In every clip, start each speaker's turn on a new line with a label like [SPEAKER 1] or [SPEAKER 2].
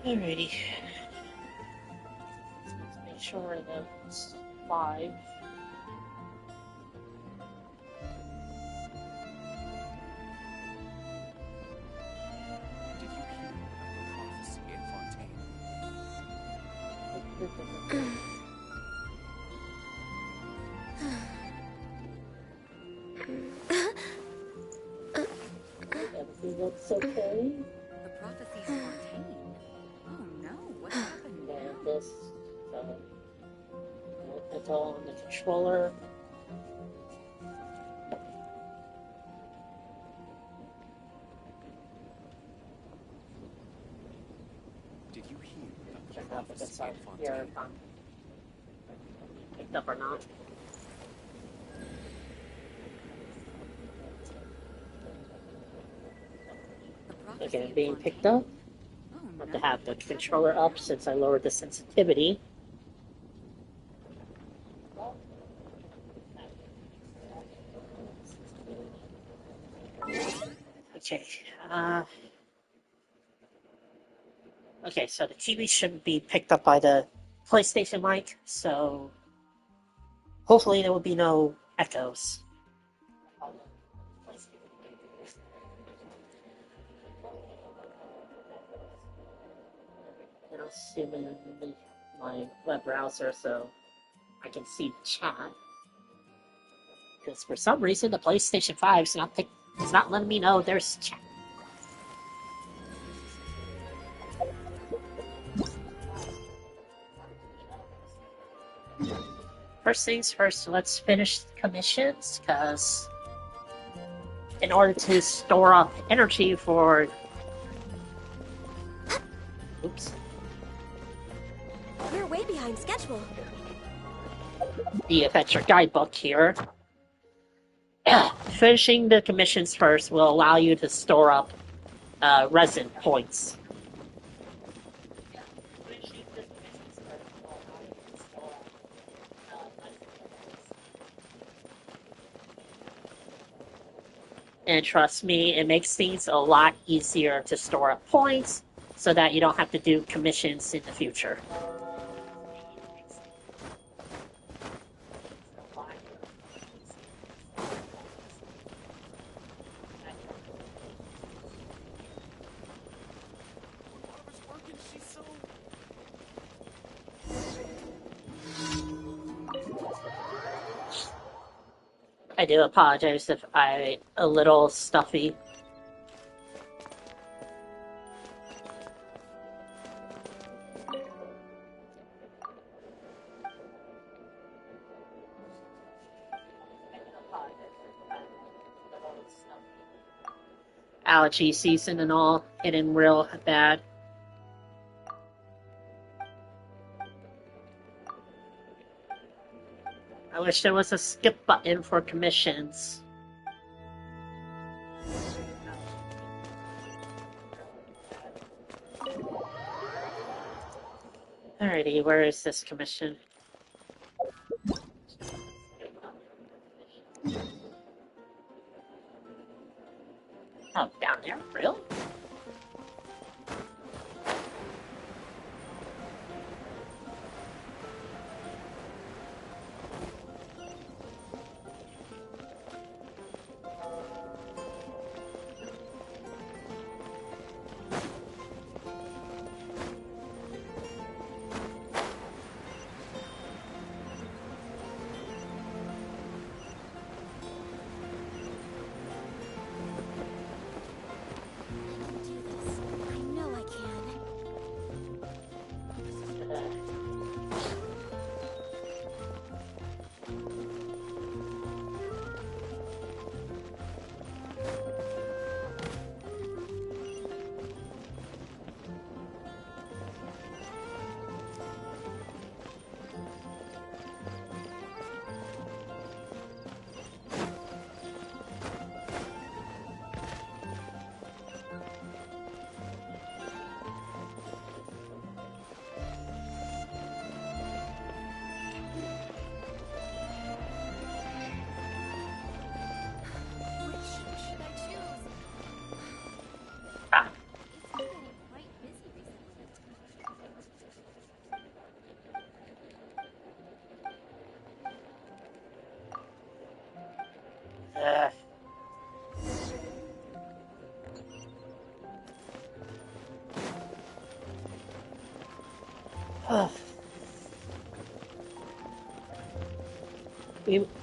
[SPEAKER 1] Alrighty. Let's make sure that's 5.
[SPEAKER 2] Did you hear about the prophecy in Fontaine?
[SPEAKER 1] Everything looks okay.
[SPEAKER 3] The prophecy in Fontaine? Oh no, what happened now?
[SPEAKER 1] And this, it's all on the controller.
[SPEAKER 2] Did you hear about the
[SPEAKER 1] Check out the
[SPEAKER 2] prophecy
[SPEAKER 1] side
[SPEAKER 2] in
[SPEAKER 1] here
[SPEAKER 2] Fontaine?
[SPEAKER 1] if I'm picked up or not.
[SPEAKER 3] The prophecy
[SPEAKER 1] Again,
[SPEAKER 3] in
[SPEAKER 1] being
[SPEAKER 3] Fontaine?
[SPEAKER 1] picked up.
[SPEAKER 3] Oh
[SPEAKER 1] I have
[SPEAKER 3] no,
[SPEAKER 1] to have the
[SPEAKER 3] what
[SPEAKER 1] controller
[SPEAKER 3] happened
[SPEAKER 1] up
[SPEAKER 3] now?
[SPEAKER 1] since I lowered the sensitivity. Okay. Okay, so the TV shouldn't be picked up by the PlayStation mic, so hopefully there will be no echoes. And I'll zoom in my web browser so I can see the chat. Because for some reason the PlayStation 5 is not letting me know there's chat. First things first, let's finish the commissions, because in order to store up energy for... Oops.
[SPEAKER 4] We're way behind schedule.
[SPEAKER 1] The adventure guidebook here. Finishing the commissions first will allow you to store up resin points. And trust me, it makes things a lot easier to store up points so that you don't have to do commissions in the future.
[SPEAKER 2] Whatever's working, she's so...
[SPEAKER 1] I do apologize if I'm a little stuffy. Allergy season and all, hitting real bad. I wish there was a skip button for commissions. Alrighty, where is this commission? Oh, down there? Really?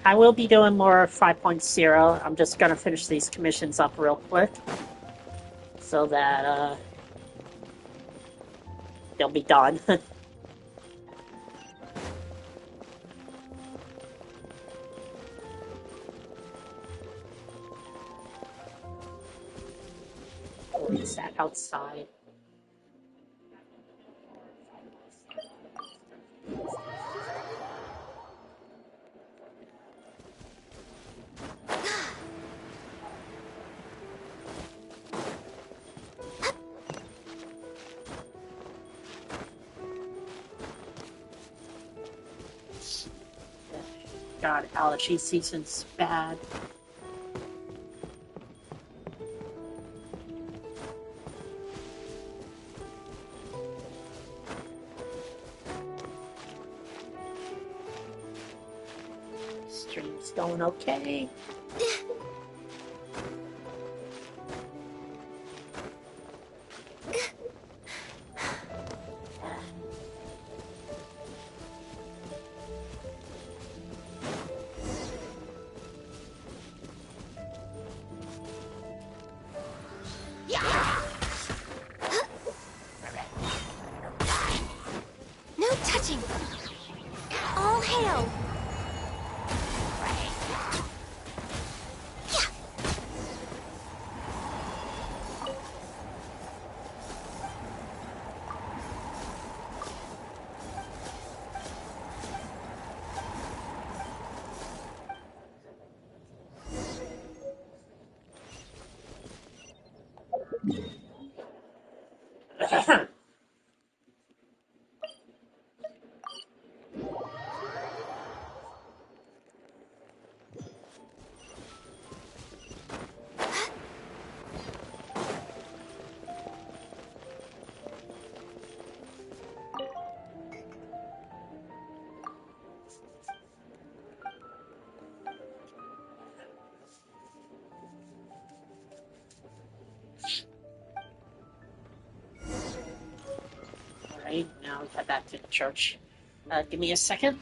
[SPEAKER 1] I will be doing more 5.0. I'm just gonna finish these commissions up real quick so that they'll be done. What is that outside? God, allergy season's bad. Stream's going okay.
[SPEAKER 4] No touching! All hail! Alright, now we head back to the church. Give me a second.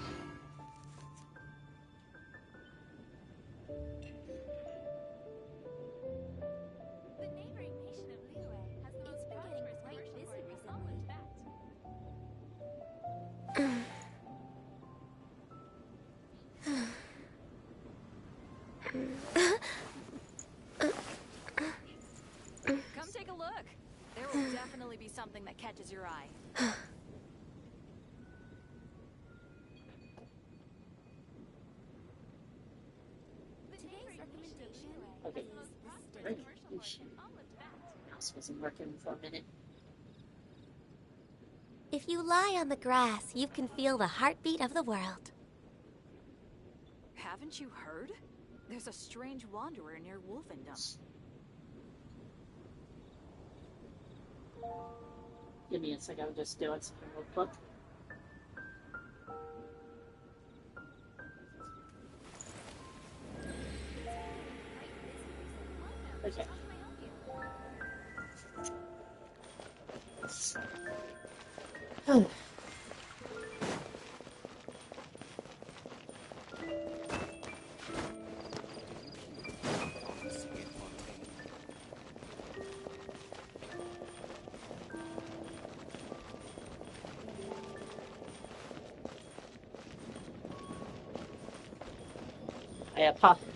[SPEAKER 4] The neighboring nation of Liyue has the most prosperous commercial busy recently.
[SPEAKER 3] Come take a look. There will definitely be something that catches your eye.
[SPEAKER 4] Today's recommendation
[SPEAKER 1] Okay.
[SPEAKER 4] is this
[SPEAKER 1] Great.
[SPEAKER 4] sturdy.
[SPEAKER 1] Mouse wasn't working for a minute.
[SPEAKER 4] If you lie on the grass, you can feel the heartbeat of the world.
[SPEAKER 3] Haven't you heard? There's a strange wanderer near Wolfendom.
[SPEAKER 1] Give me a second, I'm just doing something real quick. Okay.
[SPEAKER 2] Prophecy in Fontaine.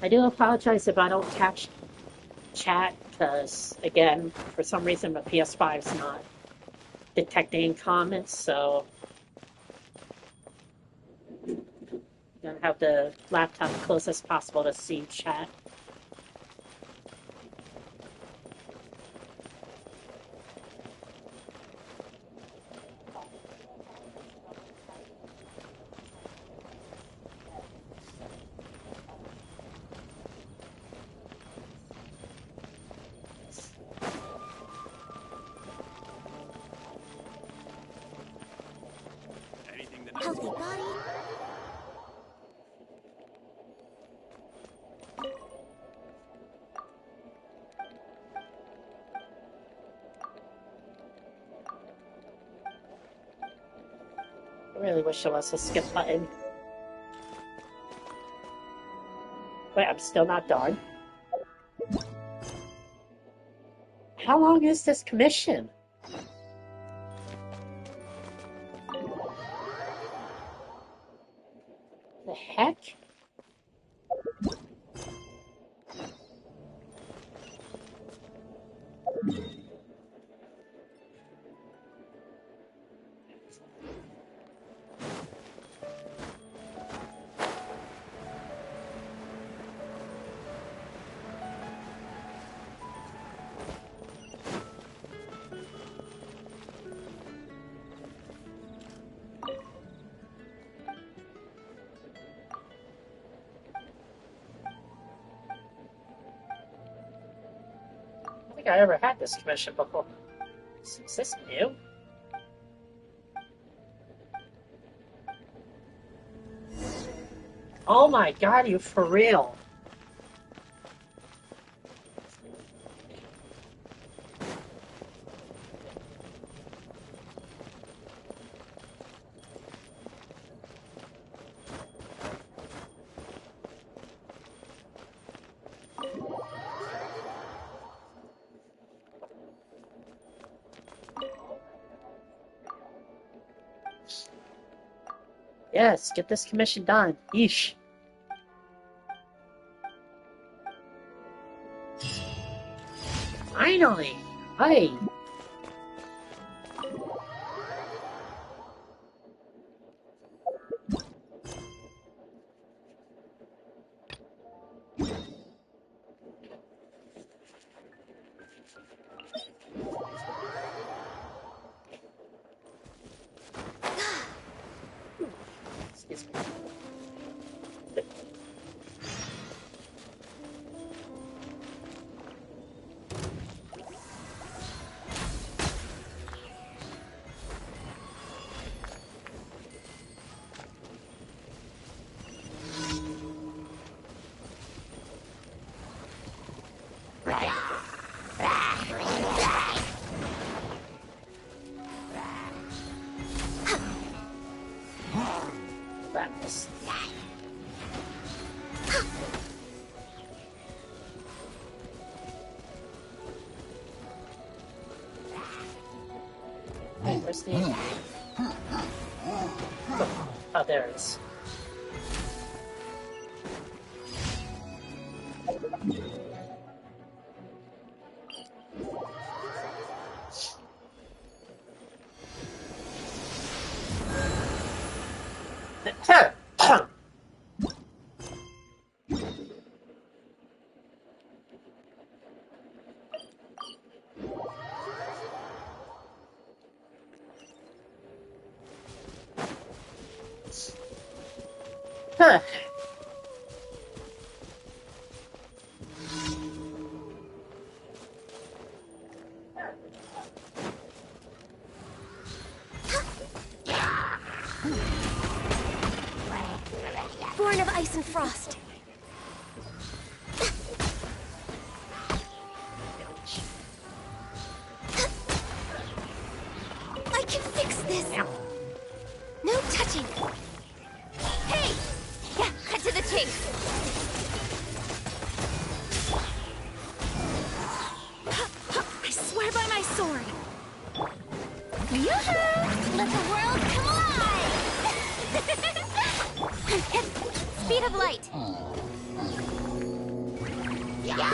[SPEAKER 1] I do apologize if I don't catch chat, because, again, for some reason my PS5 is not detecting comments, so I'm gonna have the laptop close as possible to see chat.
[SPEAKER 2] Anything that
[SPEAKER 4] Healthy body,
[SPEAKER 1] I really wish there was a skip button. Wait, I'm still not done. How long is this commission? The heck? I don't think I ever had this commission before. Is this new? Oh my god, you for real? Yes, get this commission done. Yeesh. Finally! Hey! Excuse me. Madness. Wait, where's the... Oh, there it is. Huh.
[SPEAKER 4] Born of ice and frost. I can fix this. No touching. Hey! Yeah, cut to the chase. I swear by my sword. Yoo-hoo! Let the world come alive! Speed of light. Yeah.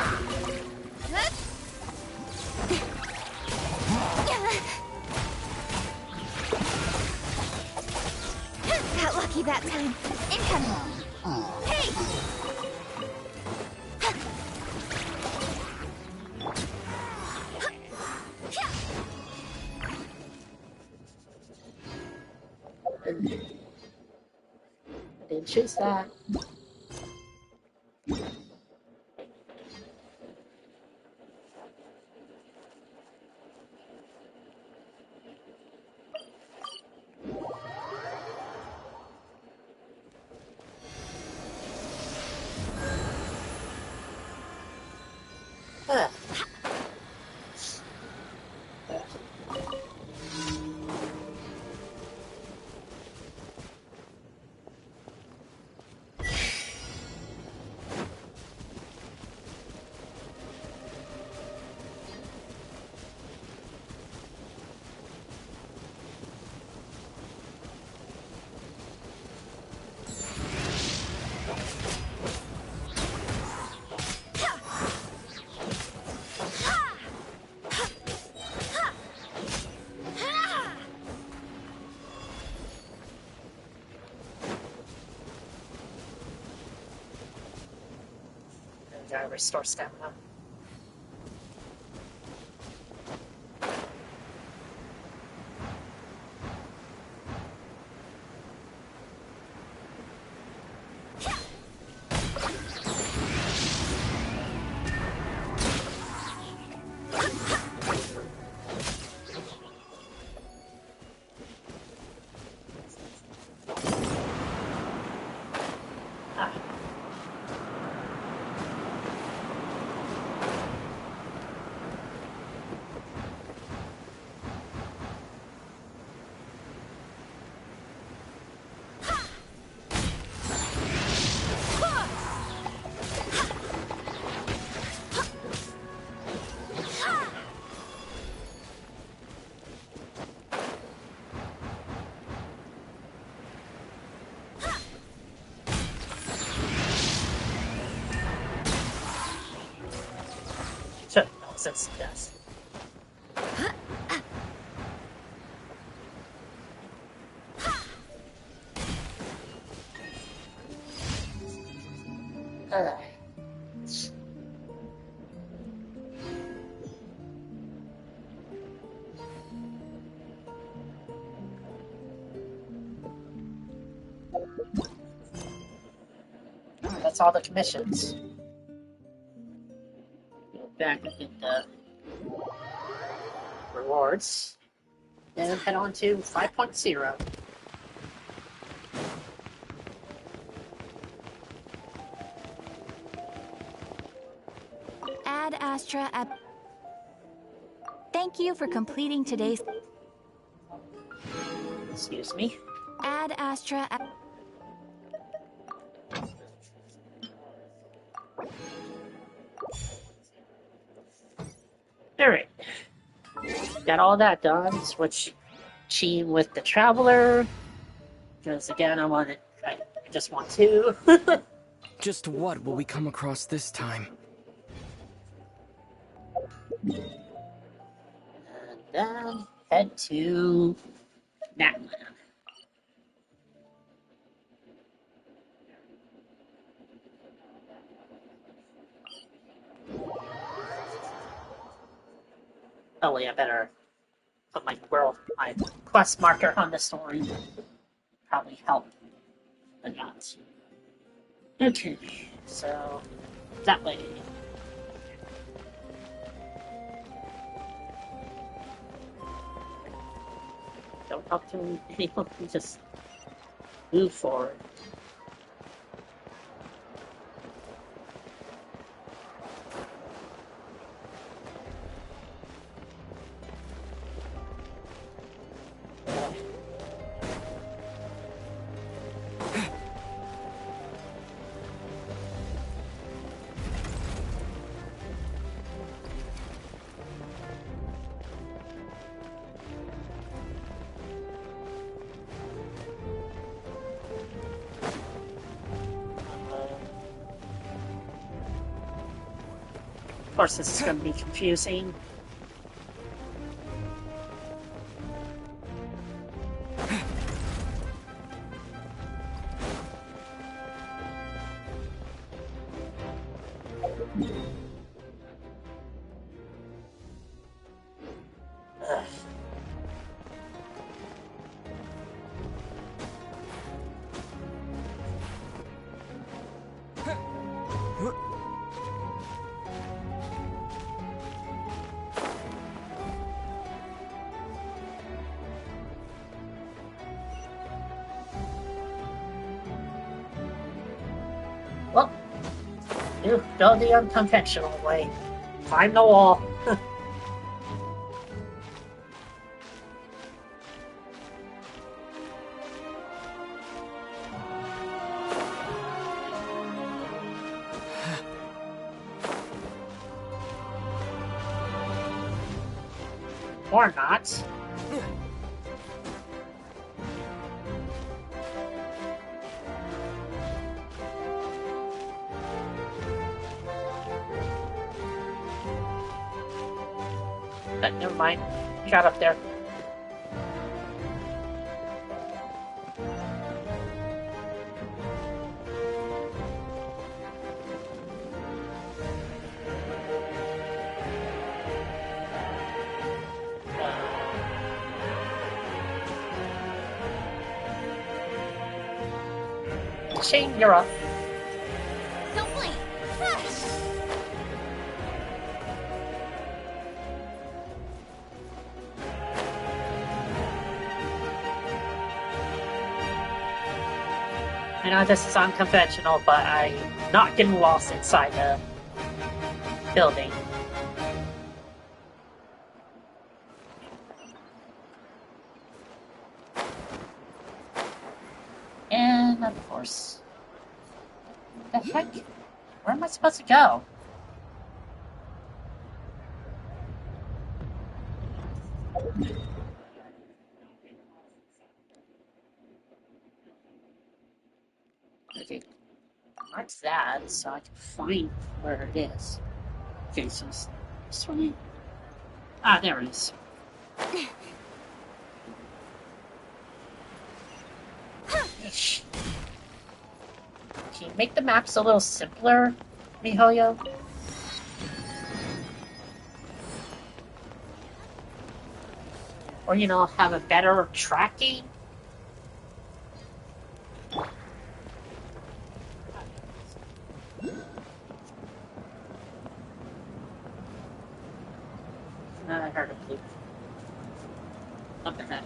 [SPEAKER 4] Got lucky that time. Incoming. Hey!
[SPEAKER 1] I didn't choose that. Huh. Gotta restore stamina. Ah. Sure, since yes. Uh, that's all the commissions. Go back and get the rewards. Then head on to 5.0.
[SPEAKER 4] Ad Astra at. Thank you for completing today's.
[SPEAKER 1] Excuse me.
[SPEAKER 4] Ad Astra at.
[SPEAKER 1] Alright. Got all that done. Switch Sheen with the Traveler. Because again, I just want to.
[SPEAKER 5] Just what will we come across this time?
[SPEAKER 1] And then head to Natland. Oh wait, I better put my quest marker on the story. Probably help a lot. Okay, so that way. Don't talk to anyone, just move forward. Of course, this is going to be confusing. Ugh. Well, you go the unconventional way. Climb the wall. Or not. But never mind. Got up there. Shane, you're up.
[SPEAKER 4] Don't blink.
[SPEAKER 1] I know this is unconventional, but I'm not getting lost inside the building. And of course, the heck? Where am I supposed to go? Okay, mark that so I can find where it is. Okay, so this way. Ah, there it is. Ish. Can you make the maps a little simpler, MiHoYo? Or, you know, have a better tracking? I heard a bleep. Up ahead.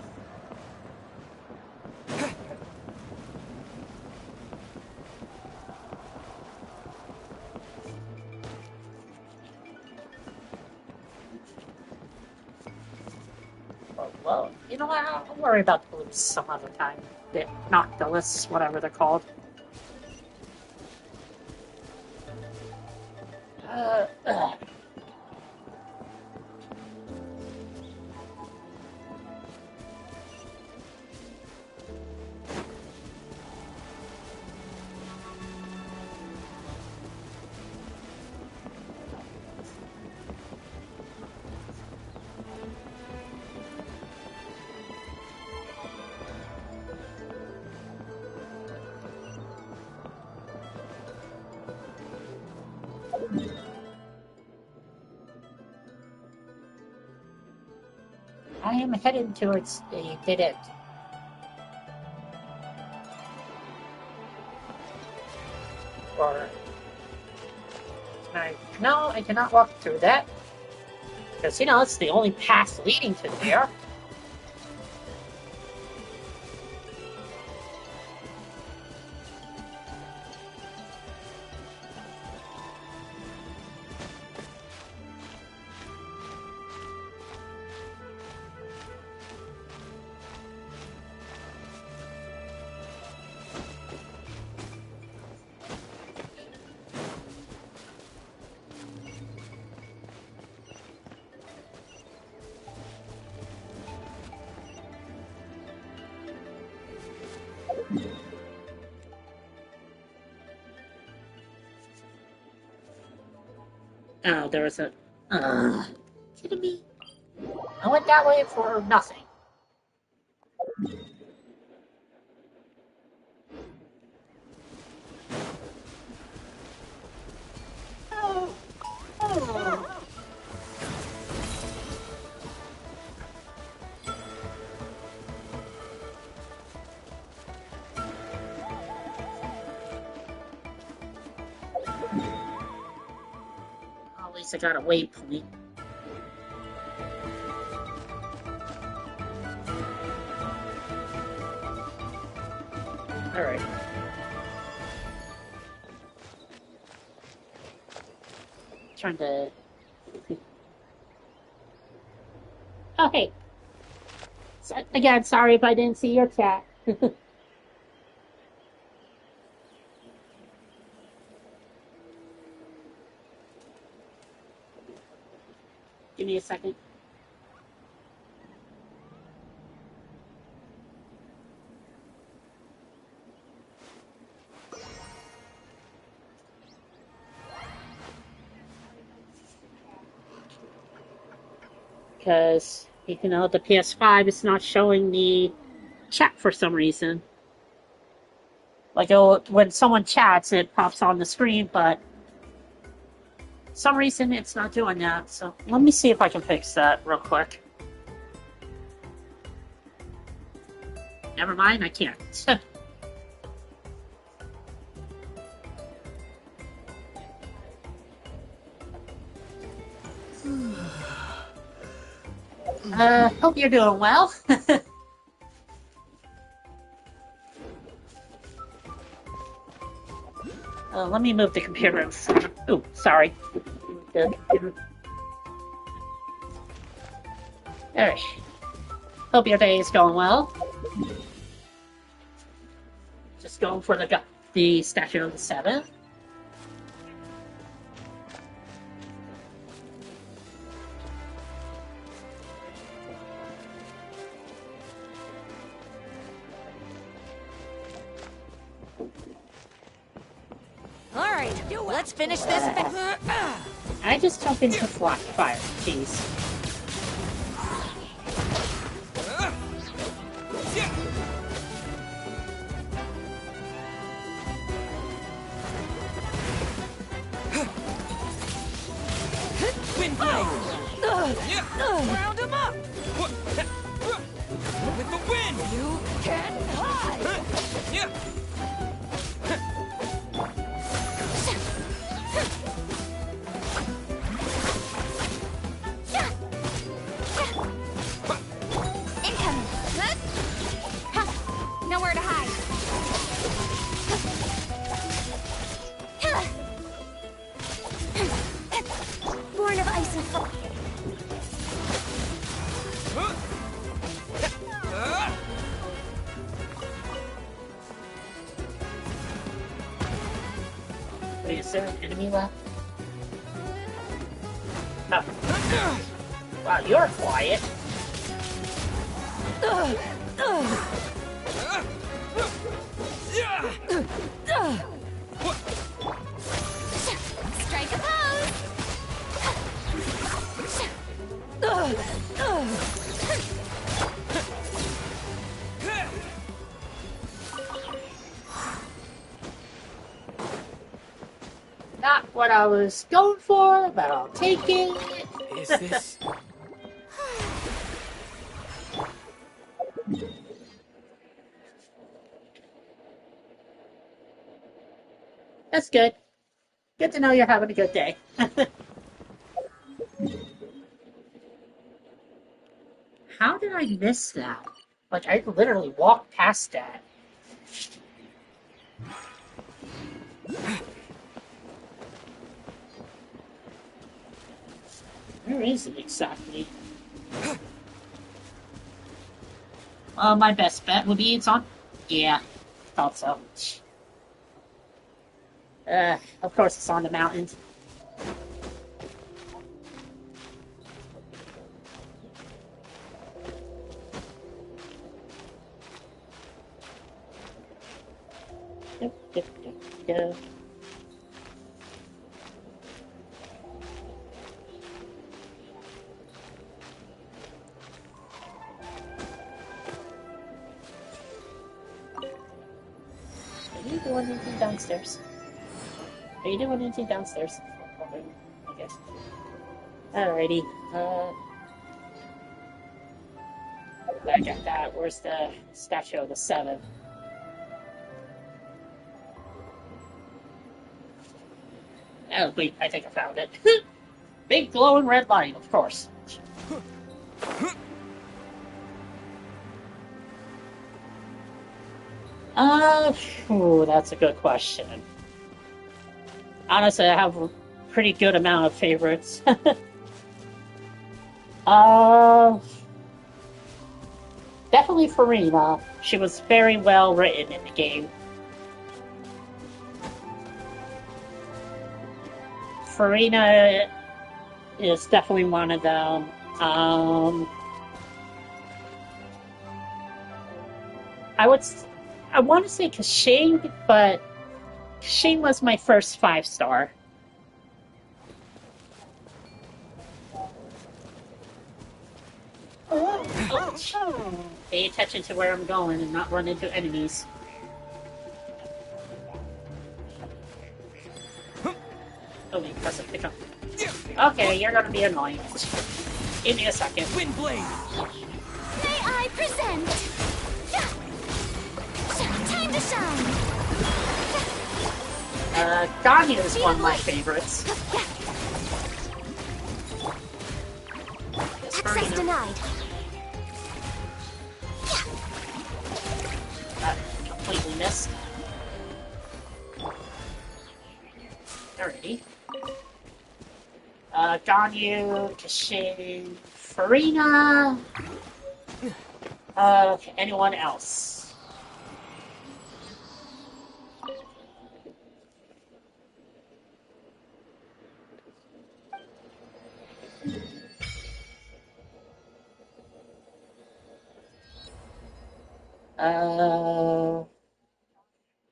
[SPEAKER 1] Well, you know what? I'll worry about the bloops some other time. The Noctilus, whatever they're called. Ugh. I am headed towards the dead end. Or can I? No, I cannot walk through that. Because, you know, it's the only path leading to there. Oh, there was a... kidding me? I went that way for nothing. At least I got a waypoint. Alright. Trying to... Oh, hey. So, again, sorry if I didn't see your chat. Give me a second. Because, you know, the PS5 is not showing the chat for some reason. Like, when someone chats, it pops on the screen, but for some reason it's not doing that. So let me see if I can fix that real quick. Never mind, I can't. Hope you're doing well. Let me move the computer in front. Ooh, sorry. Alright. Hope your day is going well. Just going for the statue of the 7th.
[SPEAKER 4] All right, let's finish this.
[SPEAKER 1] I just jump into fire. Jeez.
[SPEAKER 2] Wind blade!
[SPEAKER 3] Round him up!
[SPEAKER 2] With the wind!
[SPEAKER 3] You can hide!
[SPEAKER 4] Incoming. Ha. Nowhere to hide. Born of ice and fire.
[SPEAKER 1] Wait, is there an enemy left? Oh. Wow, you're quiet.
[SPEAKER 4] Strike a pose.
[SPEAKER 1] Not what I was going for, but I'll take it.
[SPEAKER 5] Is this...
[SPEAKER 1] That's good. Good to know you're having a good day. How did I miss that? Like, I literally walked past that. Where is it exactly? My best bet would be it's on... Yeah, thought so. Of course it's on the mountain. Yep. Are you doing anything downstairs? Are you doing anything downstairs? I guess. Alrighty. I got that. Where's the statue of the 7? Oh, wait, I think I found it. Big glowing red light, of course. That's a good question. Honestly, I have a pretty good amount of favorites. Definitely Farina. She was very well written in the game. Farina is definitely one of them. I want to say Kashing, but Kashing was my first 5-star. Oh. Pay attention to where I'm going and not run into enemies. Oh, wait, press a pickup. Okay, you're gonna be annoying. Give me a second.
[SPEAKER 2] Wind blade!
[SPEAKER 4] May I present? Time to shine.
[SPEAKER 1] Ganya is one of my favorites.
[SPEAKER 4] Access denied.
[SPEAKER 1] Ganyu, Kishin, Farina. Anyone else?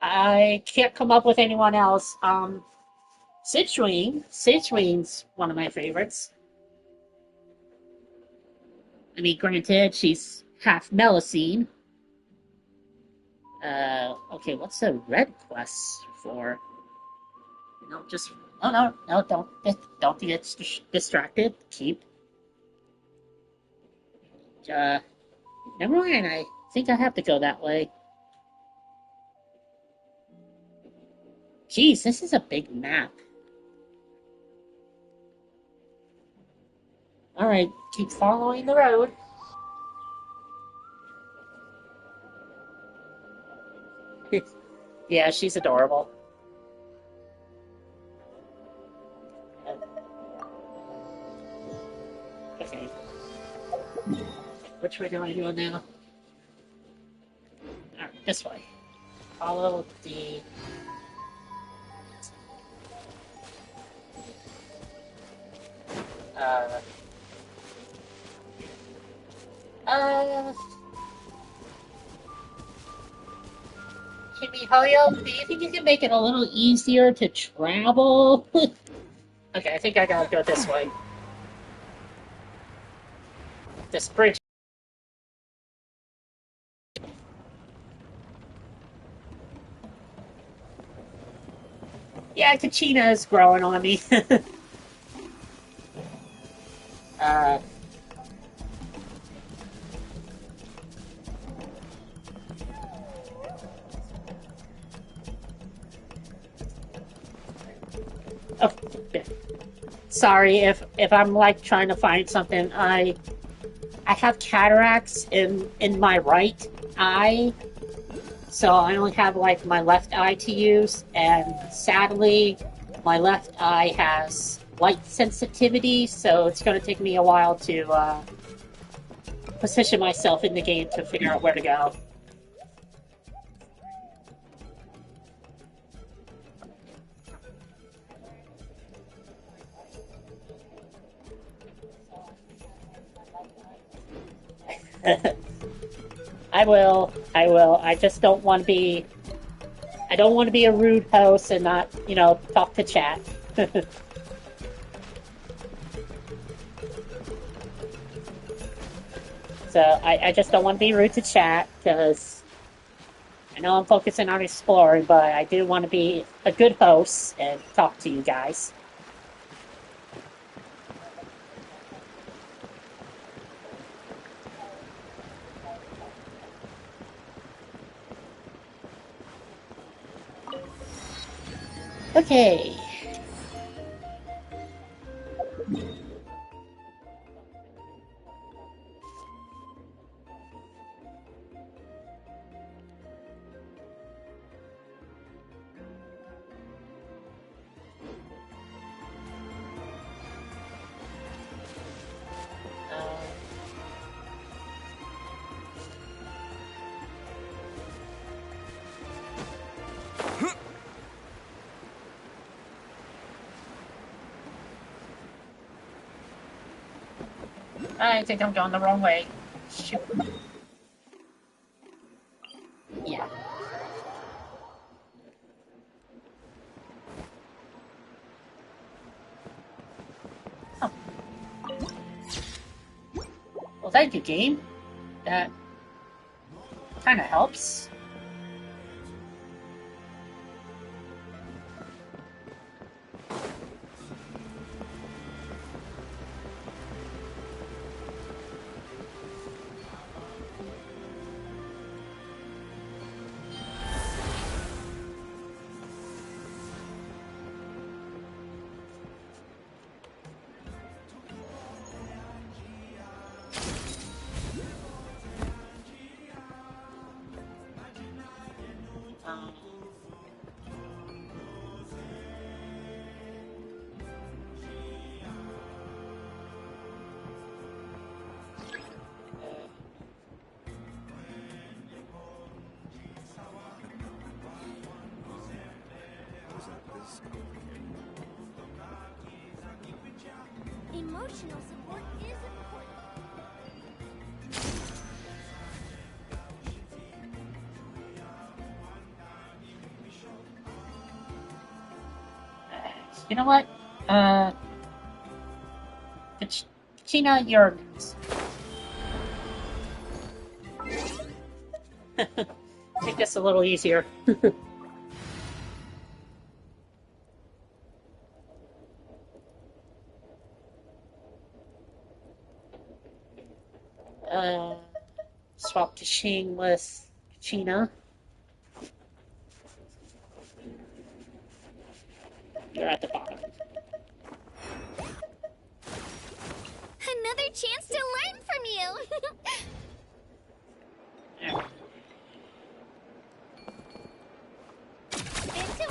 [SPEAKER 1] I can't come up with anyone else. Citrine, one of my favorites. I mean, granted, she's half Melusine. Okay, what's the red quest for? No, just no, don't get distracted. Keep. Uh, Never mind. I think I have to go that way. Geez, this is a big map. All right, keep following the road. Yeah, she's adorable. Okay. Which way do I go now? Alright, this way. Follow the... Uh... Uh... Kimihoyo, do you think you can make it a little easier to travel? Okay, I think I gotta go this way. This bridge. Yeah, Kachina is growing on me. uh... Oh, sorry if I'm like trying to find something. I have cataracts in my right eye, so I only have like my left eye to use, and sadly, my left eye has light sensitivity, so it's going to take me a while to position myself in the game to figure out where to go. I will. I just don't want to be. I don't want to be a rude host and not, talk to chat. So I just don't want to be rude to chat because I know I'm focusing on exploring, but I do want to be a good host and talk to you guys. Okay. I think I'm going the wrong way. Shoot. Yeah. Oh. Well, thank you, game. That kind of helps.
[SPEAKER 4] Emotional support is important.
[SPEAKER 1] You know what? Tina, you're next. Make this a little easier. Swap to Shing with Tina. You're at the bottom.
[SPEAKER 4] Another chance to learn from you.
[SPEAKER 1] There.
[SPEAKER 4] Spin to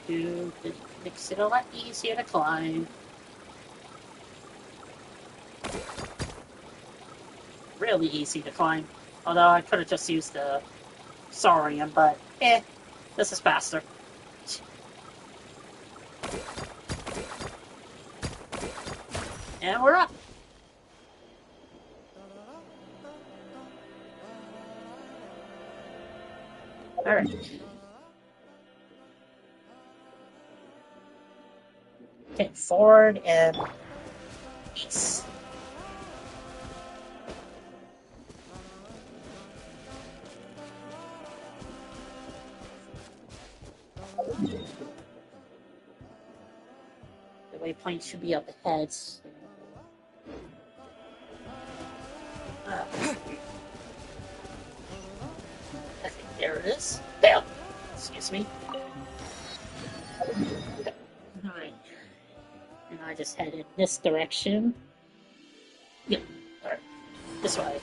[SPEAKER 4] win.
[SPEAKER 1] Makes it a lot easier to climb. Really easy to climb. Although I could have just used the Saurian, but this is faster. And we're up. Alright. Okay, forward and east. The waypoint should be up ahead. I think there it is. Bam! Excuse me. Alright. And I just head in this direction. Yep. Alright. This way.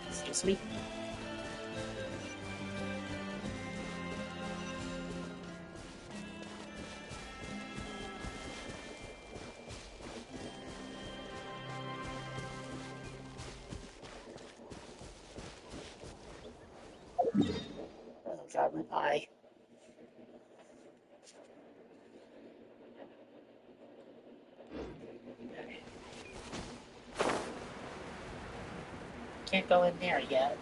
[SPEAKER 1] Excuse me. Oh god, my eye. Can't go in there yet.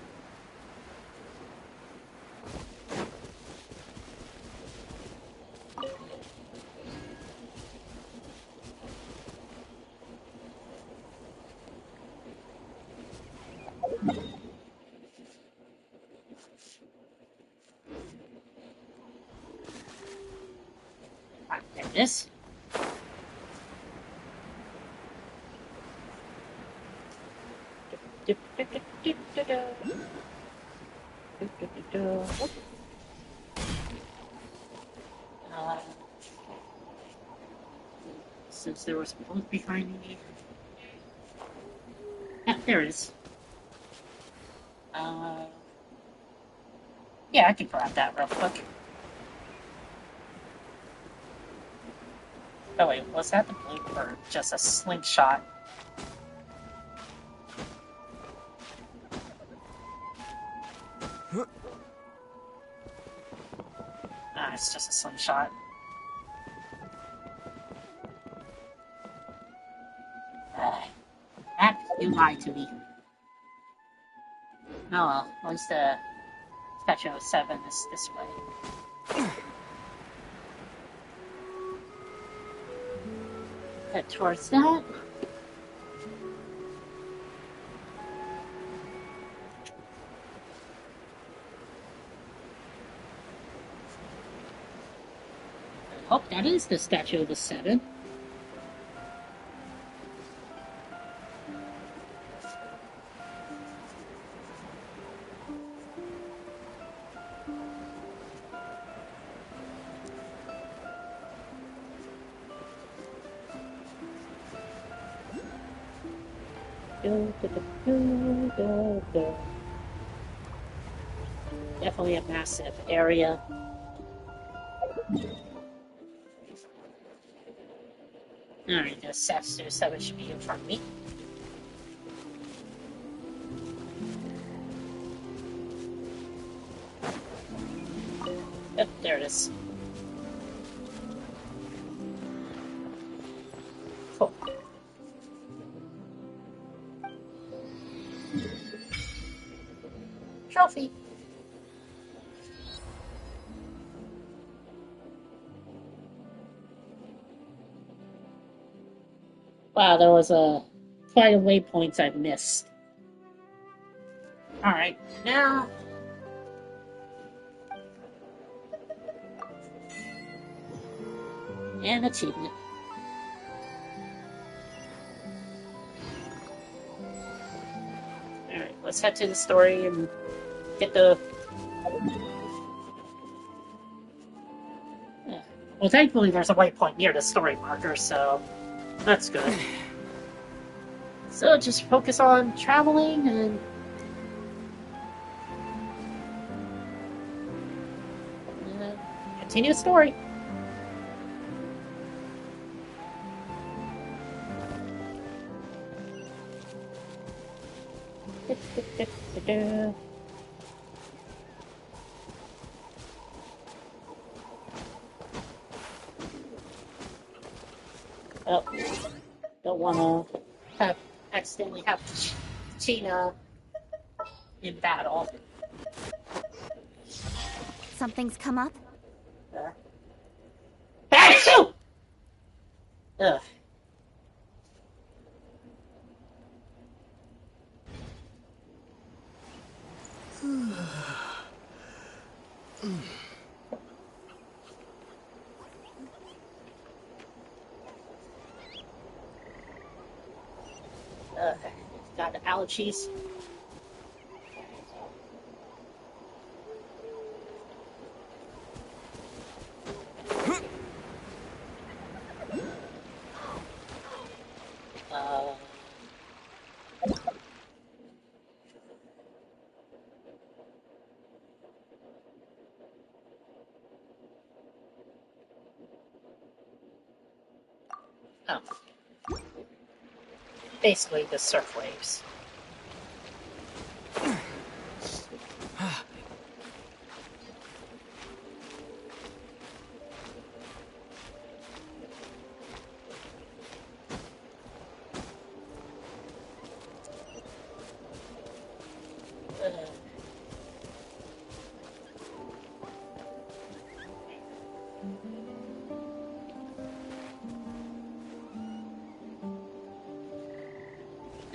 [SPEAKER 1] Ah, there it is. Since there was a boat behind me. Ah, there it is. Yeah, I can grab that real quick. Oh wait, was that the blue or just a slingshot? Ah, it's just a slingshot. Matt, you lied to me. Oh well, at least the Statue of 7 is this way. Head towards that. Oh, that is the Statue of the 7. Definitely a massive area. Alright, the Sassu 7 should be in front of me. Yep, there it is. Cool. Trophy. Wow, there was quite a waypoint I missed. Alright, now... And achievement. Alright, let's head to the story and get the... Well, thankfully there's a waypoint near the story marker, so that's good. So just focus on traveling and... continue the story. Oh, don't want to accidentally have Tina in battle.
[SPEAKER 4] Something's come up?
[SPEAKER 1] Achoo! Ugh. Got the allergies. Oh. Basically, the surf waves.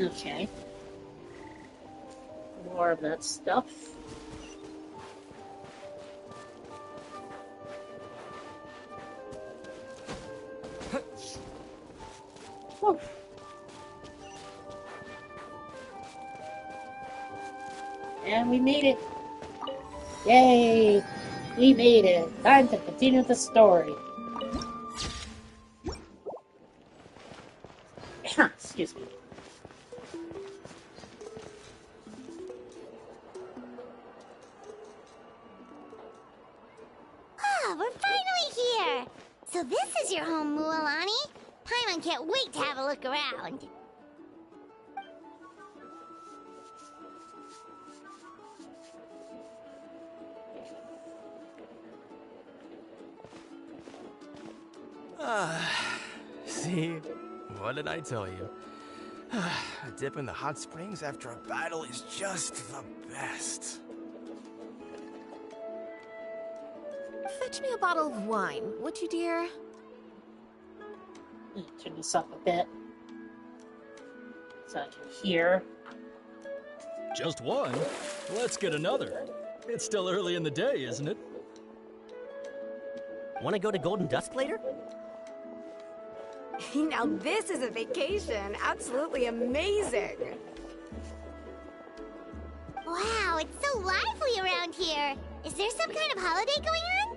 [SPEAKER 1] Okay. More of that stuff. Whew. And we made it! Yay! We made it! Time to continue the story. Excuse me.
[SPEAKER 4] Ah, we're finally here! So this is your home, Mualani? Paimon can't wait to have a look around.
[SPEAKER 6] See? What did I tell you? A dip in the hot springs after a battle is just the best.
[SPEAKER 3] Fetch me a bottle of wine, would you, dear?
[SPEAKER 1] Turn this up a bit so I can hear.
[SPEAKER 7] Just one? Let's get another. It's still early in the day, isn't it?
[SPEAKER 8] Want to go to Golden Dusk later?
[SPEAKER 3] Now this is a vacation. Absolutely amazing.
[SPEAKER 4] Wow, it's so lively around here. Is there some kind of holiday going on?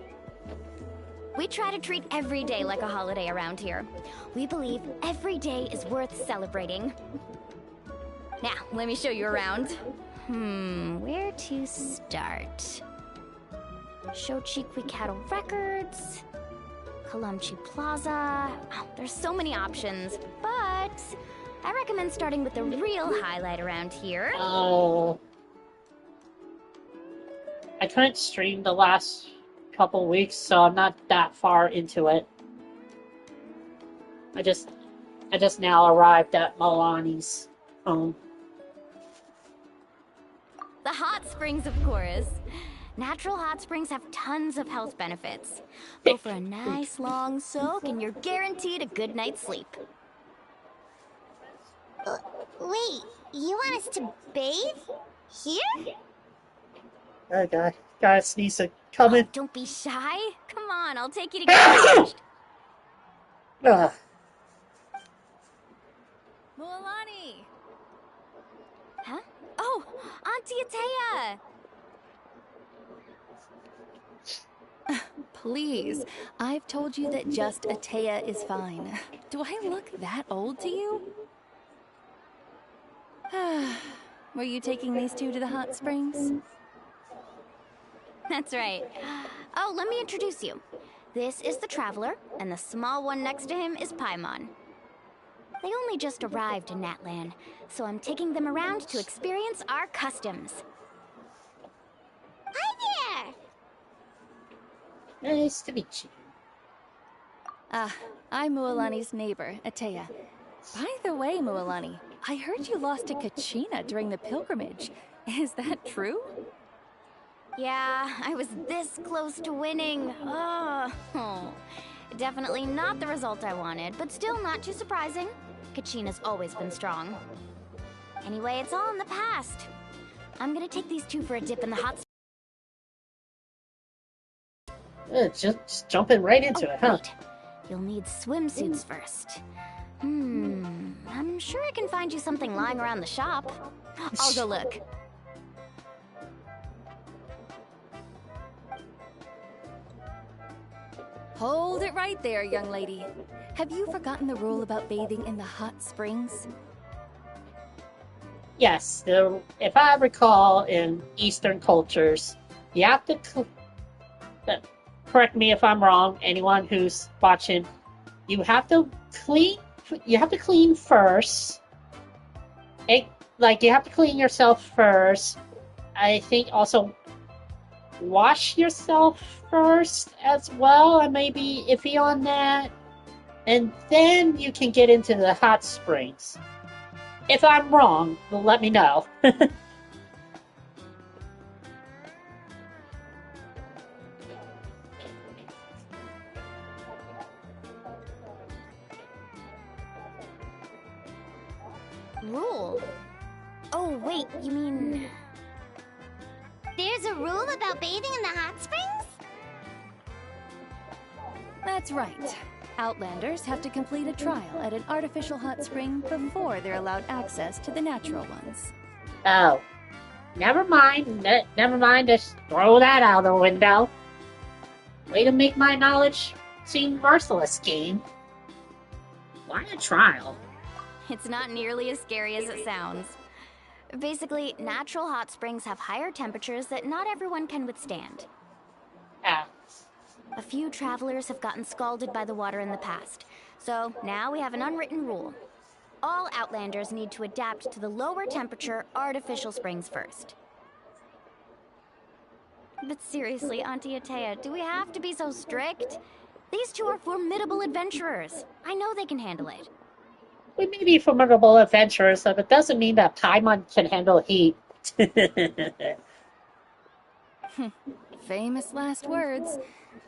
[SPEAKER 9] We try to treat every day like a holiday around here. We believe every day is worth celebrating. Now, let me show you around. Where to start? Shochiqui Cattle Records. Kalumchi Plaza. Oh, there's so many options, but I recommend starting with the real highlight around here.
[SPEAKER 1] Oh. I couldn't stream the last couple weeks, so I'm not that far into it. I just now arrived at Milani's home.
[SPEAKER 9] The hot springs, of course. Natural hot springs have tons of health benefits. Go for a nice long soak and you're guaranteed a good night's sleep.
[SPEAKER 4] Wait, you want us to bathe? Here?
[SPEAKER 1] That guy needs to come in.
[SPEAKER 9] Don't be shy. Come on, I'll take you to get changed.
[SPEAKER 1] Ugh.
[SPEAKER 9] Mualani! Huh? Oh, Auntie Atea!
[SPEAKER 8] Please, I've told you that just Atea is fine. Do I look that old to you? Were you taking these two to the hot springs?
[SPEAKER 9] That's right. Oh, let me introduce you. This is the Traveler, and the small one next to him is Paimon. They only just arrived in Natlan, so I'm taking them around to experience our customs.
[SPEAKER 4] Hi there!
[SPEAKER 1] Nice to meet you.
[SPEAKER 8] I'm Mualani's neighbor, Atea. By the way, Mualani, I heard you lost to Kachina during the pilgrimage. Is that true?
[SPEAKER 9] Yeah, I was this close to winning. Oh, definitely not the result I wanted, but still not too surprising. Kachina's always been strong. Anyway, it's all in the past. I'm gonna take these two for a dip in the hot.
[SPEAKER 1] Just jumping right into it, huh?
[SPEAKER 9] Wait. You'll need swimsuits first. I'm sure I can find you something lying around the shop. I'll go look.
[SPEAKER 8] Hold it right there, young lady. Have you forgotten the rule about bathing in the hot springs?
[SPEAKER 1] Yes, if I recall, in Eastern cultures, you have to. Correct me if I'm wrong. Anyone who's watching, you have to clean. You have to clean first. You have to clean yourself first. I think also wash yourself first as well. I may be iffy on that. And then you can get into the hot springs. If I'm wrong, let me know.
[SPEAKER 9] Rule? Oh, wait, you mean...
[SPEAKER 4] There's a rule about bathing in the hot springs?
[SPEAKER 8] That's right. Outlanders have to complete a trial at an artificial hot spring before they're allowed access to the natural ones.
[SPEAKER 1] Oh. Never mind. Never mind. Just throw that out the window. Way to make my knowledge seem merciless, game. Why a trial?
[SPEAKER 9] It's not nearly as scary as it sounds. Basically, natural hot springs have higher temperatures that not everyone can withstand.
[SPEAKER 1] Ah.
[SPEAKER 9] A few travelers have gotten scalded by the water in the past, so now we have an unwritten rule. All Outlanders need to adapt to the lower temperature artificial springs first. But seriously, Auntie Atea, do we have to be so strict? These two are formidable adventurers. I know they can handle it.
[SPEAKER 1] We may be formidable adventurers, but it doesn't mean that Paimon can handle heat.
[SPEAKER 8] Famous last words.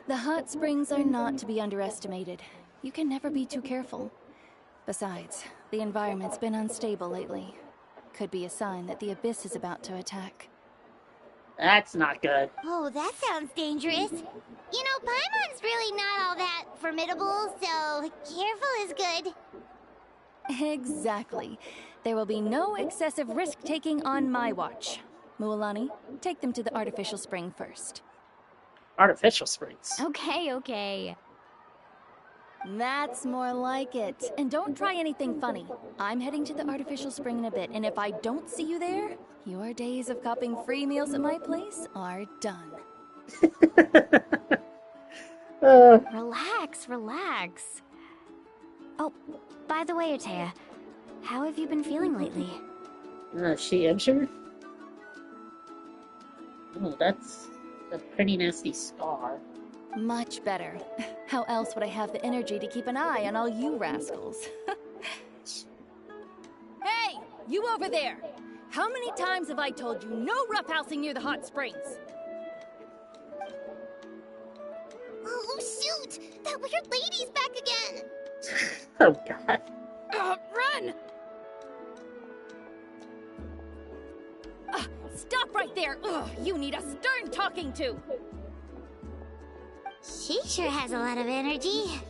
[SPEAKER 8] The hot springs are not to be underestimated. You can never be too careful. Besides, the environment's been unstable lately. Could be a sign that the abyss is about to attack.
[SPEAKER 1] That's not good.
[SPEAKER 4] Oh, that sounds dangerous. You know, Paimon's really not all that formidable, so careful is good.
[SPEAKER 8] Exactly. There will be no excessive risk-taking on my watch. Mualani, take them to the artificial spring first.
[SPEAKER 1] Artificial springs.
[SPEAKER 9] Okay.
[SPEAKER 8] That's more like it. And don't try anything funny. I'm heading to the artificial spring in a bit, and if I don't see you there, your days of copping free meals at my place are done.
[SPEAKER 9] Relax, relax. Oh, by the way, Atea, how have you been feeling lately?
[SPEAKER 1] She injured? Oh, that's a pretty nasty scar.
[SPEAKER 8] Much better. How else would I have the energy to keep an eye on all you rascals? Hey! You over there! How many times have I told you no roughhousing near the hot springs?
[SPEAKER 4] Oh, shoot! That weird lady's back again!
[SPEAKER 1] Oh, God.
[SPEAKER 8] Run! Stop right there! Ugh, you need a stern talking to!
[SPEAKER 4] She sure has a lot of energy.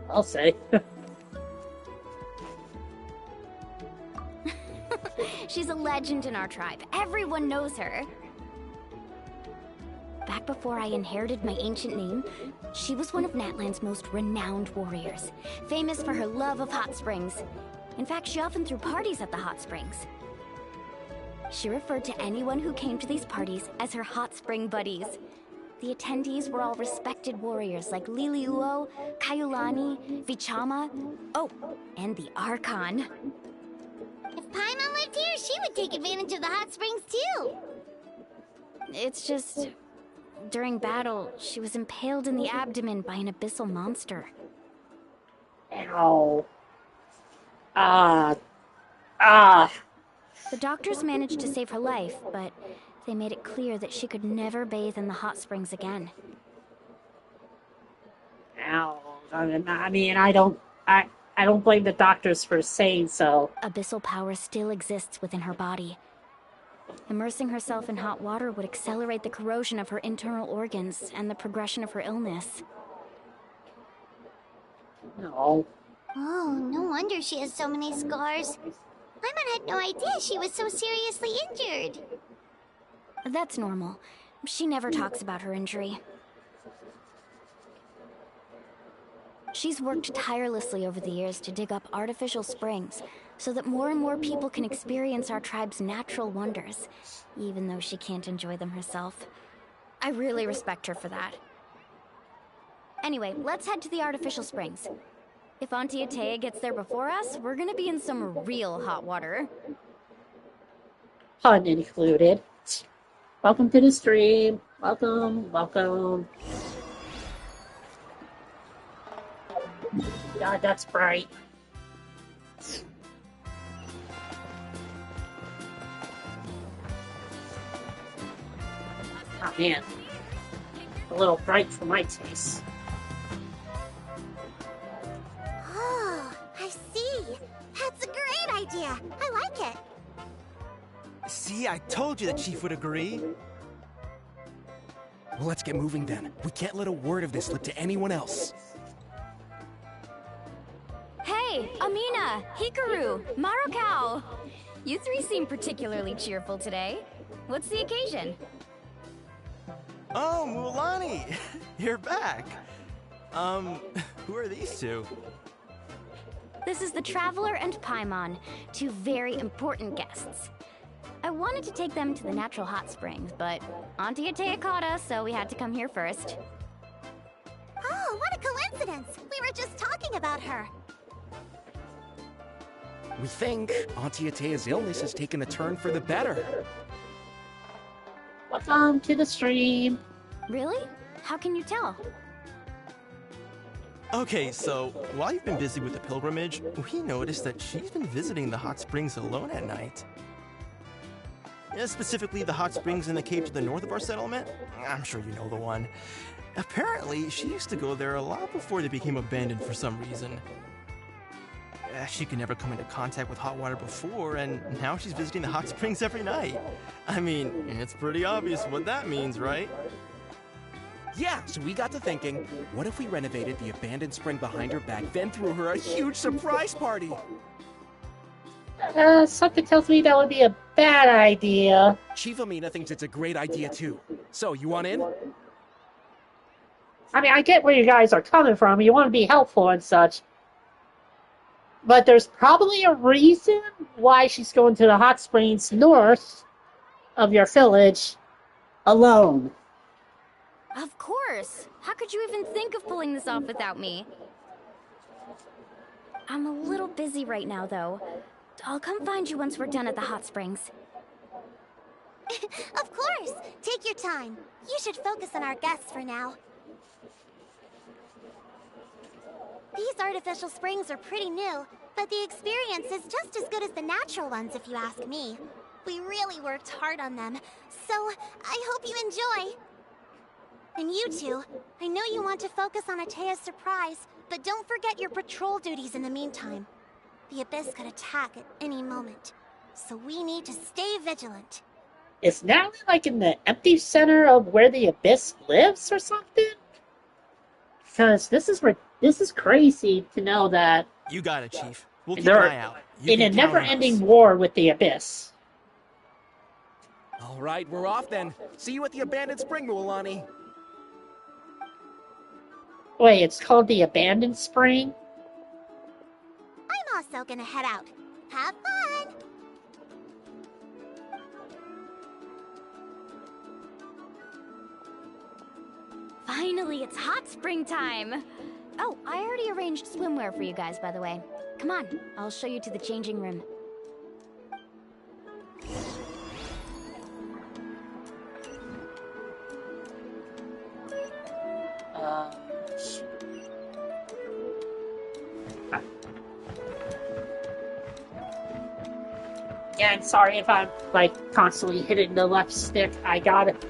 [SPEAKER 1] I'll say.
[SPEAKER 9] She's a legend in our tribe. Everyone knows her. Back before I inherited my ancient name, she was one of Natlan's most renowned warriors, famous for her love of hot springs. In fact, she often threw parties at the hot springs. She referred to anyone who came to these parties as her hot spring buddies. The attendees were all respected warriors like Liliuo, Kaiulani, Vichama, oh, and the Archon.
[SPEAKER 4] If Paimon lived here, she would take advantage of the hot springs too.
[SPEAKER 9] It's just... during battle, she was impaled in the abdomen by an abyssal monster.
[SPEAKER 1] Ow.
[SPEAKER 9] The doctors managed to save her life, but they made it clear that she could never bathe in the hot springs again.
[SPEAKER 1] Ow. I mean, I don't blame the doctors for saying so.
[SPEAKER 9] Abyssal power still exists within her body. Immersing herself in hot water would accelerate the corrosion of her internal organs and the progression of her illness.
[SPEAKER 1] No.
[SPEAKER 4] Oh, no wonder she has so many scars. Paimon had no idea she was so seriously injured.
[SPEAKER 9] That's normal. She never talks about her injury. She's worked tirelessly over the years to dig up artificial springs so that more and more people can experience our tribe's natural wonders, even though she can't enjoy them herself. I really respect her for that. Anyway, let's head to the artificial springs. If Auntie Atea gets there before us, we're gonna be in some real hot water.
[SPEAKER 1] Pun included. Welcome to the stream. Welcome. God, that's bright. Oh, man. A little bright for my taste.
[SPEAKER 4] Oh, I see. That's a great idea. I like it.
[SPEAKER 6] See, I told you the chief would agree.
[SPEAKER 2] Well, let's get moving then. We can't let a word of this slip to anyone else.
[SPEAKER 9] Hey, Amina, Hikaru, Marukao! You three seem particularly cheerful today. What's the occasion?
[SPEAKER 6] Oh, Mulani! You're back! Who are these two?
[SPEAKER 9] This is the Traveler and Paimon, two very important guests. I wanted to take them to the natural hot springs, but Auntie Atea caught us, so we had to come here first.
[SPEAKER 4] Oh, what a coincidence. We were just talking about her.
[SPEAKER 2] We think Auntie Atea's illness has taken a turn for the better.
[SPEAKER 1] Welcome to the stream.
[SPEAKER 9] Really? How can you tell?
[SPEAKER 6] Okay, so while you've been busy with the pilgrimage, we noticed that she's been visiting the hot springs alone at night. Yeah, specifically the hot springs in the cave to the north of our settlement. I'm sure you know the one. Apparently, she used to go there a lot before they became abandoned for some reason. She could never come into contact with hot water before, and now she's visiting the hot springs every night. I mean, it's pretty obvious what that means, right?
[SPEAKER 2] Yeah, so we got to thinking, what if we renovated the abandoned spring behind her back, then threw her a huge surprise party?
[SPEAKER 1] Something tells me that would be a bad idea.
[SPEAKER 2] Chief Amina thinks it's a great idea too. So, you want in?
[SPEAKER 1] I mean, I get where you guys are coming from. You want to be helpful and such. But there's probably a reason why she's going to the hot springs north of your village alone.
[SPEAKER 9] Of course! How could you even think of pulling this off without me? I'm a little busy right now, though. I'll come find you once we're done at the hot springs.
[SPEAKER 4] Of course! Take your time. You should focus on our guests for now. These artificial springs are pretty new, but the experience is just as good as the natural ones if you ask me. We really worked hard on them, so I hope you enjoy. And you two, I know you want to focus on Atea's surprise, but don't forget your patrol duties in the meantime. The Abyss could attack at any moment, so we need to stay vigilant.
[SPEAKER 1] Is Natalie like in the empty center of where the Abyss lives or something? Because this is crazy to know that
[SPEAKER 6] You got it, Chief. We'll keep
[SPEAKER 1] they're
[SPEAKER 6] an eye out. You
[SPEAKER 1] in a
[SPEAKER 6] can count on
[SPEAKER 1] never-ending
[SPEAKER 6] us.
[SPEAKER 1] war with the Abyss.
[SPEAKER 2] All right, we're off then. See you at the abandoned spring, Mualani.
[SPEAKER 1] Wait, it's called the Abandoned Spring?
[SPEAKER 4] I'm also gonna head out. Have fun!
[SPEAKER 9] Finally, it's hot spring time! Oh, I already arranged swimwear for you guys, by the way. Come on, I'll show you to the changing room.
[SPEAKER 1] Yeah, I'm sorry if I'm like constantly hitting the left stick. I got it.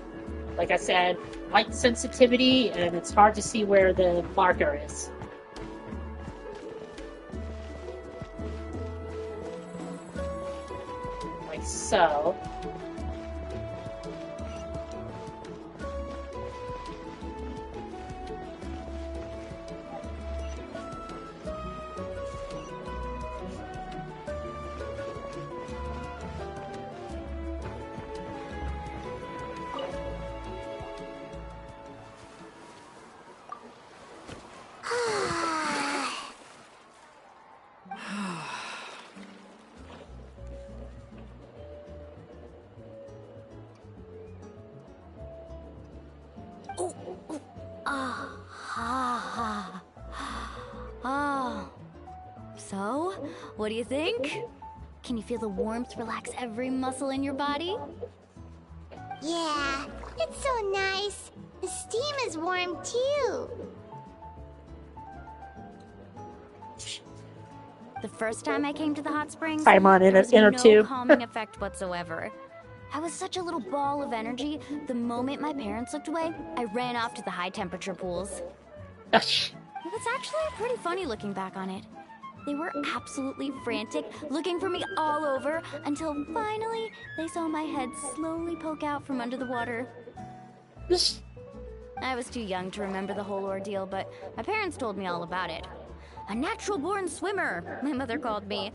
[SPEAKER 1] Like I said, light sensitivity, and it's hard to see where the marker is. Like so.
[SPEAKER 9] So, what do you think? Can you feel the warmth relax every muscle in your body?
[SPEAKER 4] Yeah, it's so nice. The steam is warm too.
[SPEAKER 9] The first time I came to the hot springs,
[SPEAKER 1] Time on
[SPEAKER 9] there was
[SPEAKER 1] inner
[SPEAKER 9] no
[SPEAKER 1] tube.
[SPEAKER 9] calming effect whatsoever. I was such a little ball of energy. The moment my parents looked away, I ran off to the high temperature pools.
[SPEAKER 1] Ugh.
[SPEAKER 9] It was actually pretty funny looking back on it. They were absolutely frantic, looking for me all over, until finally they saw my head slowly poke out from under the water. I was too young to remember the whole ordeal, but my parents told me all about it. A natural-born swimmer, my mother called me.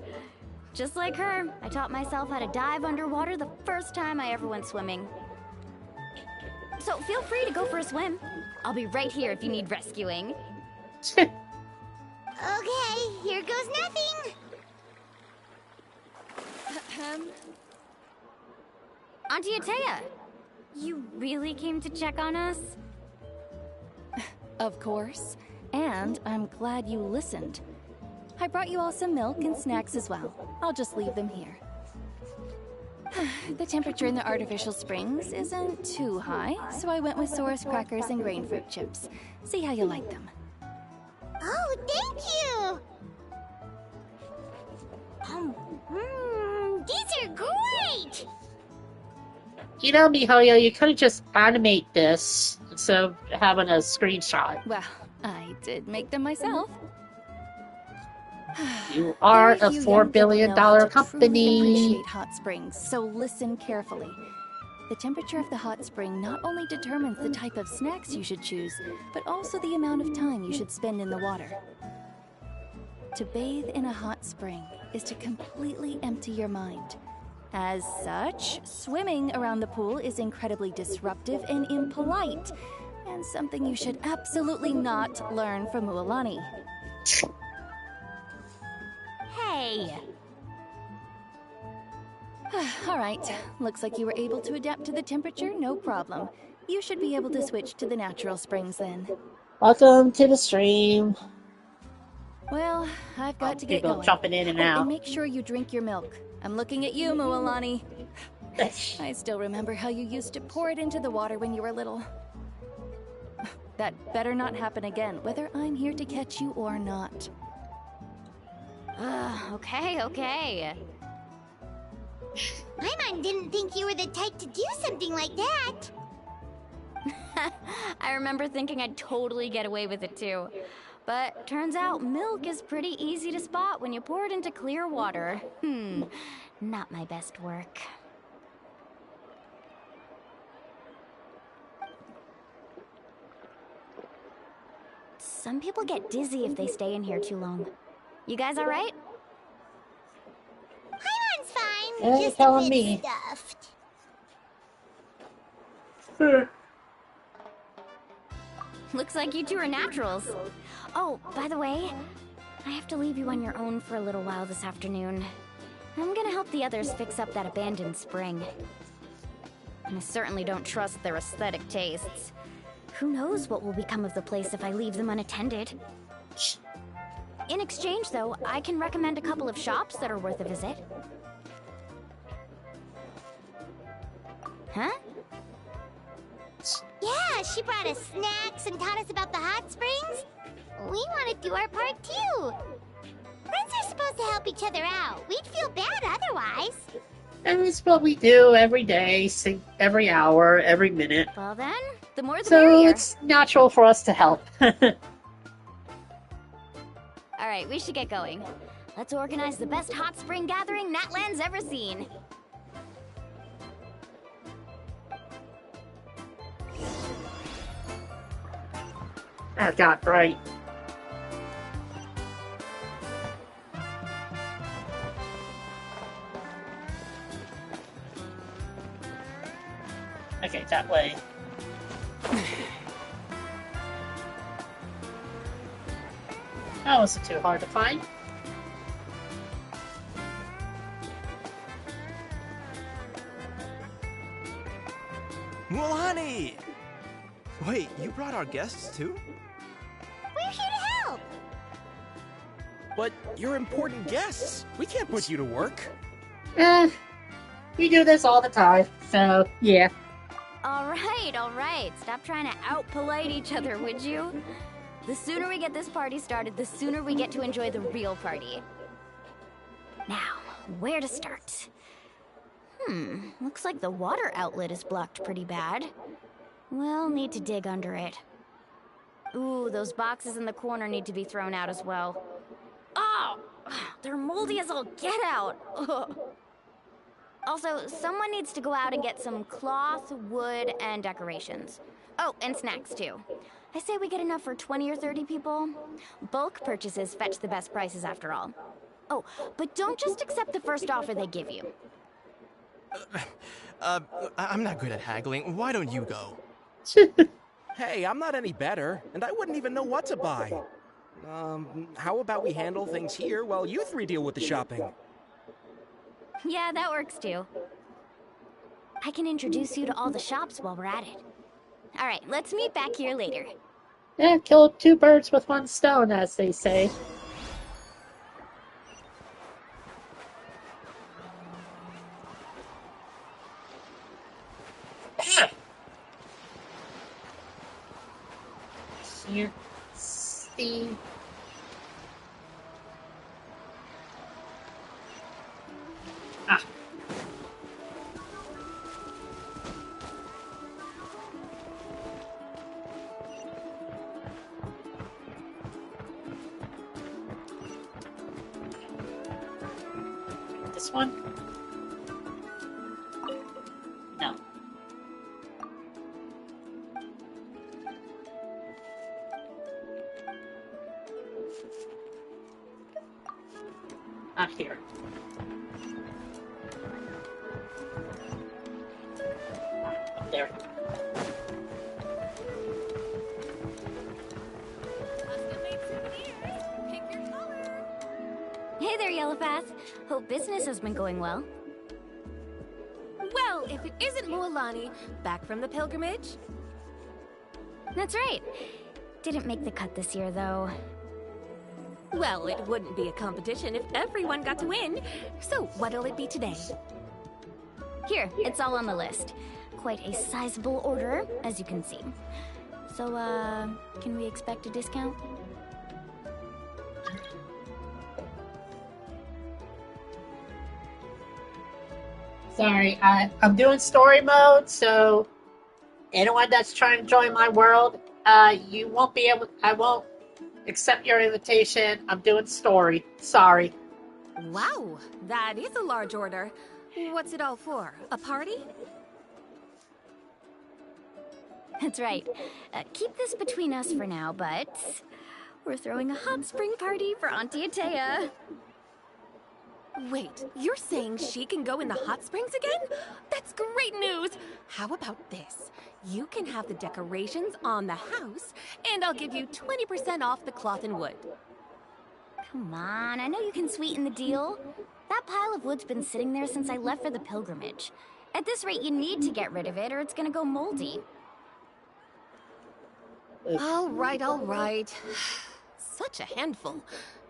[SPEAKER 9] Just like her, I taught myself how to dive underwater the first time I ever went swimming. So feel free to go for a swim. I'll be right here if you need rescuing.
[SPEAKER 4] Okay, here goes nothing.
[SPEAKER 9] Auntie Atea, you really came to check on us?
[SPEAKER 8] Of course. And I'm glad you listened. I brought you all some milk and snacks as well. I'll just leave them here. The temperature in the artificial springs isn't too high, so I went with Saurus crackers and grain fruit chips. See how you like them.
[SPEAKER 4] Oh, thank you! These are great!
[SPEAKER 1] You know, Mihoyo, you could have just animate this instead of having a screenshot.
[SPEAKER 8] Well, I did make them myself.
[SPEAKER 1] You are
[SPEAKER 8] Very
[SPEAKER 1] a
[SPEAKER 8] few
[SPEAKER 1] $4
[SPEAKER 8] young people
[SPEAKER 1] billion
[SPEAKER 8] know how to truly
[SPEAKER 1] company.
[SPEAKER 8] appreciate hot springs, so listen carefully. The temperature of the hot spring not only determines the type of snacks you should choose, but also the amount of time you should spend in the water. To bathe in a hot spring is to completely empty your mind. As such, swimming around the pool is incredibly disruptive and impolite, and something you should absolutely not learn from Mualani.
[SPEAKER 9] Hey!
[SPEAKER 8] All right, looks like you were able to adapt to the temperature, no problem. You should be able to switch to the natural springs then.
[SPEAKER 1] Welcome to the stream.
[SPEAKER 8] Well, I've got to get
[SPEAKER 1] People
[SPEAKER 8] going.
[SPEAKER 1] jumping in and
[SPEAKER 8] Oh,
[SPEAKER 1] out.
[SPEAKER 8] and make sure you drink your milk. I'm looking at you, Mualani. I still remember how you used to pour it into the water when you were little. That better not happen again, whether I'm here to catch you or not.
[SPEAKER 9] Okay.
[SPEAKER 4] Paimon didn't think you were the type to do something like that.
[SPEAKER 9] I remember thinking I'd totally get away with it too. But turns out milk is pretty easy to spot when you pour it into clear water. Not my best work. Some people get dizzy if they stay in here too long. You guys all right?
[SPEAKER 4] Paimon's fine.
[SPEAKER 1] Hey,
[SPEAKER 4] Just
[SPEAKER 1] telling
[SPEAKER 4] a bit
[SPEAKER 1] me.
[SPEAKER 4] stuffed.
[SPEAKER 9] Looks like you two are naturals. Oh, by the way, I have to leave you on your own for a little while this afternoon. I'm gonna help the others fix up that abandoned spring. And I certainly don't trust their aesthetic tastes. Who knows what will become of the place if I leave them unattended? In exchange, though, I can recommend a couple of shops that are worth a visit. Huh?
[SPEAKER 4] Yeah, she brought us snacks and taught us about the hot springs. We want to do our part too. Friends are supposed to help each other out. We'd feel bad otherwise.
[SPEAKER 1] And it's what we do every day, every hour, every minute.
[SPEAKER 9] Well then, the more the
[SPEAKER 1] So
[SPEAKER 9] merrier.
[SPEAKER 1] it's natural for us to help.
[SPEAKER 9] Alright, we should get going. Let's organize the best hot spring gathering Natland's ever seen.
[SPEAKER 1] Oh god, right. Okay, that way. That wasn't too hard to find.
[SPEAKER 6] Mualani! Wait, you brought our guests too?
[SPEAKER 4] We're here to help.
[SPEAKER 2] But you're important guests. We can't put you to work.
[SPEAKER 1] We do this all the time, so yeah.
[SPEAKER 9] Alright. Stop trying to out-polite each other, would you? The sooner we get this party started, the sooner we get to enjoy the real party. Now, where to start? Looks like the water outlet is blocked pretty bad. We'll need to dig under it. Ooh, those boxes in the corner need to be thrown out as well. Oh! They're moldy as all get out! Ugh. Also, someone needs to go out and get some cloth, wood, and decorations. Oh, and snacks too. I say we get enough for 20 or 30 people. Bulk purchases fetch the best prices after all. Oh, but don't just accept the first offer they give you.
[SPEAKER 6] I'm not good at haggling. Why don't you go?
[SPEAKER 2] Hey, I'm not any better, and I wouldn't even know what to buy. How about we handle things here while you three deal with the shopping?
[SPEAKER 9] Yeah, that works too. I can introduce you to all the shops while we're at it. Alright, let's meet back here later.
[SPEAKER 1] Yeah, kill two birds with one stone, as they say. Can't see. Ah. This one? No. Not here. Up there.
[SPEAKER 9] Hey there, Yellowfast. Hope business has been going well.
[SPEAKER 10] Well, if it isn't Mualani, back from the pilgrimage.
[SPEAKER 9] That's right. Didn't make the cut this year, though.
[SPEAKER 10] Well, it wouldn't be a competition if everyone got to win. So, what'll it be today?
[SPEAKER 9] Here, it's all on the list. Quite a sizable order, as you can see. So, can we expect a discount?
[SPEAKER 1] Sorry, I'm doing story mode, so anyone that's trying to join my world, you won't be able. I won't accept your invitation. I'm doing story. Sorry.
[SPEAKER 10] Wow, that is a large order. What's it all for? A party?
[SPEAKER 9] That's right. Keep this between us for now, but we're throwing a hot spring party for Auntie Atea.
[SPEAKER 10] Wait, you're saying she can go in the hot springs again? That's great news! How about this? You can have the decorations on the house, and I'll give you 20% off the cloth and wood.
[SPEAKER 9] Come on, I know you can sweeten the deal. That pile of wood's been sitting there since I left for the pilgrimage. At this rate, you need to get rid of it, or it's gonna go moldy.
[SPEAKER 10] All right. Such a handful.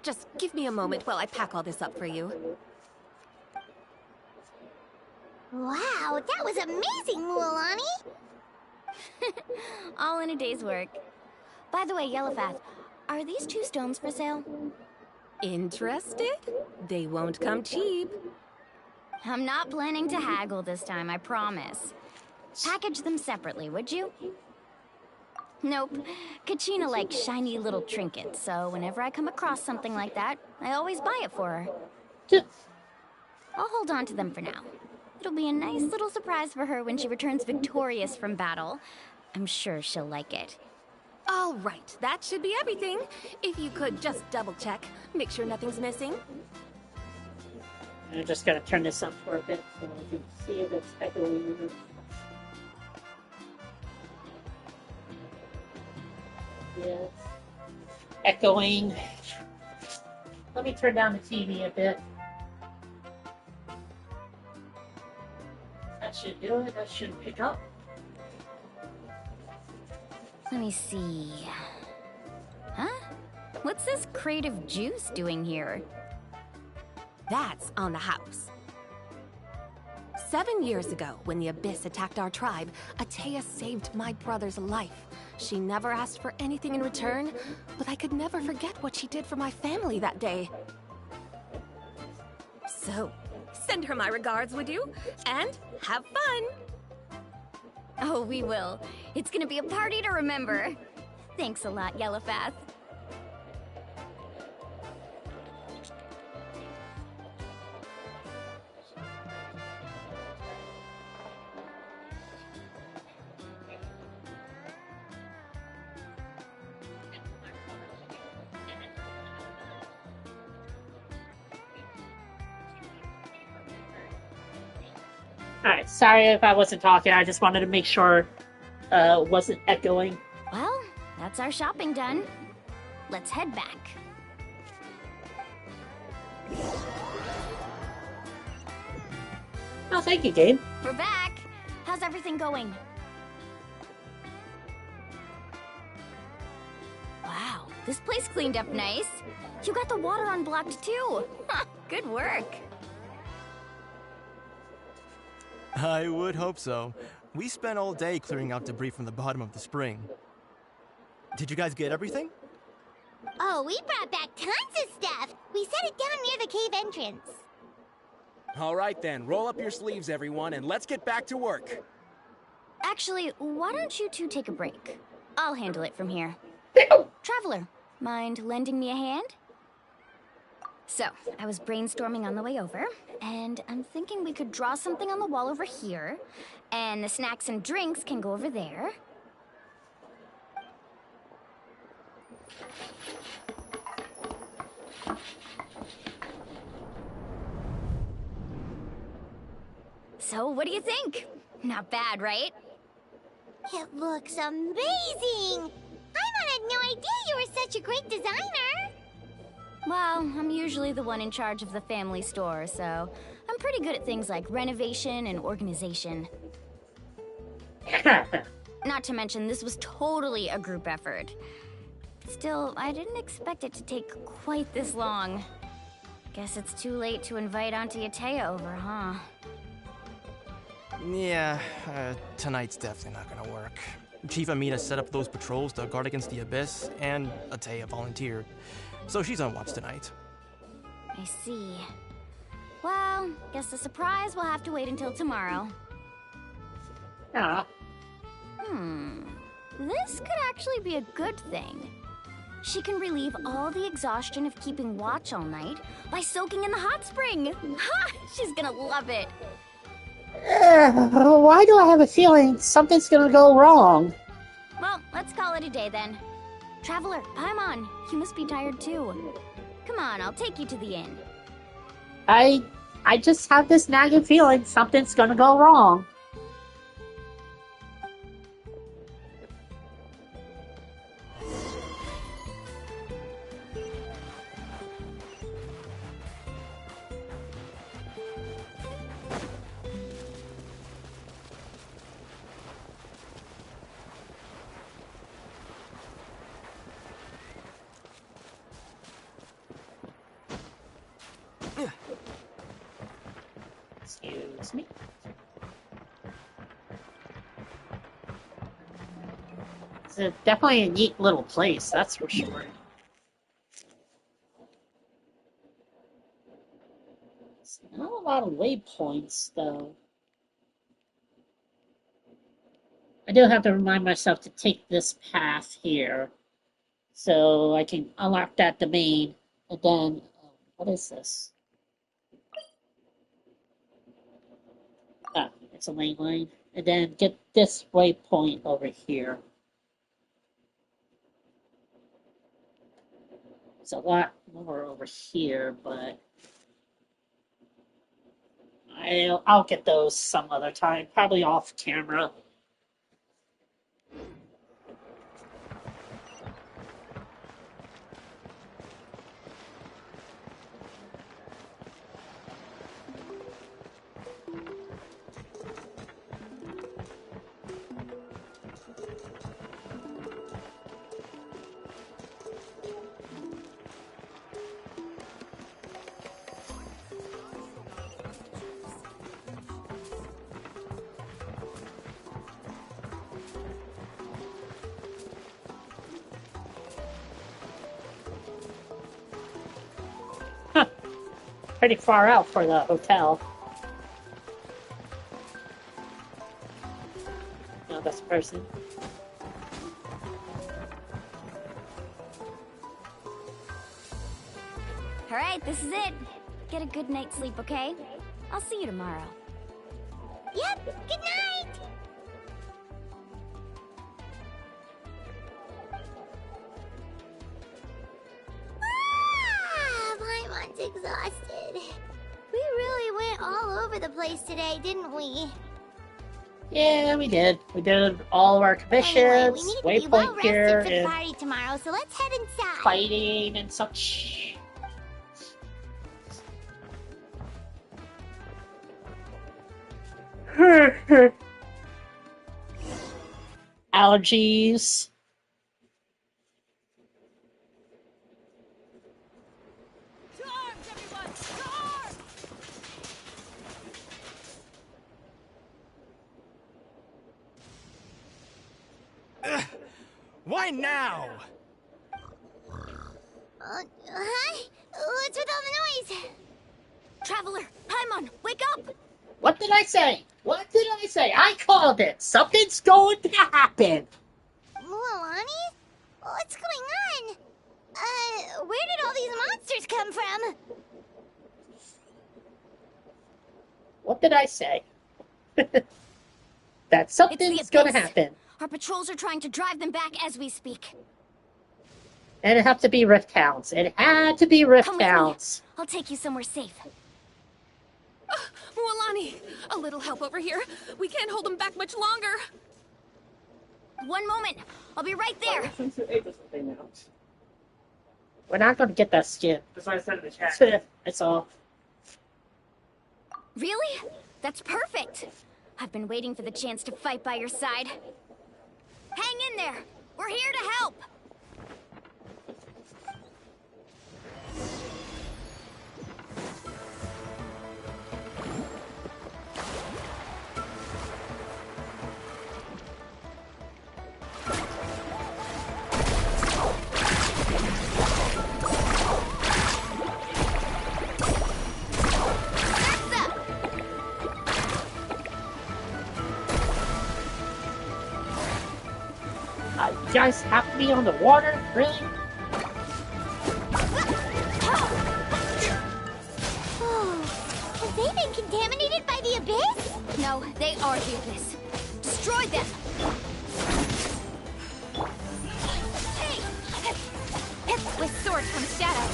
[SPEAKER 10] Just give me a moment while I pack all this up for you.
[SPEAKER 4] Wow, that was amazing, Mualani!
[SPEAKER 9] All in a day's work. By the way, Yellowfath, are these 2 stones for sale?
[SPEAKER 10] Interested? They won't come cheap.
[SPEAKER 9] I'm not planning to haggle this time, I promise. Package them separately, would you? Nope. Kachina likes shiny little trinkets, so whenever I come across something like that, I always buy it for her. I'll hold on to them for now. It'll be a nice little surprise for her when she returns victorious from battle. I'm sure she'll like it.
[SPEAKER 10] All right, that should be everything. If you could just double check, make sure nothing's missing.
[SPEAKER 1] I'm just gonna turn this up for a bit so you can see if it's echoing. Yes. Echoing. Let me turn down the TV a bit. That should do it. That should pick up.
[SPEAKER 9] Let me see. Huh? What's this crate of juice doing here?
[SPEAKER 10] That's on the house. 7 years ago, when the Abyss attacked our tribe, Atea saved my brother's life. She never asked for anything in return, but I could never forget what she did for my family that day. So, send her my regards, would you? And have fun!
[SPEAKER 9] Oh, we will. It's gonna be a party to remember. Thanks a lot, Yellowfath.
[SPEAKER 1] Alright, sorry if I wasn't talking. I just wanted to make sure it wasn't echoing.
[SPEAKER 9] Well, that's our shopping done. Let's head back.
[SPEAKER 1] Oh, thank you, Gabe.
[SPEAKER 9] We're back. How's everything going? Wow, this place cleaned up nice. You got the water unblocked too. Huh, good work.
[SPEAKER 6] I would hope so. We spent all day clearing out debris from the bottom of the spring. Did you guys get everything?
[SPEAKER 4] Oh, we brought back tons of stuff! We set it down near the cave entrance.
[SPEAKER 2] All right then, roll up your sleeves, everyone, and let's get back to work.
[SPEAKER 9] Actually, why don't you two take a break? I'll handle it from here. Traveler, mind lending me a hand? So, I was brainstorming on the way over, and I'm thinking we could draw something on the wall over here, and the snacks and drinks can go over there. So, what do you think? Not bad, right?
[SPEAKER 4] It looks amazing! Paimon had no idea you were such a great designer!
[SPEAKER 9] Well, I'm usually the one in charge of the family store, so I'm pretty good at things like renovation and organization. Not to mention, this was totally a group effort. Still, I didn't expect it to take quite this long. Guess it's too late to invite Auntie Atea over, huh?
[SPEAKER 6] Yeah, tonight's definitely not gonna work. Chief Amina set up those patrols to guard against the Abyss, and Atea volunteered. So she's on watch tonight.
[SPEAKER 9] I see. Well, guess the surprise will have to wait until tomorrow.
[SPEAKER 1] Yeah.
[SPEAKER 9] This could actually be a good thing. She can relieve all the exhaustion of keeping watch all night by soaking in the hot spring. Ha! She's gonna love it.
[SPEAKER 1] Why do I have a feeling something's gonna go wrong?
[SPEAKER 9] Well, let's call it a day then. Traveler, Paimon, you must be tired too. Come on, I'll take you to the inn.
[SPEAKER 1] I just have this nagging feeling something's gonna go wrong. Excuse me. It's definitely a neat little place, that's for sure. It's not a lot of waypoints, though. I do have to remind myself to take this path here, so I can unlock that domain, and then, what is this? Ah, it's a lane line. And then get this waypoint over here. There's a lot more over here, but I'll get those some other time, probably off camera. Pretty far out for the hotel. No, that's a person.
[SPEAKER 9] Alright, this is it. Get a good night's sleep, okay? I'll see you tomorrow.
[SPEAKER 4] Yep, good night! Paimon's exhausted. We really went all over the place today, didn't we?
[SPEAKER 1] Yeah, we did. We did all of our commissions,
[SPEAKER 4] Anyway, we need to be well
[SPEAKER 1] waypoint here,
[SPEAKER 4] rested for the
[SPEAKER 1] and
[SPEAKER 4] party tomorrow, so let's head inside.
[SPEAKER 1] fighting and such. Allergies.
[SPEAKER 10] To arms, everyone! To arms!
[SPEAKER 6] Why now?
[SPEAKER 4] Huh? What's with all the noise?
[SPEAKER 9] Traveler, Paimon, wake up!
[SPEAKER 1] What did I say? What did I say? I called it. Something's going to happen.
[SPEAKER 4] Mualani? What's going on? Where did all these monsters come from?
[SPEAKER 1] What did I say? That something's
[SPEAKER 9] It's the
[SPEAKER 1] going to
[SPEAKER 9] Abyss.
[SPEAKER 1] happen.
[SPEAKER 9] Our patrols are trying to drive them back as we speak.
[SPEAKER 1] And it had to be Rift Towns. It had to be Rift
[SPEAKER 9] Come with me.
[SPEAKER 1] Towns.
[SPEAKER 9] I'll take you somewhere safe.
[SPEAKER 10] Mualani, a little help over here. We can't hold them back much longer.
[SPEAKER 9] One moment. I'll be right there.
[SPEAKER 1] We're not going to get that skin.
[SPEAKER 11] That's why I said in the chat.
[SPEAKER 1] That's all.
[SPEAKER 9] Really? That's perfect. I've been waiting for the chance to fight by your side. Hang in there! We're here to help!
[SPEAKER 1] You guys have to be on the water? Really?
[SPEAKER 4] Oh, have they been contaminated by the abyss?
[SPEAKER 9] No, they are the abyss. Destroy them! Hey! With sword comes shadow.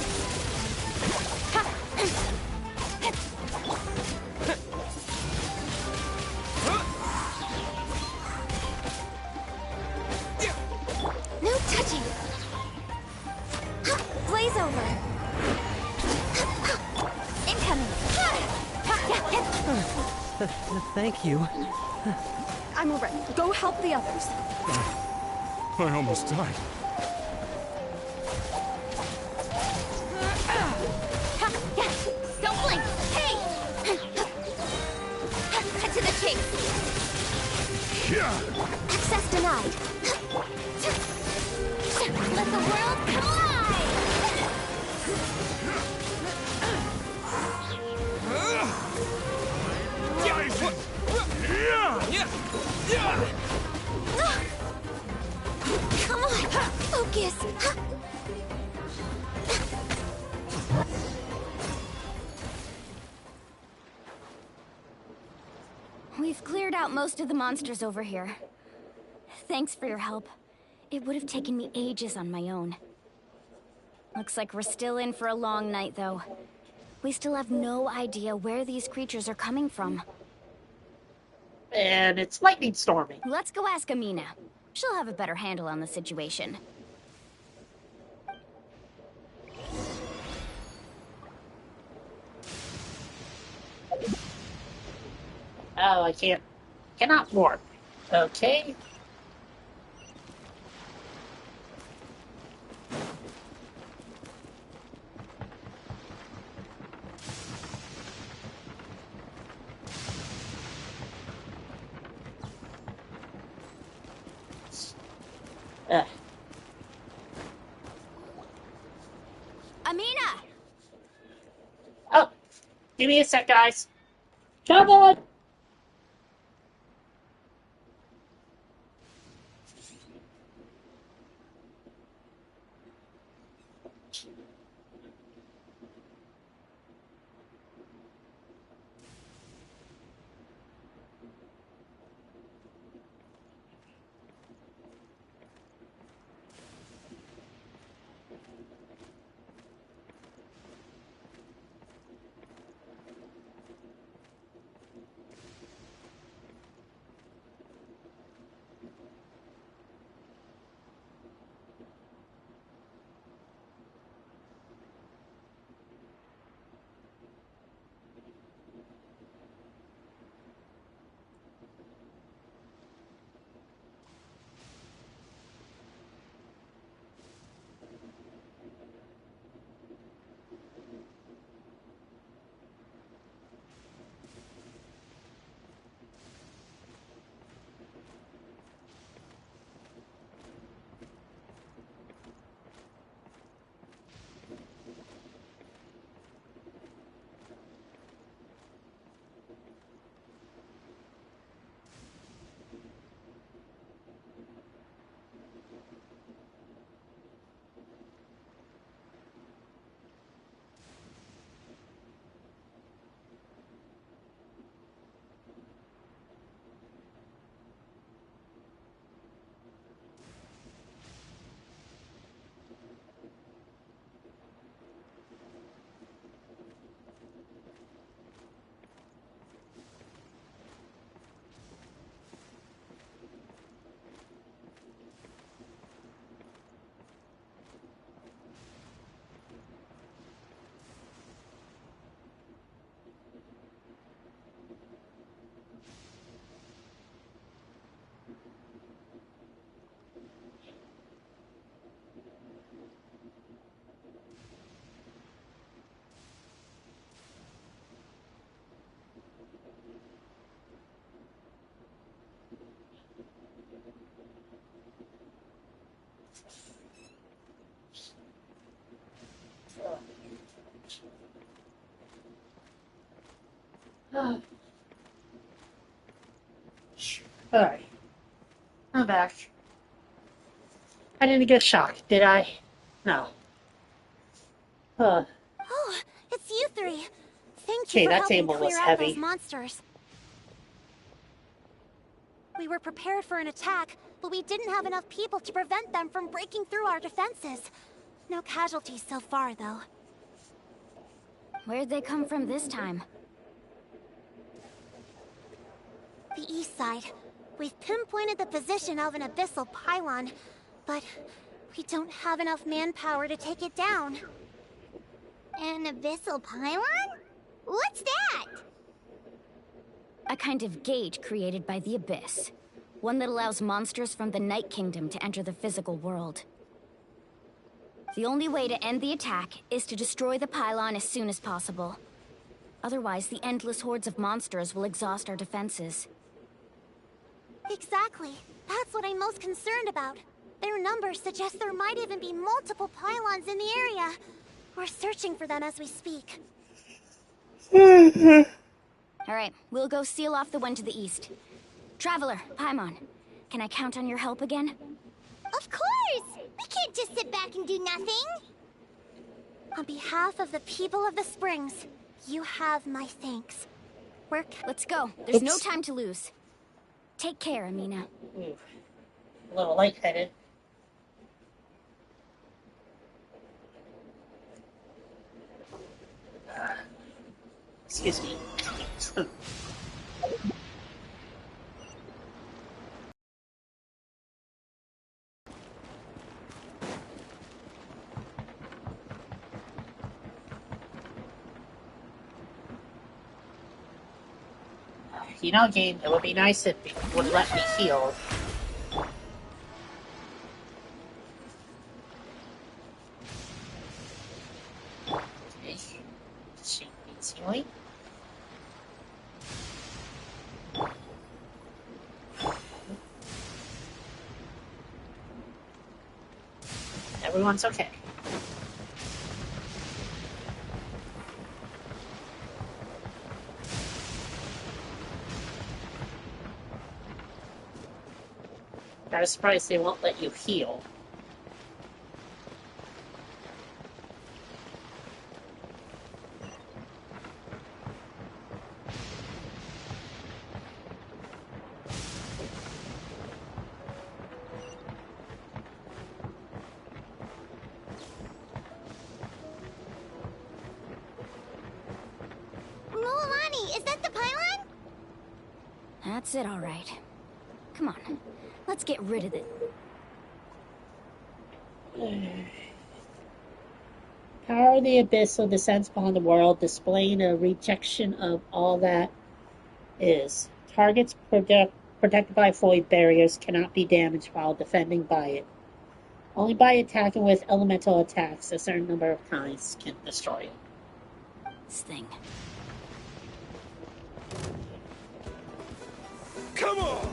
[SPEAKER 4] No touching. Blaze over.
[SPEAKER 9] Incoming!
[SPEAKER 5] Thank you.
[SPEAKER 10] I'm alright. Go help the others.
[SPEAKER 6] I almost died.
[SPEAKER 9] Don't blink! Hey! Cut to the chase!
[SPEAKER 4] Access denied. Let the world collide! Come on, focus.
[SPEAKER 9] We've cleared out most of the monsters over here. Thanks for your help. It would have taken me ages on my own. Looks like we're still in for a long night, though. We still have no idea where these creatures are coming from.
[SPEAKER 1] And it's lightning storming.
[SPEAKER 9] Let's go ask Amina. She'll have a better handle on the situation.
[SPEAKER 1] Oh, I cannot warp. Okay.
[SPEAKER 9] Amina!
[SPEAKER 1] Oh, give me a sec, guys. Come on! Alright. I'm back. I didn't get shocked, did I? No.
[SPEAKER 4] Oh, it's you three. Thank you
[SPEAKER 1] Gee,
[SPEAKER 4] for
[SPEAKER 1] that
[SPEAKER 4] helping
[SPEAKER 1] table was
[SPEAKER 4] clear out
[SPEAKER 1] heavy.
[SPEAKER 4] those monsters. We were prepared for an attack, but we didn't have enough people to prevent them from breaking through our defenses. No casualties so far, though.
[SPEAKER 9] Where'd they come from this time?
[SPEAKER 4] The east side. We've pinpointed the position of an abyssal pylon, but we don't have enough manpower to take it down.
[SPEAKER 11] An abyssal pylon? What's that?
[SPEAKER 9] A kind of gate created by the Abyss. One that allows monsters from the Night Kingdom to enter the physical world. The only way to end the attack is to destroy the pylon as soon as possible. Otherwise, the endless hordes of monsters will exhaust our defenses.
[SPEAKER 4] Exactly. That's what I'm most concerned about. Their numbers suggest there might even be multiple pylons in the area. We're searching for them as we speak.
[SPEAKER 9] Alright, we'll go seal off the one to the east. Traveler, Paimon, can I count on your help again?
[SPEAKER 11] Of course! We can't just sit back and do nothing!
[SPEAKER 4] On behalf of the people of the Springs, you have my thanks.
[SPEAKER 9] Let's go. There's no
[SPEAKER 1] Oops.
[SPEAKER 9] time to lose. Take care, Amina.
[SPEAKER 1] Ooh. A little lightheaded. Excuse me. You know, game, it would be nice if it would let me heal. Okay. She needs healing. Everyone's okay. I was surprised they won't let you heal.
[SPEAKER 11] Mualani, is that the pylon?
[SPEAKER 9] That's it, all right. Come on, let's get rid of it.
[SPEAKER 1] Power of the Abyssal descends upon the world, displaying a rejection of all that is. Targets protected by void barriers cannot be damaged while defending by it. Only by attacking with elemental attacks a certain number of times can destroy it.
[SPEAKER 9] This thing.
[SPEAKER 2] Come on!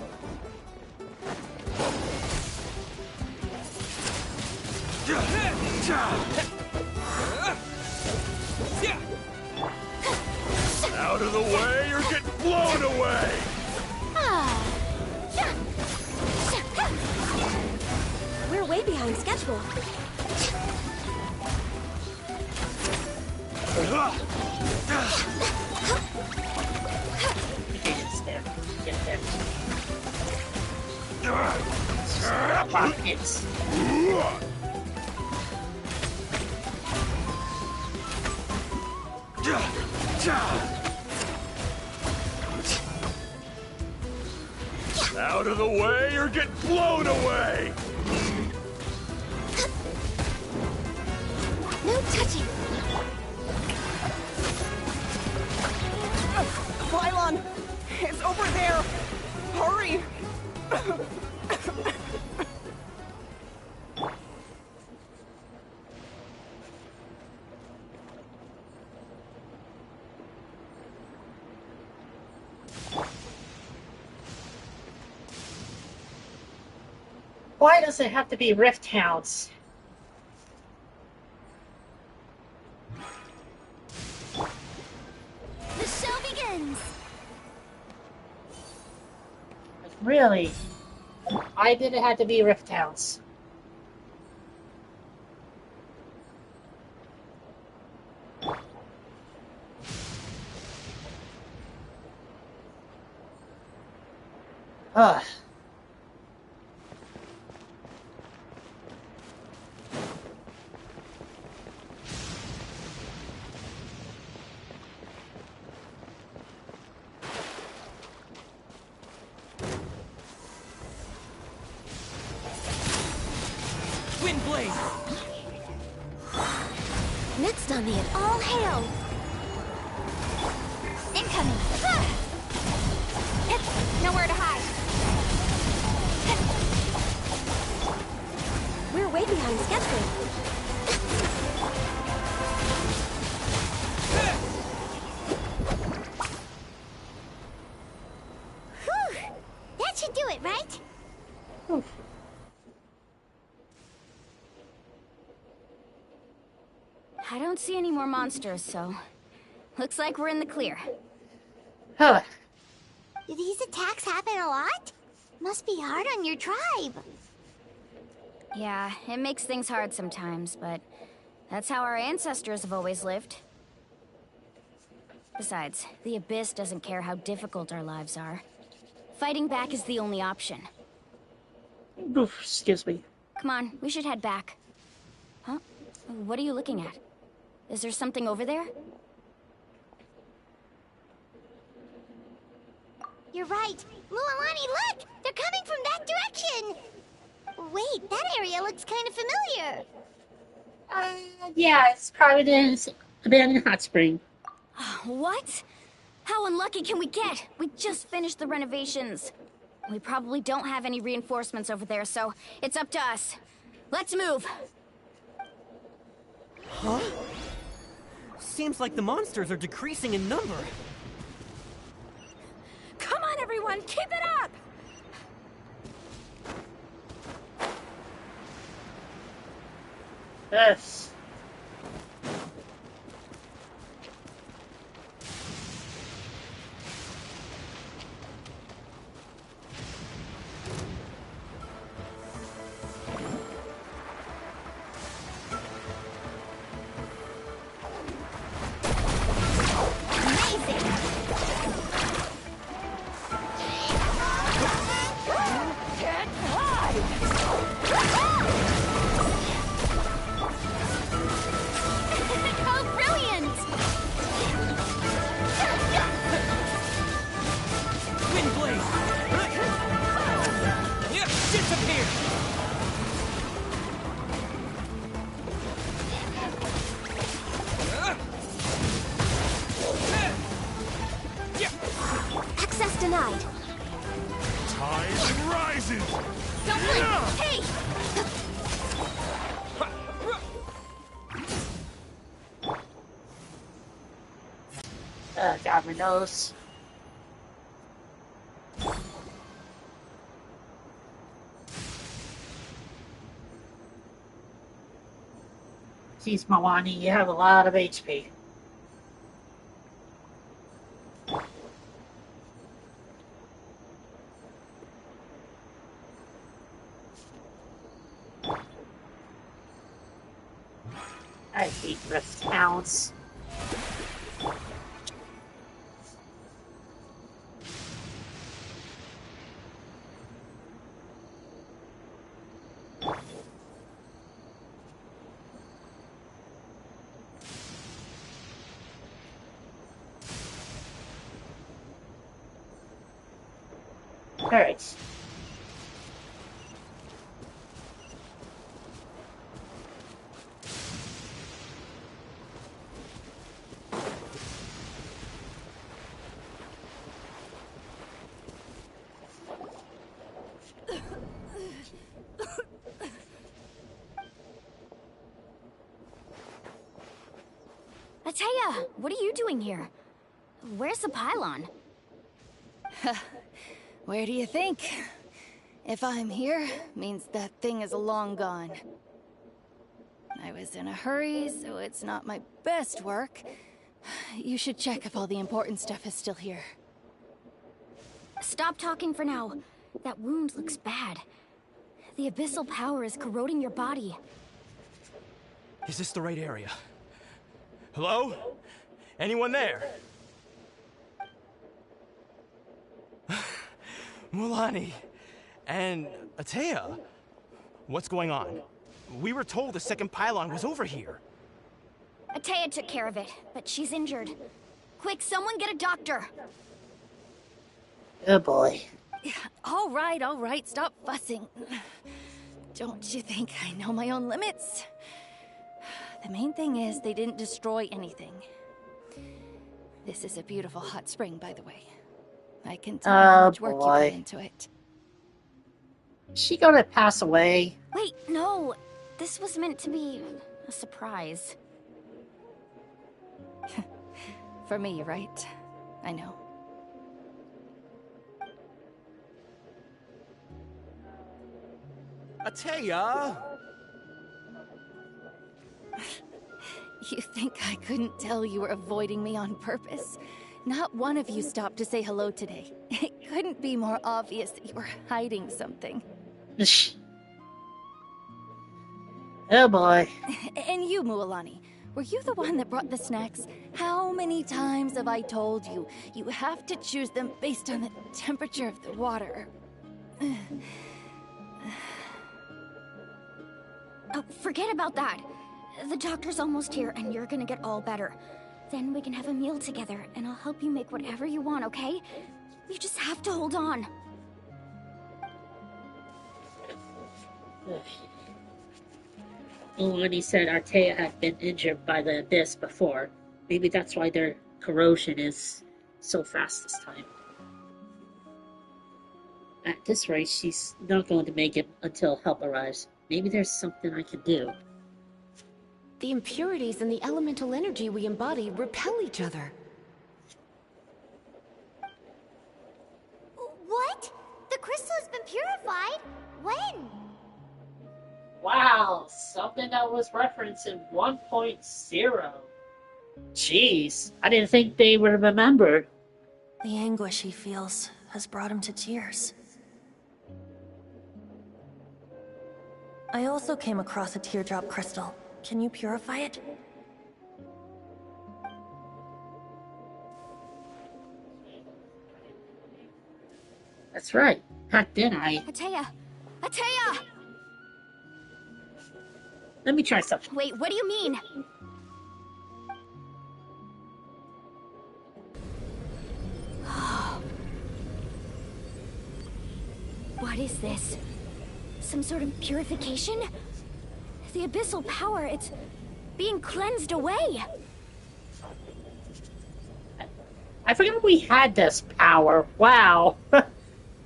[SPEAKER 2] Out of the way or get blown away!
[SPEAKER 10] We're way behind schedule.
[SPEAKER 1] It's there. Get there. Pockets.
[SPEAKER 2] Out of the way or get blown away!
[SPEAKER 11] No touching!
[SPEAKER 10] Pylon! It's over there! Hurry!
[SPEAKER 1] Why does it have to be Rift Hounds?
[SPEAKER 4] The show begins!
[SPEAKER 1] Really? Why did it have to be Rift Towns? Ugh.
[SPEAKER 11] Next on the all hail. Incoming.
[SPEAKER 9] Nowhere to hide.
[SPEAKER 11] We're way behind schedule. Whew. That should do it, right?
[SPEAKER 9] I don't see any more monsters, so looks like we're in the clear.
[SPEAKER 1] Huh.
[SPEAKER 11] Do these attacks happen a lot? Must be hard on your tribe.
[SPEAKER 9] Yeah, it makes things hard sometimes, but that's how our ancestors have always lived. Besides, the Abyss doesn't care how difficult our lives are. Fighting back is the only option.
[SPEAKER 1] Oof, excuse me.
[SPEAKER 9] Come on, we should head back. Huh? What are you looking at? Is there something over there?
[SPEAKER 11] You're right. Mualani, look! They're coming from that direction! Wait, that area looks kind of familiar.
[SPEAKER 1] Yeah, it's probably the abandoned hot spring.
[SPEAKER 9] What? How unlucky can we get? We just finished the renovations. We probably don't have any reinforcements over there, so it's up to us. Let's move.
[SPEAKER 12] Huh? Seems like the monsters are decreasing in number.
[SPEAKER 10] Come on, everyone, keep it up!
[SPEAKER 1] Yes.
[SPEAKER 11] Access denied.
[SPEAKER 13] Tide rises!
[SPEAKER 11] Don't blink! Hey!
[SPEAKER 1] God, my nose. Jeez, Mawani, you have a lot of HP. I hate rift towns. Alright.
[SPEAKER 9] Ateya, what are you doing here? Where's the pylon?
[SPEAKER 8] Where do you think? If I'm here, means that thing is long gone. I was in a hurry, so it's not my best work. You should check if all the important stuff is still here.
[SPEAKER 9] Stop talking for now. That wound looks bad. The abyssal power is corroding your body.
[SPEAKER 6] Is this the right area? Hello? Anyone there? Mulani and Atea, what's going on? We were told the second pylon was over here.
[SPEAKER 9] Atea took care of it, but she's injured. Quick, someone get a doctor!
[SPEAKER 1] Oh boy.
[SPEAKER 8] All right, stop fussing. Don't you think I know my own limits? The main thing is they didn't destroy anything. This is a beautiful hot spring, by the way. I can tell how much work you put into it.
[SPEAKER 1] Is she gonna pass away?
[SPEAKER 9] Wait, no. This was meant to be a surprise.
[SPEAKER 8] For me, right? I know.
[SPEAKER 2] Atea!
[SPEAKER 8] You think I couldn't tell you were avoiding me on purpose? Not one of you stopped to say hello today. It couldn't be more obvious that you were hiding something.
[SPEAKER 1] Oh boy.
[SPEAKER 8] And you, Mualani, were you the one that brought the snacks? How many times have I told you, you have to choose them based on the temperature of the water?
[SPEAKER 9] Forget about that. The doctor's almost here, and you're gonna get all better. Then we can have a meal together, and I'll help you make whatever you want, okay? You just have to hold on.
[SPEAKER 1] Alani said Artea had been injured by the abyss before. Maybe that's why their corrosion is so fast this time. At this rate, she's not going to make it until help arrives. Maybe there's something I can do.
[SPEAKER 10] The impurities and the elemental energy we embody repel each other.
[SPEAKER 11] What? The crystal has been purified? When?
[SPEAKER 1] Wow, something that was referenced in 1.0. Jeez, I didn't think they would have remembered.
[SPEAKER 14] The anguish he feels has brought him to tears. I also came across a teardrop crystal. Can you purify it?
[SPEAKER 1] That's right. Heck, didn't I?
[SPEAKER 9] Atea! Atea!
[SPEAKER 1] Let me try something.
[SPEAKER 9] Wait, what do you mean? What is this? Some sort of purification? The abyssal power, it's being cleansed away.
[SPEAKER 1] I forgot we had this power. Wow.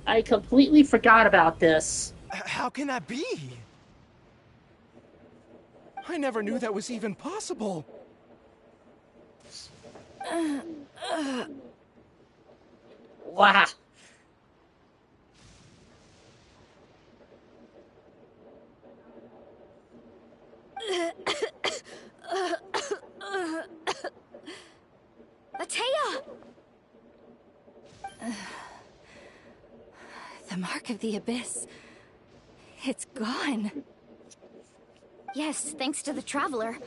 [SPEAKER 1] I completely forgot about this.
[SPEAKER 6] How can that be?
[SPEAKER 2] I never knew that was even possible.
[SPEAKER 1] Wow.
[SPEAKER 9] Atea!
[SPEAKER 8] The mark of the abyss. It's gone.
[SPEAKER 9] Yes, thanks to the Traveler.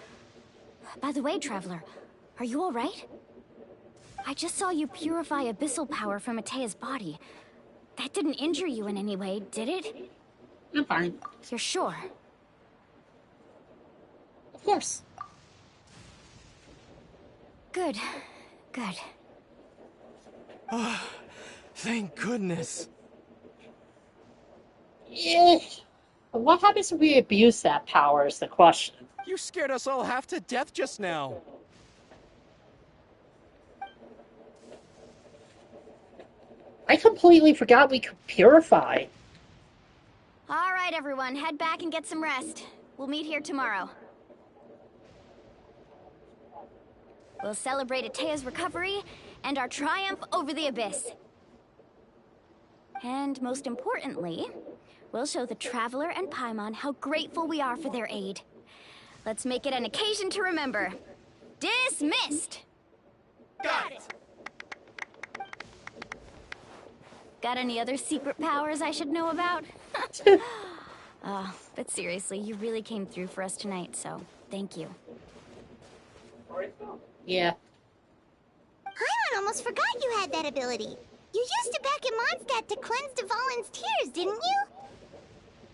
[SPEAKER 9] By the way, Traveler, are you alright? I just saw you purify abyssal power from Atea's body. That didn't injure you in any way, did it?
[SPEAKER 1] I'm fine.
[SPEAKER 9] You're sure?
[SPEAKER 1] Of course.
[SPEAKER 9] Good. Good.
[SPEAKER 6] Oh, thank goodness.
[SPEAKER 1] Yeah. What happens if we abuse that power is the question.
[SPEAKER 2] You scared us all half to death just now.
[SPEAKER 1] I completely forgot we could purify.
[SPEAKER 9] Alright, everyone, head back and get some rest. We'll meet here tomorrow. We'll celebrate Atea's recovery and our triumph over the abyss. And most importantly, we'll show the Traveler and Paimon how grateful we are for their aid. Let's make it an occasion to remember. Dismissed!
[SPEAKER 6] Got it!
[SPEAKER 9] Got any other secret powers I should know about? But seriously, you really came through for us tonight, so thank you.
[SPEAKER 1] Yeah.
[SPEAKER 11] Paimon almost forgot you had that ability. You used it back in Mondstadt to cleanse Dvalin's tears, didn't you?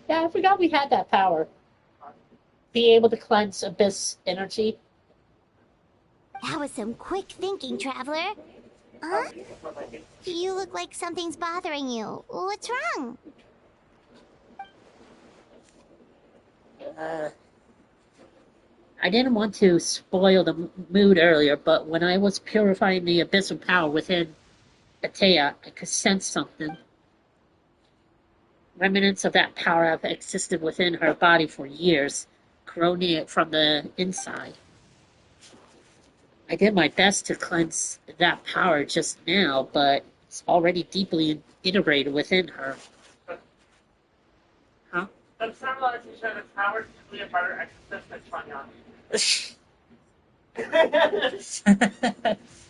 [SPEAKER 1] Yeah, I forgot we had that power. Be able to cleanse abyss energy.
[SPEAKER 11] That was some quick thinking, Traveler. Huh? You look like something's bothering you. What's wrong?
[SPEAKER 1] I didn't want to spoil the mood earlier, but when I was purifying the abyssal power within Atea, I could sense something. Remnants of that power have existed within her body for years, corroding it from the inside. I did my best to cleanse that power just now, but it's already deeply integrated within her. Huh?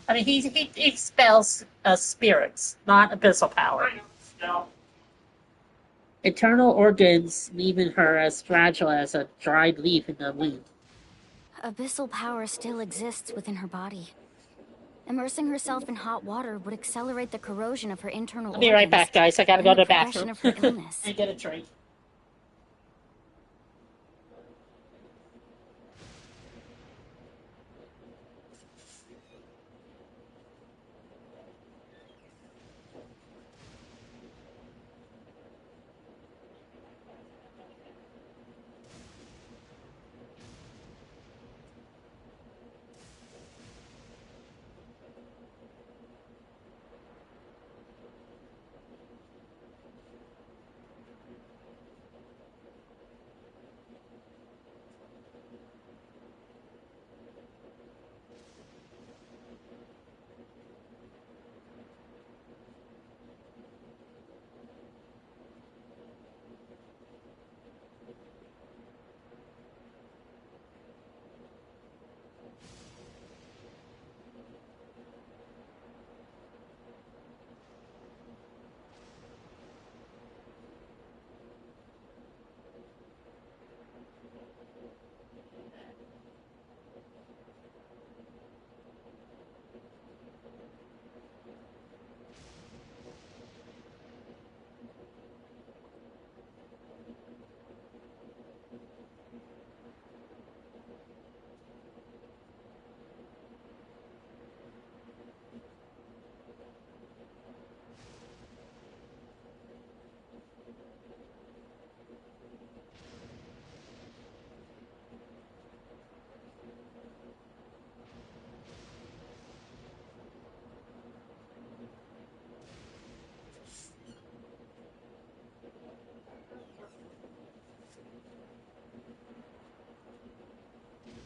[SPEAKER 1] I mean, he expels spirits, not abyssal power. Internal organs leaving her as fragile as a dried leaf in the wind.
[SPEAKER 9] Abyssal power still exists within her body. Immersing herself in hot water would accelerate the corrosion of her internal
[SPEAKER 1] I'll be right back, guys. I gotta go to the bathroom.
[SPEAKER 9] Of her illness.
[SPEAKER 1] And get a drink.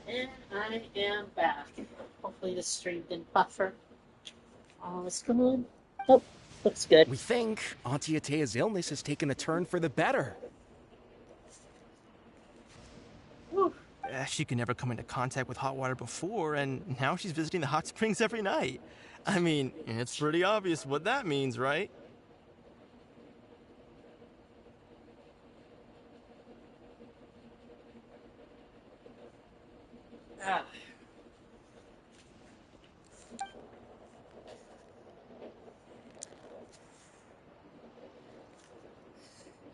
[SPEAKER 1] And I am back. Hopefully the stream didn't buffer. Let's come on. Oh, looks good.
[SPEAKER 2] We think Auntie Atea's illness has taken a turn for the better.
[SPEAKER 6] She could never come into contact with hot water before, and now she's visiting the hot springs every night. I mean, it's pretty obvious what that means, right?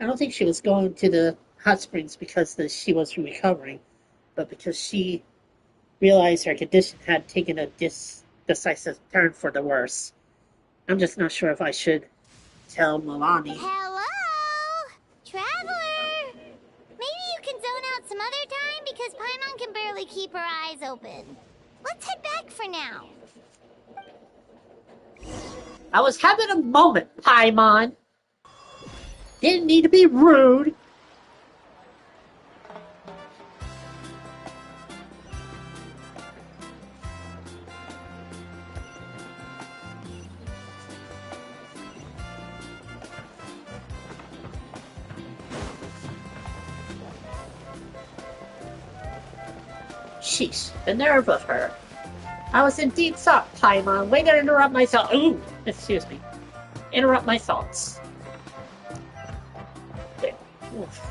[SPEAKER 1] I don't think she was going to the hot springs because she was recovering, but because she realized her condition had taken a decisive turn for the worse. I'm just not sure if I should tell Milani.
[SPEAKER 11] Hello? Traveler! Maybe you can zone out some other time because Paimon can barely keep her eyes open. Let's head back for now.
[SPEAKER 1] I was having a moment, Paimon. Didn't need to be rude. Sheesh, the nerve of her. I was in deep thought, Paimon. Way to interrupt myself. Ooh, excuse me. interrupt my thoughts. There. Oof.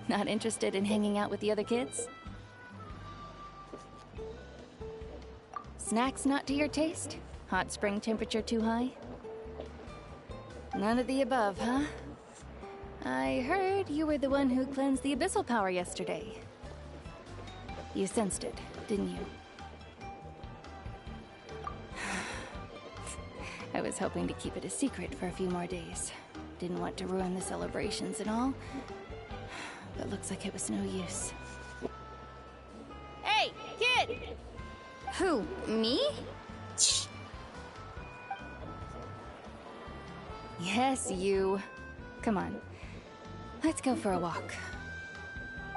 [SPEAKER 8] Not interested in hanging out with the other kids? Snacks not to your taste? Hot spring temperature too high? None of the above, huh? I heard you were the one who cleansed the abyssal power yesterday. You sensed it, didn't you? I was hoping to keep it a secret for a few more days. Didn't want to ruin the celebrations and all. But looks like it was no use.
[SPEAKER 9] Hey, kid! Who, me?
[SPEAKER 8] Yes, you. Come on. Let's go for a walk.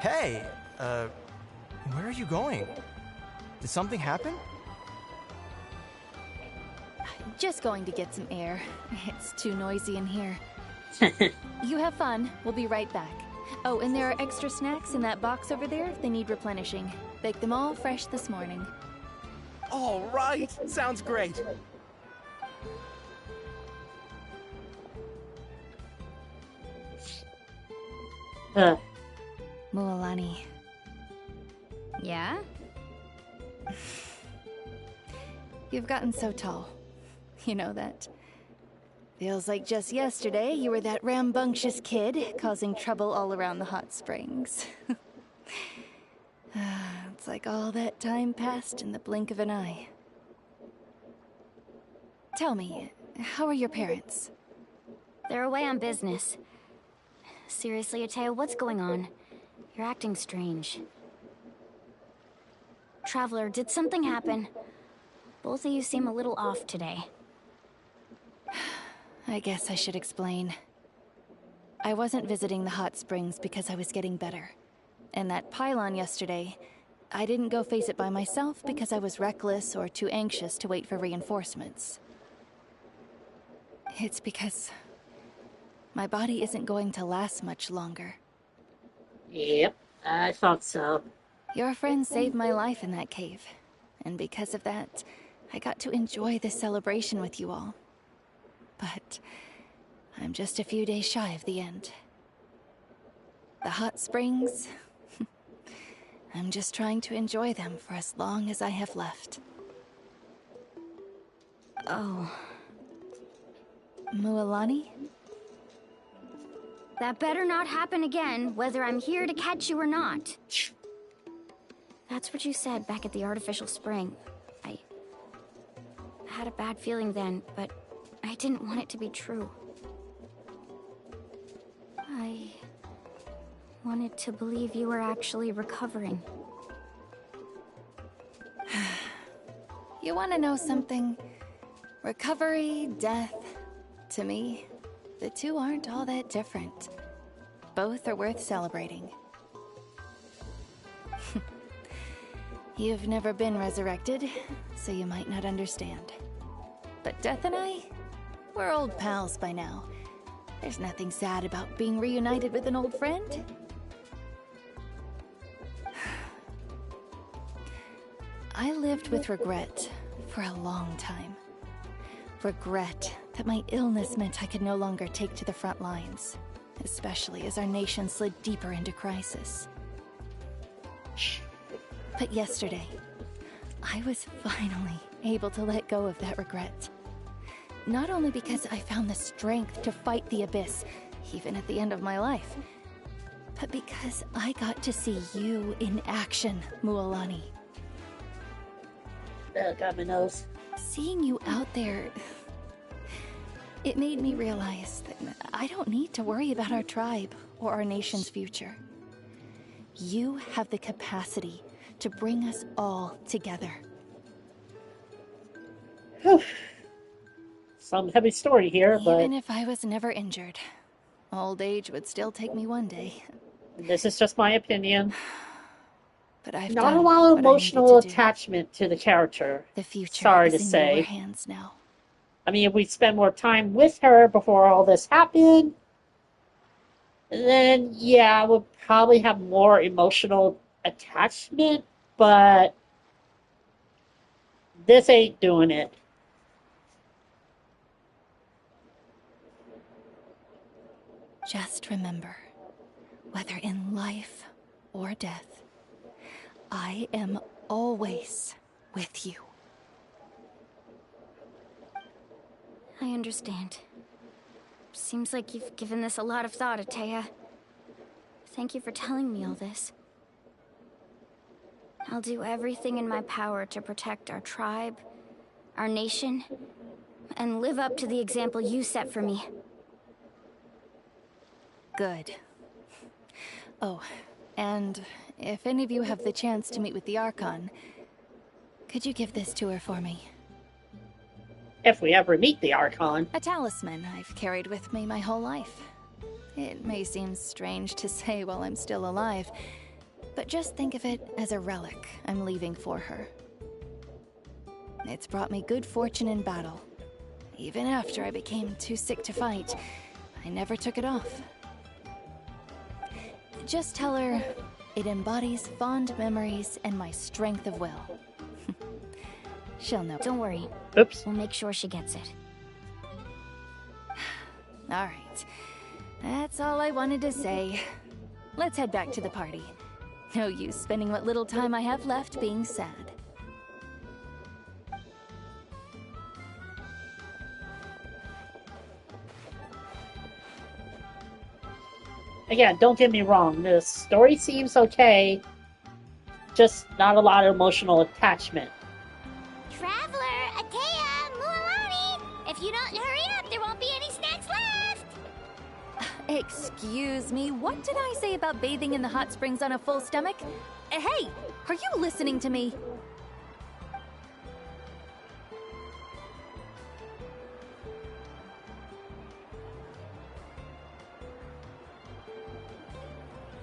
[SPEAKER 6] Hey, where are you going? Did something happen?
[SPEAKER 8] Just going to get some air. It's too noisy in here. You have fun. We'll be right back. Oh, and there are extra snacks in that box over there if they need replenishing. Baked them all fresh this morning.
[SPEAKER 2] All right, sounds great.
[SPEAKER 8] Mualani.
[SPEAKER 9] Yeah?
[SPEAKER 8] You've gotten so tall. You know that. Feels like just yesterday you were that rambunctious kid causing trouble all around the hot springs. It's like all that time passed in the blink of an eye. Tell me, how are your parents?
[SPEAKER 9] They're away on business. Seriously, Ateo, what's going on? You're acting strange. Traveler, did something happen? Both of you seem a little off today.
[SPEAKER 8] I guess I should explain. I wasn't visiting the hot springs because I was getting better. And that pylon yesterday, I didn't go face it by myself because I was reckless or too anxious to wait for reinforcements. It's because my body isn't going to last much longer.
[SPEAKER 1] Yep, I thought so.
[SPEAKER 8] Your friend saved my life in that cave. And because of that, I got to enjoy this celebration with you all. But I'm just a few days shy of the end. The hot springs, I'm just trying to enjoy them for as long as I have left.
[SPEAKER 9] Oh.
[SPEAKER 8] Mualani?
[SPEAKER 9] That better not happen again, whether I'm here to catch you or not. That's what you said back at the artificial spring. I had a bad feeling then, but I didn't want it to be true. I wanted to believe you were actually recovering.
[SPEAKER 8] You want to know something? Recovery, death, to me, the two aren't all that different. Both are worth celebrating. You've never been resurrected, so you might not understand. But Death and I, we're old pals by now. There's nothing sad about being reunited with an old friend. I lived with regret for a long time. Regret that my illness meant I could no longer take to the front lines, especially as our nation slid deeper into crisis. But yesterday, I was finally able to let go of that regret. Not only because I found the strength to fight the Abyss, even at the end of my life, but because I got to see you in action, Mualani.
[SPEAKER 1] Got my nose.
[SPEAKER 8] Seeing you out there, it made me realize that I don't need to worry about our tribe or our nation's future. You have the capacity to bring us all together.
[SPEAKER 1] Some heavy story here, but...
[SPEAKER 8] Even if I was never injured, old age would still take me one day.
[SPEAKER 1] This is just my opinion.
[SPEAKER 8] But I've
[SPEAKER 1] not a
[SPEAKER 8] done
[SPEAKER 1] lot of
[SPEAKER 8] what I needed
[SPEAKER 1] emotional
[SPEAKER 8] to do.
[SPEAKER 1] attachment to the character.
[SPEAKER 8] The future
[SPEAKER 1] Sorry to
[SPEAKER 8] is in
[SPEAKER 1] say.
[SPEAKER 8] your hands now.
[SPEAKER 1] I mean, if we spend more time with her before all this happened, then yeah, I would probably have more emotional attachment, but this ain't doing it.
[SPEAKER 8] Just remember, whether in life or death, I am always with you.
[SPEAKER 9] I understand. Seems like you've given this a lot of thought, Atea. Thank you for telling me all this. I'll do everything in my power to protect our tribe, our nation, and live up to the example you set for me.
[SPEAKER 8] Good. Oh, and if any of you have the chance to meet with the Archon, could you give this to her for me?
[SPEAKER 1] If we ever meet the Archon.
[SPEAKER 8] A talisman I've carried with me my whole life. It may seem strange to say while I'm still alive, but just think of it as a relic I'm leaving for her. It's brought me good fortune in battle. Even after I became too sick to fight, I never took it off. Just tell her it embodies fond memories and my strength of will. She'll know.
[SPEAKER 9] Don't worry.
[SPEAKER 1] Oops.
[SPEAKER 9] We'll make sure she gets it.
[SPEAKER 8] All right. That's all I wanted to say. Let's head back to the party. No use spending what little time I have left being sad.
[SPEAKER 1] Again, don't get me wrong, the story seems okay, just not a lot of emotional attachment.
[SPEAKER 11] Traveler, Atea, Mualani! If you don't hurry up, there won't be any snacks left!
[SPEAKER 8] Excuse me, what did I say about bathing in the hot springs on a full stomach? Hey, are you listening to me?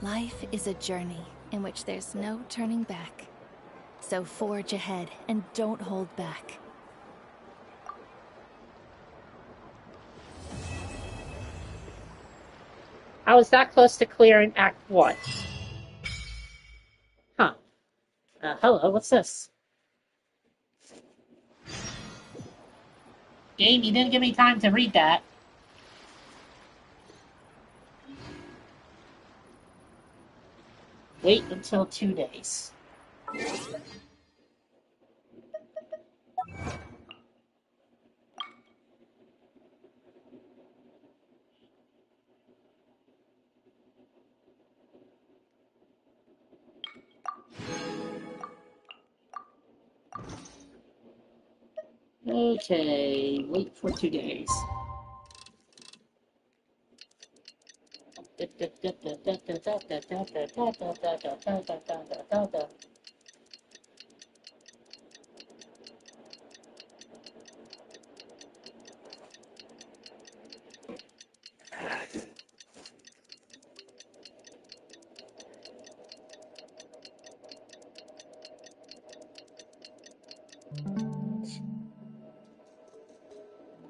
[SPEAKER 8] Life is a journey in which there's no turning back. So forge ahead and don't hold back.
[SPEAKER 1] I was that close to clearing Act 1. Huh. Hello, what's this? Game, you didn't give me time to read that. Wait until 2 days. Okay, wait for 2 days.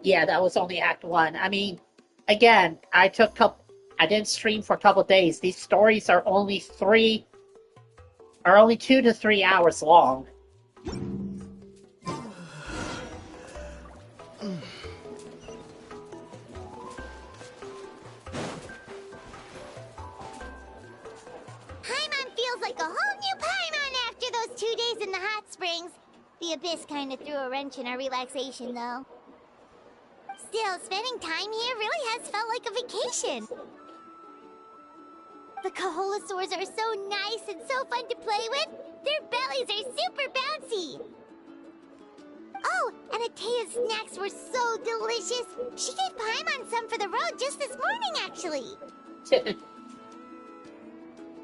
[SPEAKER 1] Yeah, that was only Act 1. I mean, again, I didn't stream for a couple days. These stories are only 2 to 3 hours long.
[SPEAKER 11] Paimon feels like a whole new Paimon after those 2 days in the hot springs. The Abyss kind of threw a wrench in our relaxation, though. Still, spending time here really has felt like a vacation. The Kaholosaurs are so nice and so fun to play with. Their bellies are super bouncy. Oh, and Atea's snacks were so delicious. She gave Paimon some for the road just this morning, actually.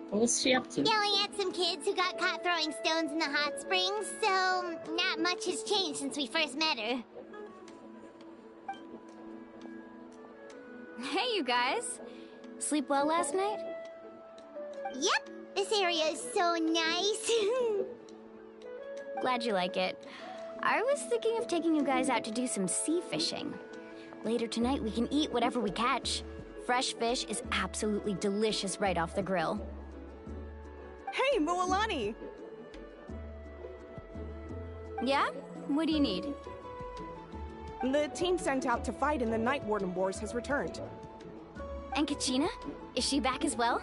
[SPEAKER 1] What was she up to?
[SPEAKER 11] Yelling at some kids who got caught throwing stones in the hot springs, so not much has changed since we first met her.
[SPEAKER 9] Hey, you guys. Sleep well last night?
[SPEAKER 11] Yep, this area is so nice.
[SPEAKER 9] Glad you like it. I was thinking of taking you guys out to do some sea fishing. Later tonight, we can eat whatever we catch. Fresh fish is absolutely delicious right off the grill.
[SPEAKER 15] Hey, Moalani!
[SPEAKER 9] Yeah? What do you need?
[SPEAKER 15] The team sent out to fight in the Night Warden Wars has returned.
[SPEAKER 9] And Kachina? Is she back as well?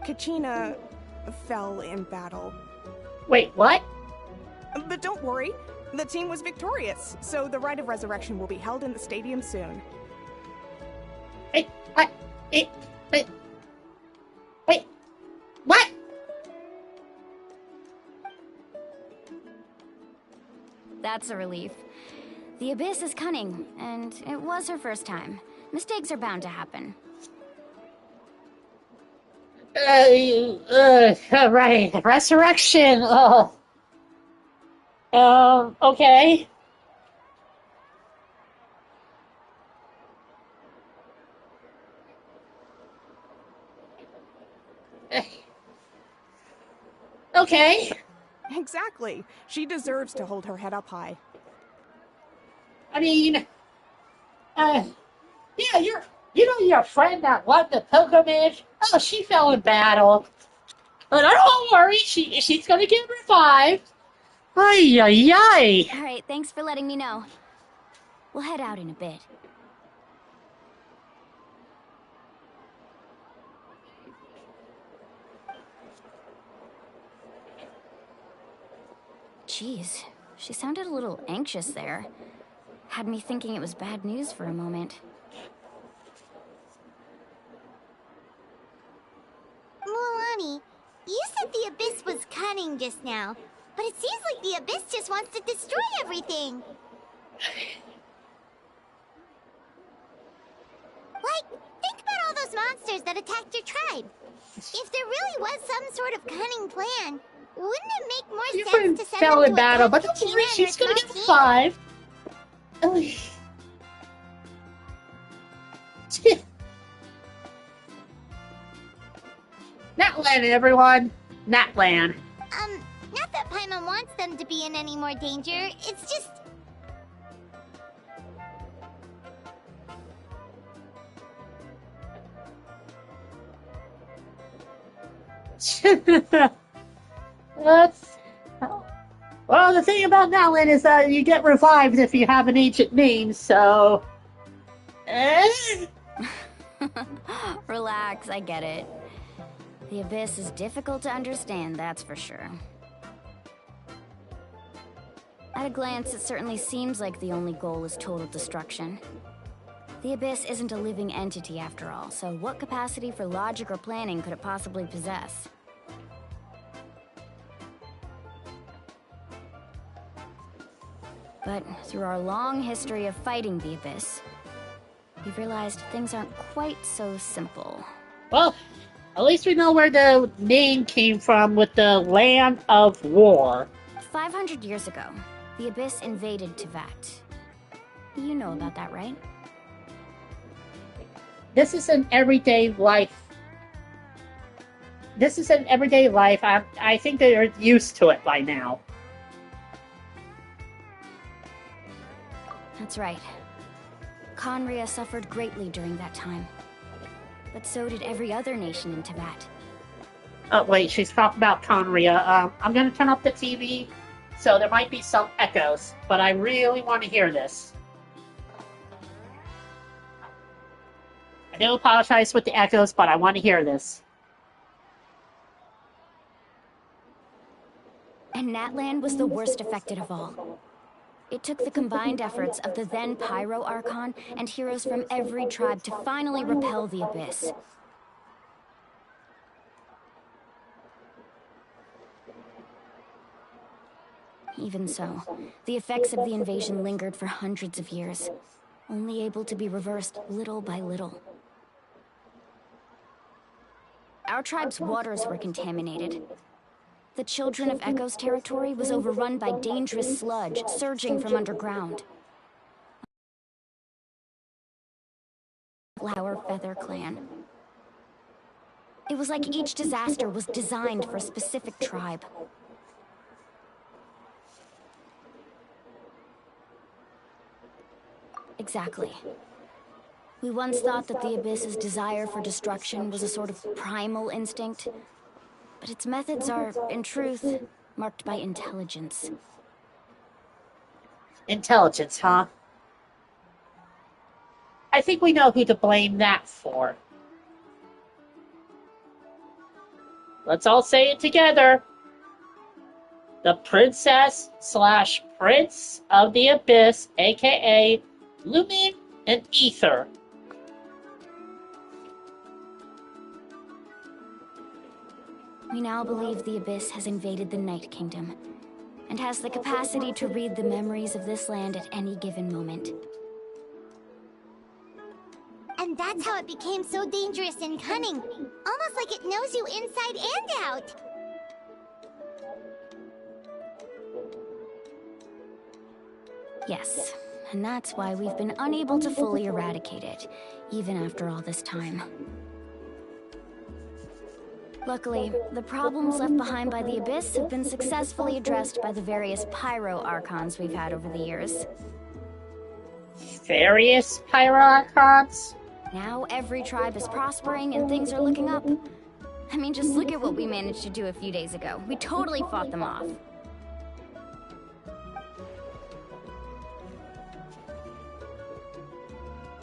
[SPEAKER 15] Kachina fell in battle.
[SPEAKER 1] Wait, what?
[SPEAKER 15] But don't worry, the team was victorious, so the Rite of Resurrection will be held in the stadium soon.
[SPEAKER 1] Wait, what? Wait, what?
[SPEAKER 9] That's a relief. The Abyss is cunning, and it was her first time. Mistakes are bound to happen.
[SPEAKER 1] Right. Resurrection. Okay. Okay.
[SPEAKER 15] Exactly. She deserves to hold her head up high.
[SPEAKER 1] I mean, yeah, your friend that won the pilgrimage. Oh, she fell in battle. But don't worry, she's gonna get revived. Ay, ay, ay.
[SPEAKER 9] All right, thanks for letting me know. We'll head out in a bit. Jeez, she sounded a little anxious there. Had me thinking it was bad news for a moment.
[SPEAKER 11] Mualani, you said the Abyss was cunning just now, but it seems like the Abyss just wants to destroy everything. Like, think about all those monsters that attacked your tribe. If there really was some sort of cunning plan, wouldn't it make more
[SPEAKER 1] Your
[SPEAKER 11] sense
[SPEAKER 1] friend
[SPEAKER 11] to send
[SPEAKER 1] fell
[SPEAKER 11] them
[SPEAKER 1] in
[SPEAKER 11] to
[SPEAKER 1] battle,
[SPEAKER 11] attack
[SPEAKER 1] but don't
[SPEAKER 11] Kachina
[SPEAKER 1] worry,
[SPEAKER 11] and
[SPEAKER 1] she's
[SPEAKER 11] her
[SPEAKER 1] gonna
[SPEAKER 11] small
[SPEAKER 1] get
[SPEAKER 11] team?
[SPEAKER 1] revived. Natland, everyone. Natland.
[SPEAKER 11] Not that Paimon wants them to be in any more danger, it's just...
[SPEAKER 1] That's... Well, the thing about Natland is that you get revived if you have an ancient name, so...
[SPEAKER 9] Relax, I get it. The Abyss is difficult to understand, that's for sure. At a glance, it certainly seems like the only goal is total destruction. The Abyss isn't a living entity after all, so what capacity for logic or planning could it possibly possess? But through our long history of fighting the Abyss, we've realized things aren't quite so simple.
[SPEAKER 1] Well, at least we know where the name came from with the Land of War.
[SPEAKER 9] 500 years ago, the Abyss invaded Teyvat. You know about that, right?
[SPEAKER 1] This is an everyday life. I think they're used to it by now.
[SPEAKER 9] That's right. Conria suffered greatly during that time. But so did every other nation in Teyvat.
[SPEAKER 1] Oh, wait, she's talking about Conria. I'm going to turn up the TV, so there might be some echoes, but I really want to hear this. I do apologize with the echoes, but I want to hear this.
[SPEAKER 9] And Natland was the worst affected of all. It took the combined efforts of the then Pyro Archon and heroes from every tribe to finally repel the Abyss. Even so, the effects of the invasion lingered for hundreds of years, only able to be reversed little by little. Our tribe's waters were contaminated. The Children of Echo's territory was overrun by dangerous sludge surging from underground. Flower Feather Clan. It was like each disaster was designed for a specific tribe. Exactly. We once thought that the Abyss's desire for destruction was a sort of primal instinct, but its methods are, in truth, marked by intelligence.
[SPEAKER 1] Intelligence, huh? I think we know who to blame that for. Let's all say it together. The Princess / Prince of the Abyss, aka Lumen and Ether.
[SPEAKER 9] We now believe the Abyss has invaded the Night Kingdom, and has the capacity to read the memories of this land at any given moment.
[SPEAKER 11] And that's how it became so dangerous and cunning. Almost like it knows you inside and out.
[SPEAKER 9] Yes, and that's why we've been unable to fully eradicate it, even after all this time. Luckily, the problems left behind by the Abyss have been successfully addressed by the various Pyro Archons we've had over the years.
[SPEAKER 1] Various Pyro Archons?
[SPEAKER 9] Now every tribe is prospering and things are looking up. I mean, just look at what we managed to do a few days ago. We totally fought them off.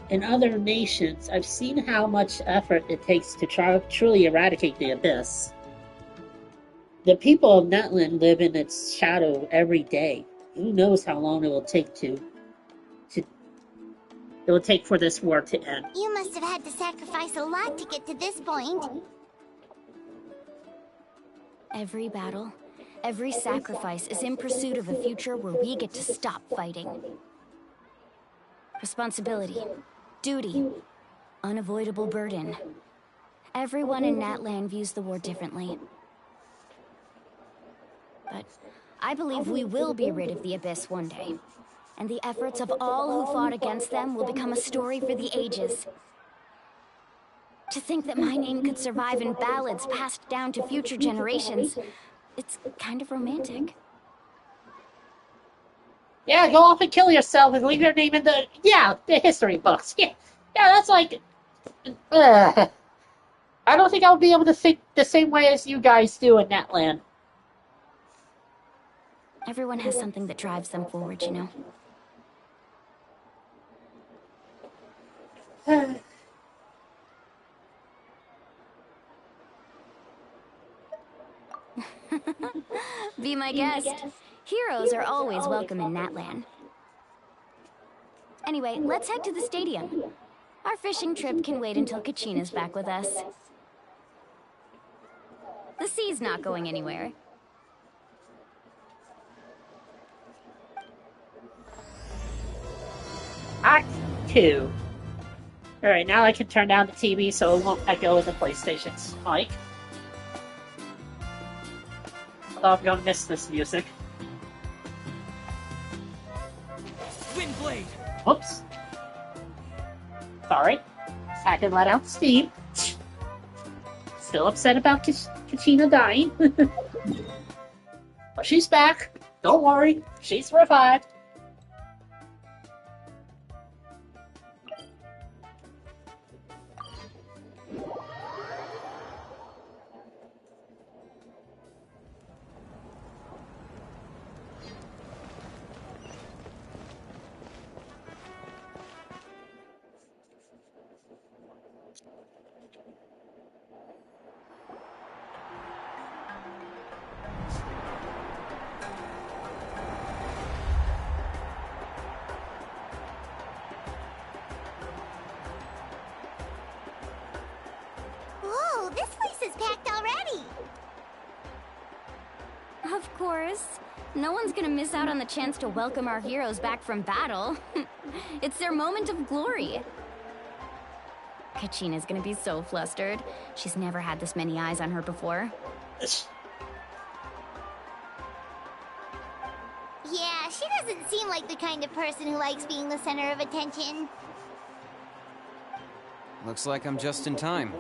[SPEAKER 1] In other nations, I've seen how much effort it takes to truly eradicate the Abyss. The people of Netland live in its shadow every day. Who knows how long it will take for this war to end.
[SPEAKER 11] You must have had to sacrifice a lot to get to this point.
[SPEAKER 9] Every battle, every sacrifice is in pursuit of a future where we get to stop fighting. Responsibility, duty, unavoidable burden. Everyone in Natlan views the war differently. But I believe we will be rid of the Abyss one day. And the efforts of all who fought against them will become a story for the ages. To think that my name could survive in ballads passed down to future generations, it's kind of romantic.
[SPEAKER 1] Yeah, go off and kill yourself and leave your name in the history books. Yeah, that's like... I don't think I'll be able to think the same way as you guys do in Natland.
[SPEAKER 9] Everyone has something that drives them forward, you know? Be my guest. Heroes are always welcome in Natlan. Anyway, let's head to the stadium. Our fishing trip can wait until Kachina's back with us. The sea's not going anywhere.
[SPEAKER 1] Act 2. Alright, now I can turn down the TV so it won't echo in the PlayStation's mic. Although I'm gonna miss this music.
[SPEAKER 12] Windblade!
[SPEAKER 1] Oops. Sorry. Had to let out steam. Still upset about Kachina dying. But she's back. Don't worry. She's revived.
[SPEAKER 9] course. No one's gonna miss out on the chance to welcome our heroes back from battle. It's their moment of glory. Kachina's gonna be so flustered. She's never had this many eyes on her before.
[SPEAKER 11] Yeah, she doesn't seem like the kind of person who likes being the center of attention.
[SPEAKER 5] Looks like I'm just in time.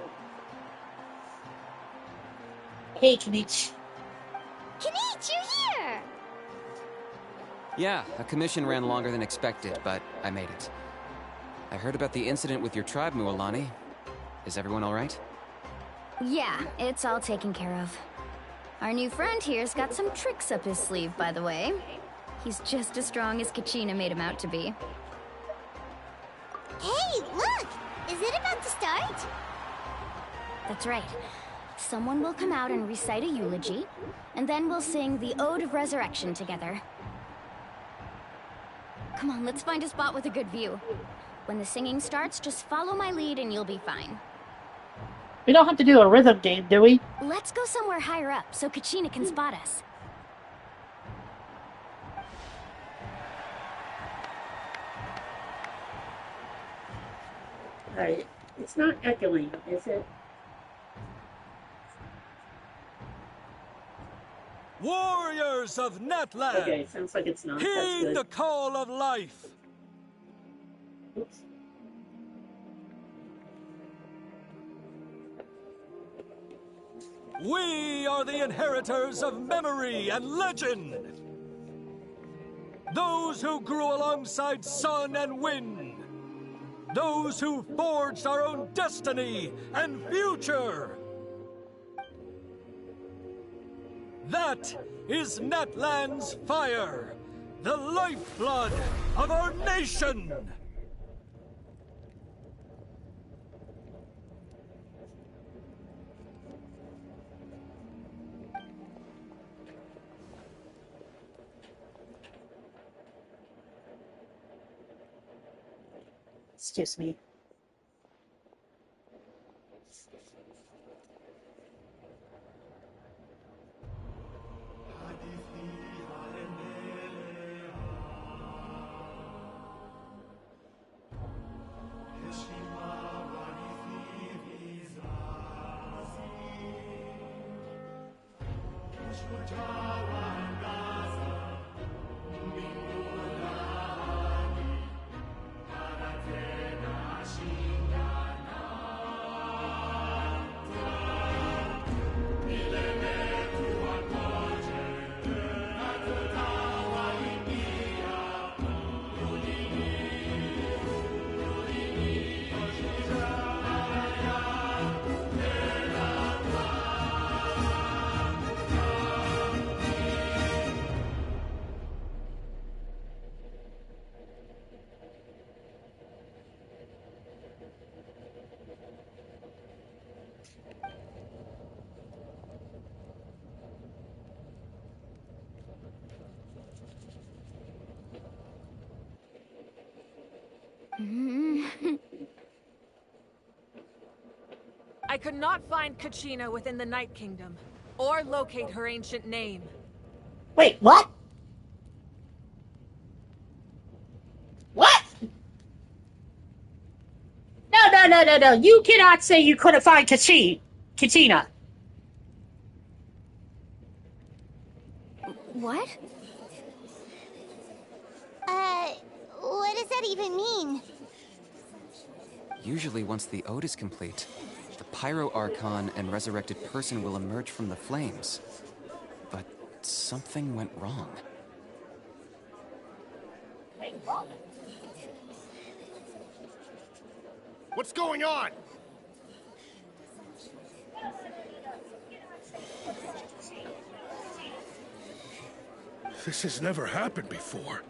[SPEAKER 1] Hey, Kanich.
[SPEAKER 11] Kanich, you're here!
[SPEAKER 5] Yeah, a commission ran longer than expected, but I made it. I heard about the incident with your tribe, Mualani. Is everyone alright?
[SPEAKER 9] Yeah, it's all taken care of. Our new friend here's got some tricks up his sleeve, by the way. He's just as strong as Kachina made him out to be.
[SPEAKER 11] Hey, look! Is it about to start?
[SPEAKER 9] That's right. Someone will come out and recite a eulogy, and then we'll sing the Ode of Resurrection together. Come on, let's find a spot with a good view. When the singing starts, just follow my lead and you'll be fine.
[SPEAKER 1] We don't have to do a rhythm game, do we?
[SPEAKER 9] Let's go somewhere higher up so Kachina can spot us.
[SPEAKER 1] Alright, it's not echoing, is it?
[SPEAKER 13] Warriors of Netland!
[SPEAKER 1] Okay, sounds like it's not. That's
[SPEAKER 13] Heed
[SPEAKER 1] good.
[SPEAKER 13] the call of life!
[SPEAKER 1] Oops.
[SPEAKER 13] We are the inheritors of memory and legend! Those who grew alongside sun and wind! Those who forged our own destiny and future! That is Netland's fire, the lifeblood of our nation!
[SPEAKER 1] Excuse me.
[SPEAKER 10] I could not find Kachina within the Night Kingdom, or locate her ancient name.
[SPEAKER 1] Wait, what? What? No. You cannot say you couldn't find Kachina.
[SPEAKER 9] What?
[SPEAKER 11] What does that even mean?
[SPEAKER 5] Usually once the ode is complete, the Pyro Archon and resurrected person will emerge from the flames. But something went wrong.
[SPEAKER 16] What's going on?
[SPEAKER 13] This has never happened before.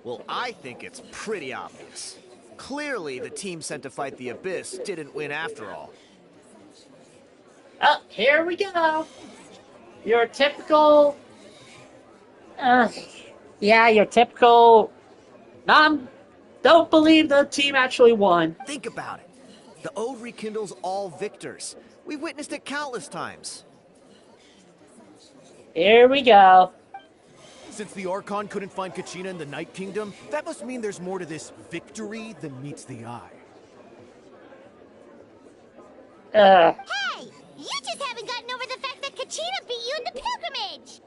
[SPEAKER 17] Well, I think it's pretty obvious. Clearly, the team sent to fight the Abyss didn't win after all.
[SPEAKER 1] Oh, here we go. Your typical... your typical... don't believe the team actually won.
[SPEAKER 17] Think about it. The ode rekindles all victors. We've witnessed it countless times.
[SPEAKER 1] Here we go.
[SPEAKER 16] Since the Archon couldn't find Kachina in the Night Kingdom, that must mean there's more to this victory than meets the eye.
[SPEAKER 11] Hey! You just haven't gotten over the fact that Kachina beat you in the pilgrimage!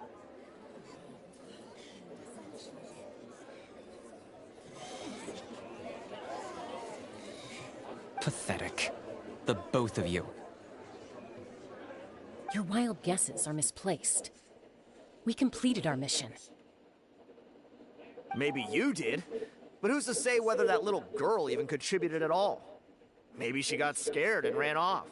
[SPEAKER 5] Pathetic. The both of you.
[SPEAKER 18] Your wild guesses are misplaced. We completed our mission.
[SPEAKER 17] Maybe you did, but who's to say whether that little girl even contributed at all? Maybe she got scared and ran off.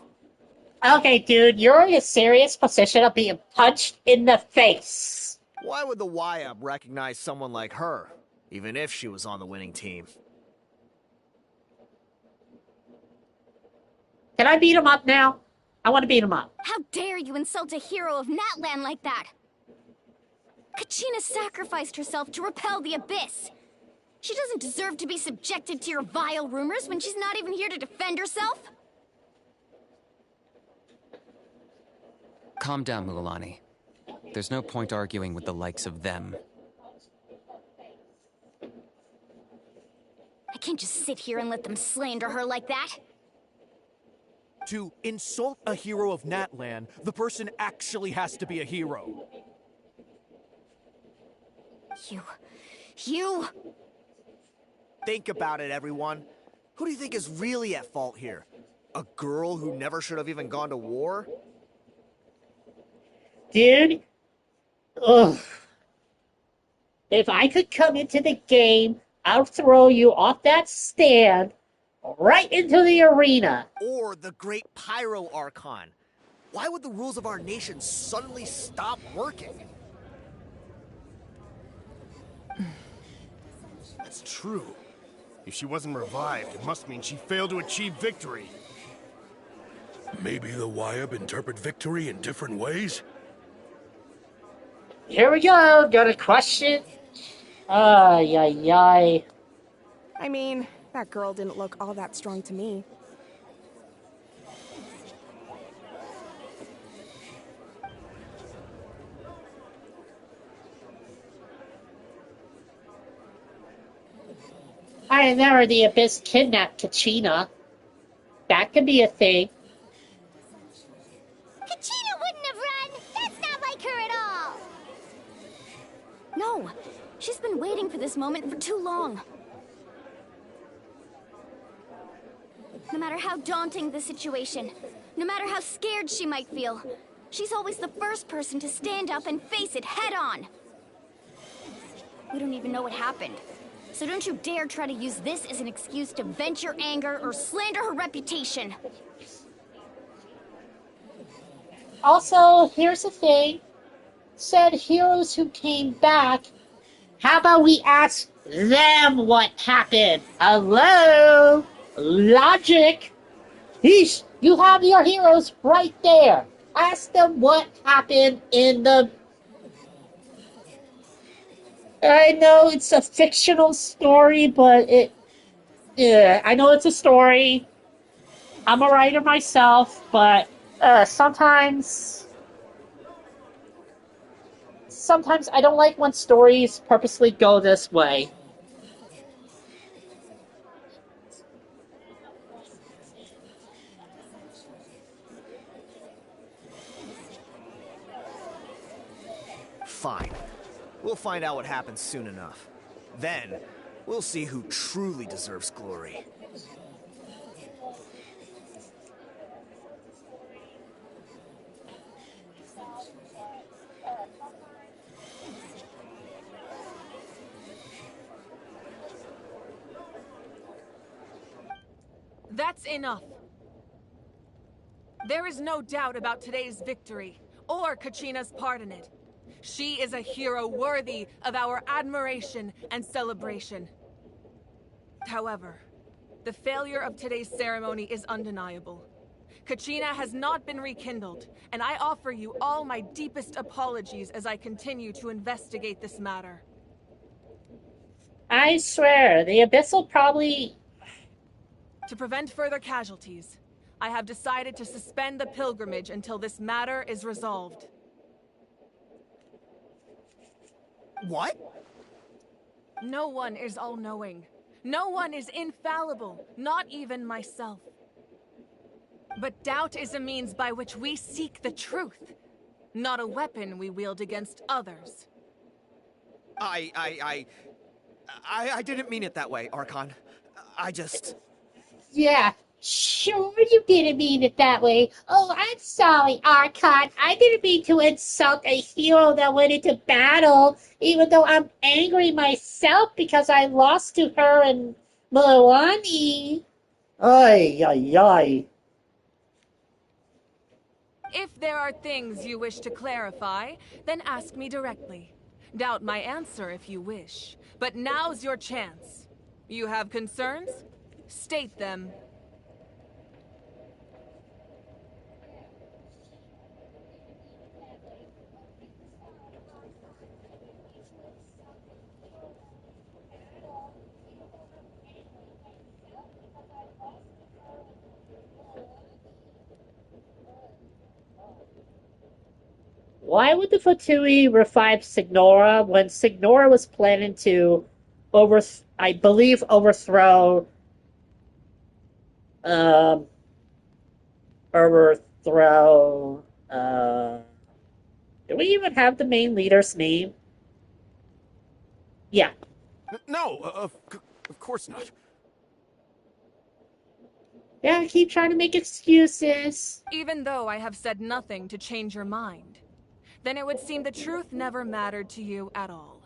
[SPEAKER 1] Okay, dude, you're in a serious position of being punched in the face.
[SPEAKER 17] Why would the YUP recognize someone like her, even if she was on the winning team?
[SPEAKER 1] Can I beat him up now? I want to beat him up.
[SPEAKER 9] How dare you insult a hero of Natlan like that? Kachina sacrificed herself to repel the Abyss. She doesn't deserve to be subjected to your vile rumors when she's not even here to defend herself.
[SPEAKER 5] Calm down, Mualani. There's no point arguing with the likes of them.
[SPEAKER 9] I can't just sit here and let them slander her like that.
[SPEAKER 16] To insult a hero of Natlan, the person actually has to be a hero.
[SPEAKER 9] You...
[SPEAKER 17] Think about it, everyone. Who do you think is really at fault here? A girl who never should have even gone to war?
[SPEAKER 1] Dude, ugh. If I could come into the game, I'll throw you off that stand right into the arena.
[SPEAKER 17] Or the great Pyro Archon. Why would the rules of our nation suddenly stop working?
[SPEAKER 19] That's true. If she wasn't revived, it must mean she failed to achieve victory.
[SPEAKER 20] Maybe the YUP interpret victory in different ways?
[SPEAKER 1] Here we go. Got a question? Ay, ay, ay.
[SPEAKER 15] I mean, that girl didn't look all that strong to me.
[SPEAKER 1] I never the Abyss kidnapped Kachina. That could be a thing.
[SPEAKER 11] Kachina wouldn't have run! That's not like her at all!
[SPEAKER 9] No, she's been waiting for this moment for too long. No matter how daunting the situation, no matter how scared she might feel, she's always the first person to stand up and face it head on. We don't even know what happened. So don't you dare try to use this as an excuse to vent your anger or slander her reputation.
[SPEAKER 1] Also, here's the thing. Said heroes who came back, how about we ask them what happened? Hello? Logic? Yeesh, you have your heroes right there. Ask them what happened in the... I know it's a fictional story, but yeah, I know it's a story. I'm a writer myself, but sometimes I don't like when stories purposely go this way.
[SPEAKER 17] Fine. We'll find out what happens soon enough. Then, we'll see who truly deserves glory.
[SPEAKER 10] That's enough. There is no doubt about today's victory, or Kachina's part in it. She is a hero worthy of our admiration and celebration. However, the failure of today's ceremony is undeniable. Kachina has not been rekindled, and I offer you all my deepest apologies as I continue to investigate this matter.
[SPEAKER 1] I swear, the Abyss will probably...
[SPEAKER 10] To prevent further casualties, I have decided to suspend the pilgrimage until this matter is resolved.
[SPEAKER 17] What?
[SPEAKER 10] No one is all-knowing. No one is infallible, not even myself. But doubt is a means by which we seek the truth, not a weapon we wield against others.
[SPEAKER 17] I didn't mean it that way, Archon. I just...
[SPEAKER 1] Yeah, sure you didn't mean it that way. Oh, I'm sorry, Archon. I didn't mean to insult a hero that went into battle, even though I'm angry myself because I lost to her and Milani. Ay, ay, ay.
[SPEAKER 10] If there are things you wish to clarify, then ask me directly. Doubt my answer if you wish. But now's your chance. You have concerns? State them.
[SPEAKER 1] Why would the Fatui revive Signora when Signora was planning to overthrow um overthrow do we even have the main leader's name? Yeah.
[SPEAKER 16] No, of course not.
[SPEAKER 1] Yeah, I keep trying to make excuses.
[SPEAKER 10] Even though I have said nothing to change your mind, then it would seem the truth never mattered to you at all.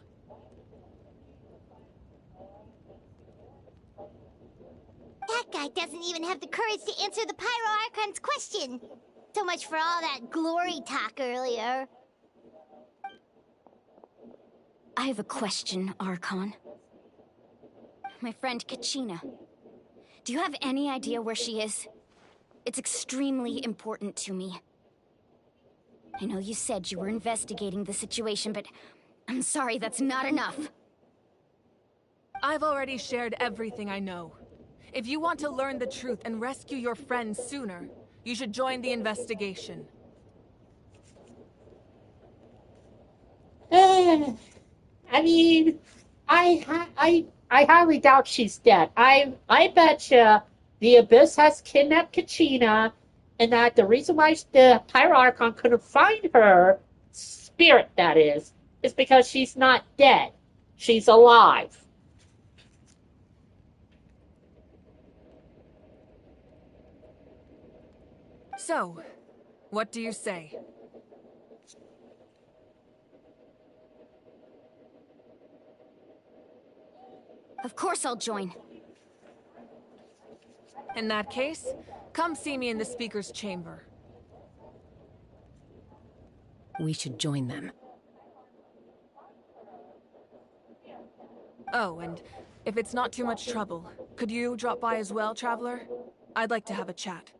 [SPEAKER 11] That guy doesn't even have the courage to answer the Pyro Archon's question. So much for all that glory talk earlier.
[SPEAKER 9] I have a question, Archon. My friend Kachina. Do you have any idea where she is? It's extremely important to me. I know you said you were investigating the situation, but I'm sorry, that's not enough.
[SPEAKER 10] I've already shared everything I know. If you want to learn the truth and rescue your friend sooner, you should join the investigation.
[SPEAKER 1] I mean, I highly doubt she's dead. I bet you the Abyss has kidnapped Kachina, and that the reason why the Pyro couldn't find her spirit, that is because she's not dead. She's alive.
[SPEAKER 10] So, what do you say?
[SPEAKER 9] Of course I'll join.
[SPEAKER 10] In that case, come see me in the speaker's chamber.
[SPEAKER 18] We should join them.
[SPEAKER 10] Oh, and if it's not too much trouble, could you drop by as well, Traveler? I'd like to have a chat.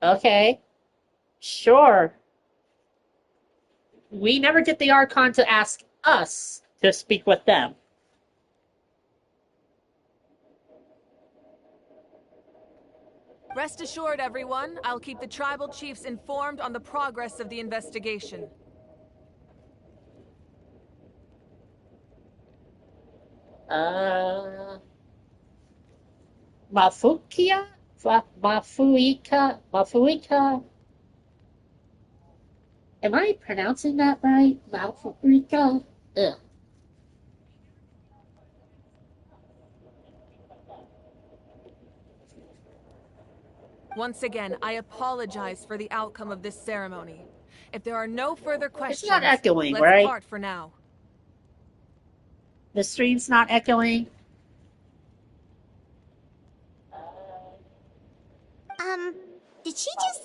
[SPEAKER 1] Okay. Sure. We never get the Archon to ask us to speak with them.
[SPEAKER 10] Rest assured, everyone, I'll keep the tribal chiefs informed on the progress of the investigation.
[SPEAKER 1] Mafukia? Mafuika? Am I pronouncing that right? Mafuika? Ugh.
[SPEAKER 10] Once again, I apologize for the outcome of this ceremony. If there are no further questions,
[SPEAKER 1] It's not echoing,
[SPEAKER 10] let's
[SPEAKER 1] right?
[SPEAKER 10] part for now.
[SPEAKER 1] The stream's not echoing?
[SPEAKER 11] Did she just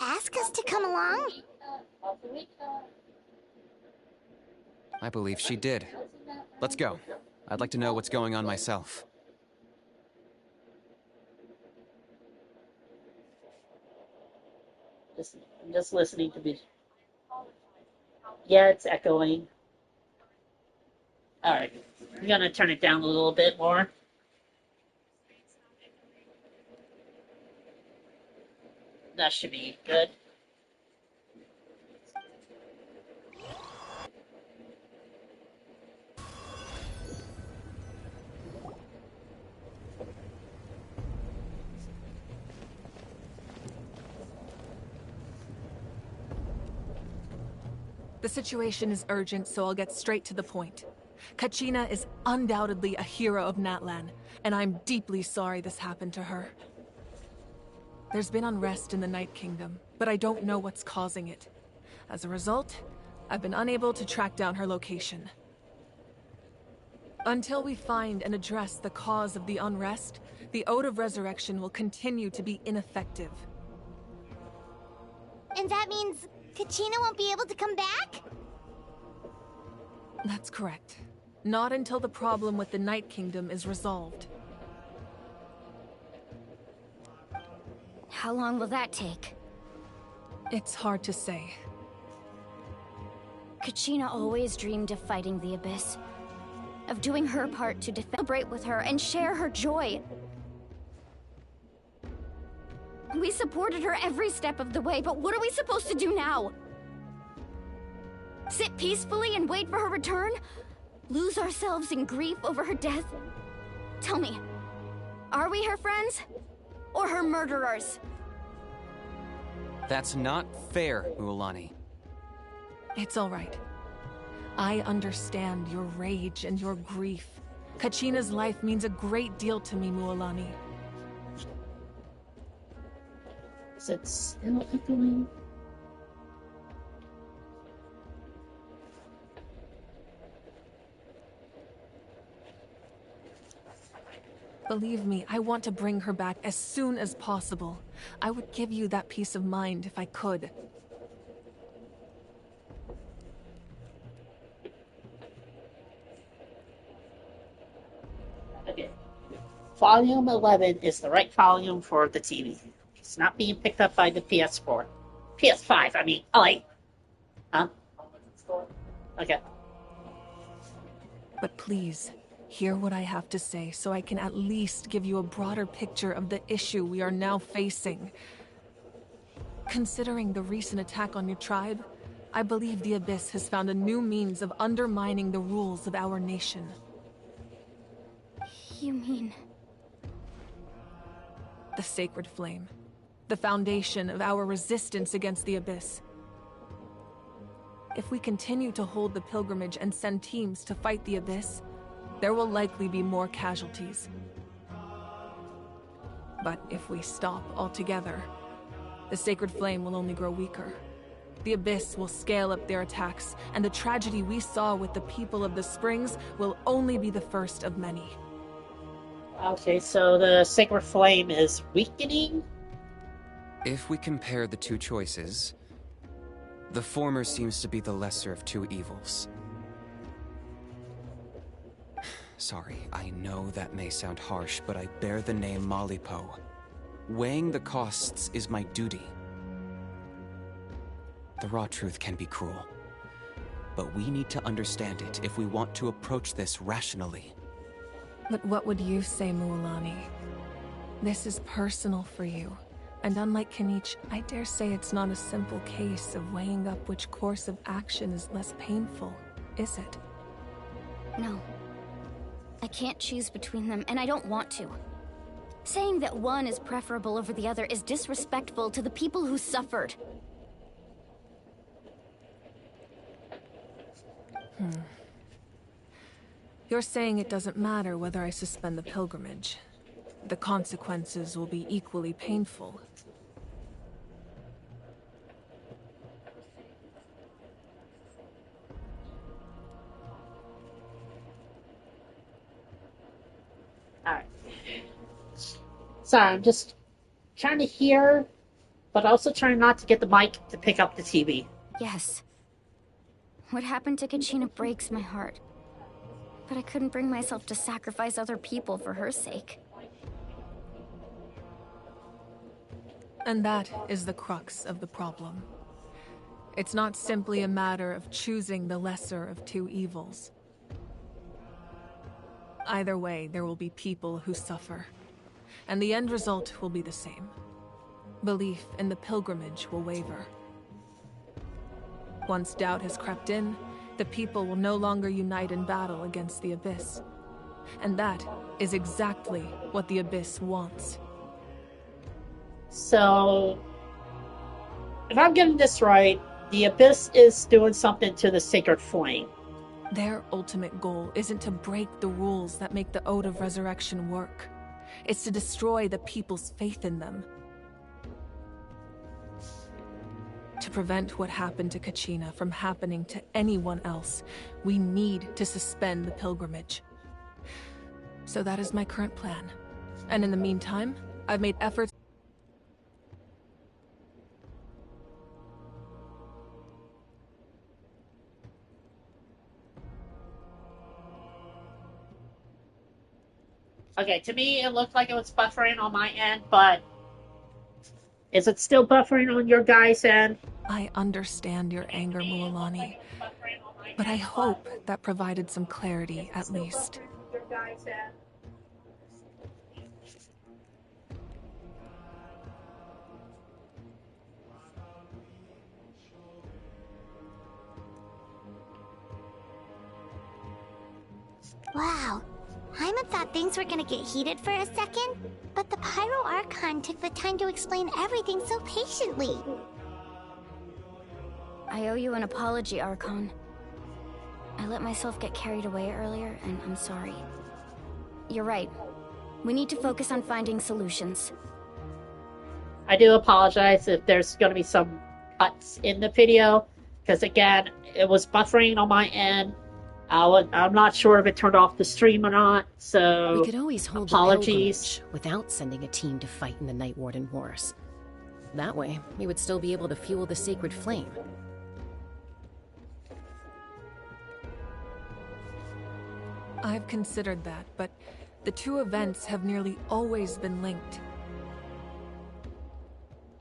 [SPEAKER 11] ask us to come along?
[SPEAKER 5] I believe she did. Let's go. I'd like to know what's going on myself.
[SPEAKER 1] I'm just listening to me. Yeah, it's echoing. Alright. I'm gonna turn it down a little bit more. That should be good.
[SPEAKER 10] The situation is urgent, so I'll get straight to the point. Kachina is undoubtedly a hero of Natlan, and I'm deeply sorry this happened to her. There's been unrest in the Night Kingdom, but I don't know what's causing it. As a result, I've been unable to track down her location. Until we find and address the cause of the unrest, the Ode of Resurrection will continue to be ineffective.
[SPEAKER 11] And that means Kachina won't be able to come back?
[SPEAKER 10] That's correct. Not until the problem with the Night Kingdom is resolved.
[SPEAKER 9] How long will that take?
[SPEAKER 10] It's hard to say.
[SPEAKER 9] Kachina always dreamed of fighting the Abyss. Of doing her part to celebrate with her and share her joy. We supported her every step of the way, but what are we supposed to do now? Sit peacefully and wait for her return? Lose ourselves in grief over her death? Tell me, are we her friends? Or her murderers?
[SPEAKER 5] That's not fair, Mualani.
[SPEAKER 10] It's all right. I understand your rage and your grief. Kachina's life means a great deal to me, Mualani.
[SPEAKER 1] Is it still echoing?
[SPEAKER 10] Believe me, I want to bring her back as soon as possible. I would give you that peace of mind if I could.
[SPEAKER 1] Okay. Volume 11 is the right volume for the TV. It's not being picked up by the PS4. PS5, I mean. Oh, wait. Huh? Okay.
[SPEAKER 10] But please, hear what I have to say so I can at least give you a broader picture of the issue we are now facing. Considering the recent attack on your tribe, I believe the Abyss has found a new means of undermining the rules of our nation.
[SPEAKER 9] You mean...
[SPEAKER 10] The Sacred Flame. The foundation of our resistance against the Abyss. If we continue to hold the pilgrimage and send teams to fight the Abyss, there will likely be more casualties. But if we stop altogether, the Sacred Flame will only grow weaker. The Abyss will scale up their attacks, and the tragedy we saw with the people of the Springs will only be the first of many.
[SPEAKER 1] Okay, so the Sacred Flame is weakening?
[SPEAKER 5] If we compare the two choices, the former seems to be the lesser of two evils. Sorry, I know that may sound harsh, but I bear the name Malipo. Weighing the costs is my duty. The raw truth can be cruel, but we need to understand it if we want to approach this rationally.
[SPEAKER 10] But what would you say, Mualani? This is personal for you. And unlike Kanich, I dare say it's not a simple case of weighing up which course of action is less painful, is it?
[SPEAKER 9] No. I can't choose between them, and I don't want to. Saying that one is preferable over the other is disrespectful to the people who suffered.
[SPEAKER 10] You're saying it doesn't matter whether I suspend the pilgrimage. The consequences will be equally painful.
[SPEAKER 1] Alright. Sorry, I'm just trying to hear, but also trying not to get the mic to pick up the TV.
[SPEAKER 9] Yes. What happened to Kachina breaks my heart. But I couldn't bring myself to sacrifice other people for her sake.
[SPEAKER 10] And that is the crux of the problem. It's not simply a matter of choosing the lesser of two evils. Either way, there will be people who suffer. And the end result will be the same. belief in the pilgrimage will waver. Once doubt has crept in, the people will no longer unite in battle against the Abyss. And that is exactly what the Abyss wants.
[SPEAKER 1] So, if I'm getting this right, the Abyss is doing something to the Sacred Flame.
[SPEAKER 10] Their ultimate goal isn't to break the rules that make the Ode of Resurrection work. It's to destroy the people's faith in them. To prevent what happened to Kachina from happening to anyone else, we need to suspend the pilgrimage. So that is my current plan. And in the meantime, I've made efforts.
[SPEAKER 1] Okay, to me it looked like it was buffering on my end, but is it still buffering on your guys' end?
[SPEAKER 10] I understand your anger, Mualani, but I hope that provided some clarity at least.
[SPEAKER 11] Wow. Hyman thought things were gonna get heated for a second, but the Pyro Archon took the time to explain everything so patiently.
[SPEAKER 9] I owe you an apology, Archon. I let myself get carried away earlier, and I'm sorry. You're right. We need to focus on finding solutions.
[SPEAKER 1] I do apologize if there's going to be some cuts in the video, because again, it was buffering on my end. I'm not sure if it turned off the stream or not, so
[SPEAKER 18] We could always hold
[SPEAKER 1] apologies.
[SPEAKER 18] the pilgrimage without sending a team to fight in the Night Warden Wars. That way, we would still be able to fuel the sacred flame.
[SPEAKER 10] I've considered that, but the two events have nearly always been linked.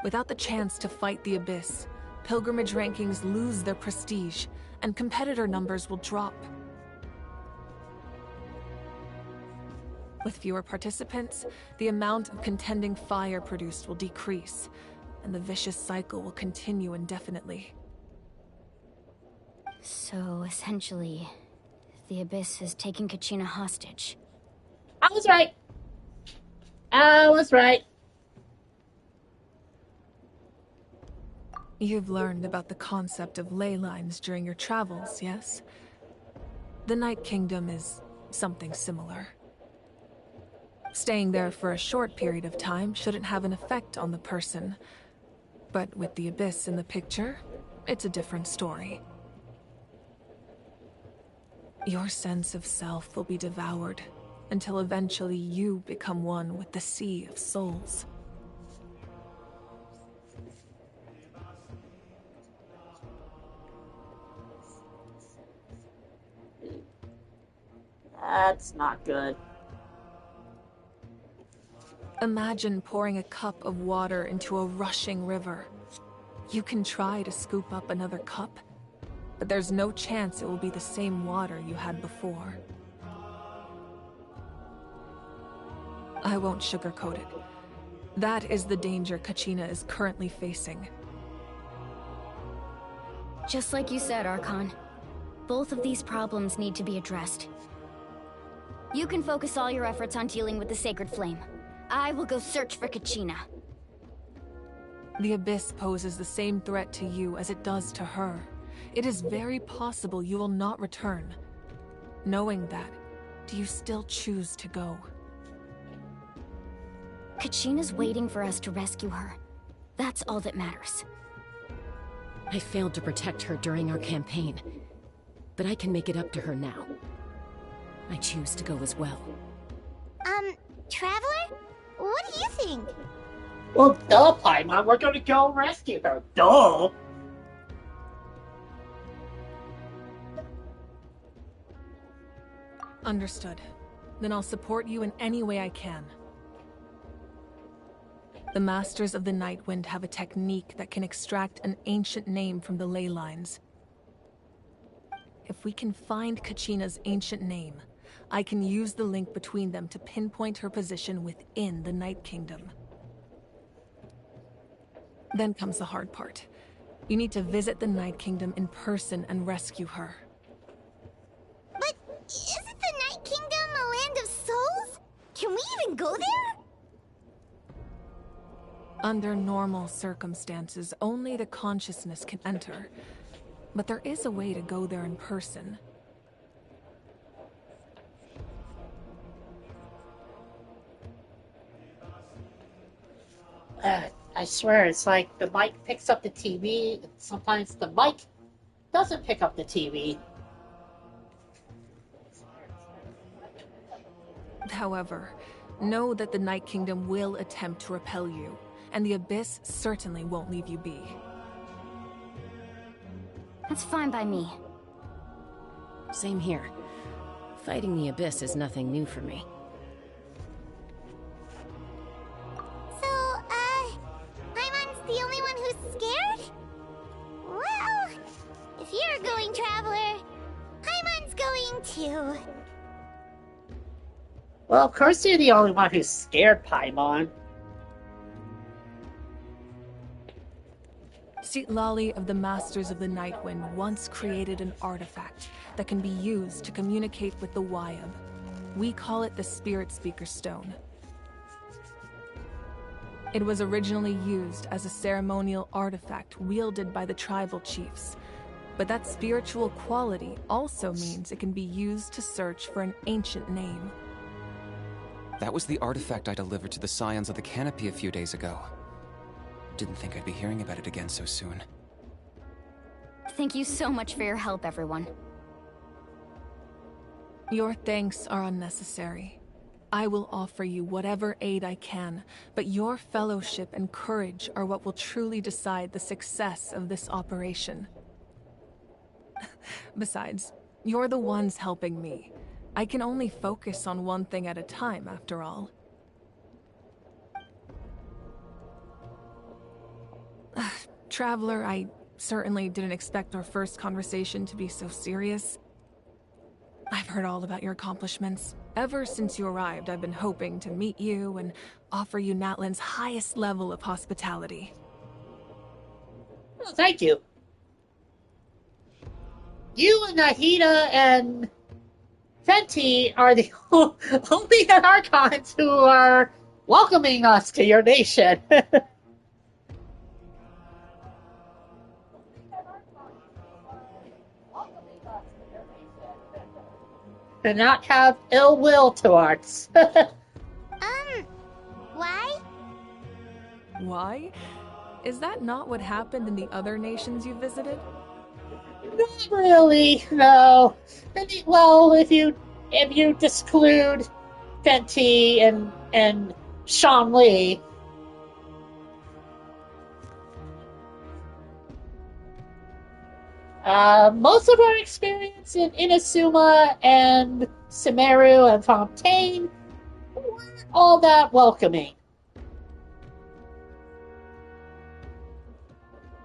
[SPEAKER 10] Without the chance to fight the Abyss, pilgrimage rankings lose their prestige, and competitor numbers will drop. With fewer participants, the amount of contending fire produced will decrease, and the vicious cycle will continue indefinitely.
[SPEAKER 9] So, essentially, the Abyss has taken Kachina hostage.
[SPEAKER 1] I was right. I was right.
[SPEAKER 10] You've learned about the concept of ley lines during your travels, yes? The Night Kingdom is something similar. Staying there for a short period of time shouldn't have an effect on the person. But with the Abyss in the picture, it's a different story. Your sense of self will be devoured, until eventually you become one with the Sea of Souls.
[SPEAKER 1] That's not good.
[SPEAKER 10] Imagine pouring a cup of water into a rushing river. You can try to scoop up another cup, but there's no chance it will be the same water you had before. I won't sugarcoat it. That is the danger Kachina is currently facing.
[SPEAKER 9] Just like you said, Archon. Both of these problems need to be addressed. You can focus all your efforts on dealing with the Sacred Flame. I will go search for Kachina.
[SPEAKER 10] The Abyss poses the same threat to you as it does to her. It is very possible you will not return. Knowing that, do you still choose to go?
[SPEAKER 9] Kachina's waiting for us to rescue her. That's all that matters.
[SPEAKER 18] I failed to protect her during our campaign, but I can make it up to her now. I choose to go as well.
[SPEAKER 11] Traveler? What do you think?
[SPEAKER 1] Well, duh, Paimon, we're gonna go rescue her. Duh!
[SPEAKER 10] Understood. Then I'll support you in any way I can. The Masters of the Nightwind have a technique that can extract an ancient name from the ley lines. If we can find Kachina's ancient name, I can use the link between them to pinpoint her position within the Night Kingdom. Then comes the hard part. You need to visit the Night Kingdom in person and rescue her.
[SPEAKER 11] But isn't the Night Kingdom a land of souls? Can we even go there?
[SPEAKER 10] Under normal circumstances, only the consciousness can enter. But there is a way to go there in person.
[SPEAKER 1] I swear, it's like the mic picks up the TV, and sometimes the mic doesn't pick up the TV.
[SPEAKER 10] However, know that the Night Kingdom will attempt to repel you, and the Abyss certainly won't leave you be.
[SPEAKER 9] That's fine by me.
[SPEAKER 18] Same here. Fighting the Abyss is nothing new for me.
[SPEAKER 11] Paimon's the only one who's scared? Well, if you're going, Traveler, Paimon's going too.
[SPEAKER 1] Well, of course you're the only one who's scared, Paimon.
[SPEAKER 10] Citlali of the Masters of the Nightwind once created an artifact that can be used to communicate with the Wyab. We call it the Spirit Speaker Stone. It was originally used as a ceremonial artifact wielded by the tribal chiefs, but that spiritual quality also means it can be used to search for an ancient name.
[SPEAKER 5] That was the artifact I delivered to the Scions of the Canopy a few days ago. Didn't think I'd be hearing about it again so soon.
[SPEAKER 9] Thank you so much for your help, everyone.
[SPEAKER 10] Your thanks are unnecessary. I will offer you whatever aid I can, but your fellowship and courage are what will truly decide the success of this operation. Besides, you're the ones helping me. I can only focus on one thing at a time, after all. Traveler, I certainly didn't expect our first conversation to be so serious. I've heard all about your accomplishments. Ever since you arrived, I've been hoping to meet you and offer you Natlan's highest level of hospitality.
[SPEAKER 1] Well, thank you. You and Nahida and Fenty are the only Archons who are welcoming us to your nation. To not have ill will towards.
[SPEAKER 11] Why?
[SPEAKER 10] Why? Is that not what happened in the other nations you visited?
[SPEAKER 1] Not really, no. Well, if you exclude Fenty and Sean Lee. Most of our experience in Inazuma and Sumeru and Fontaine weren't all that welcoming.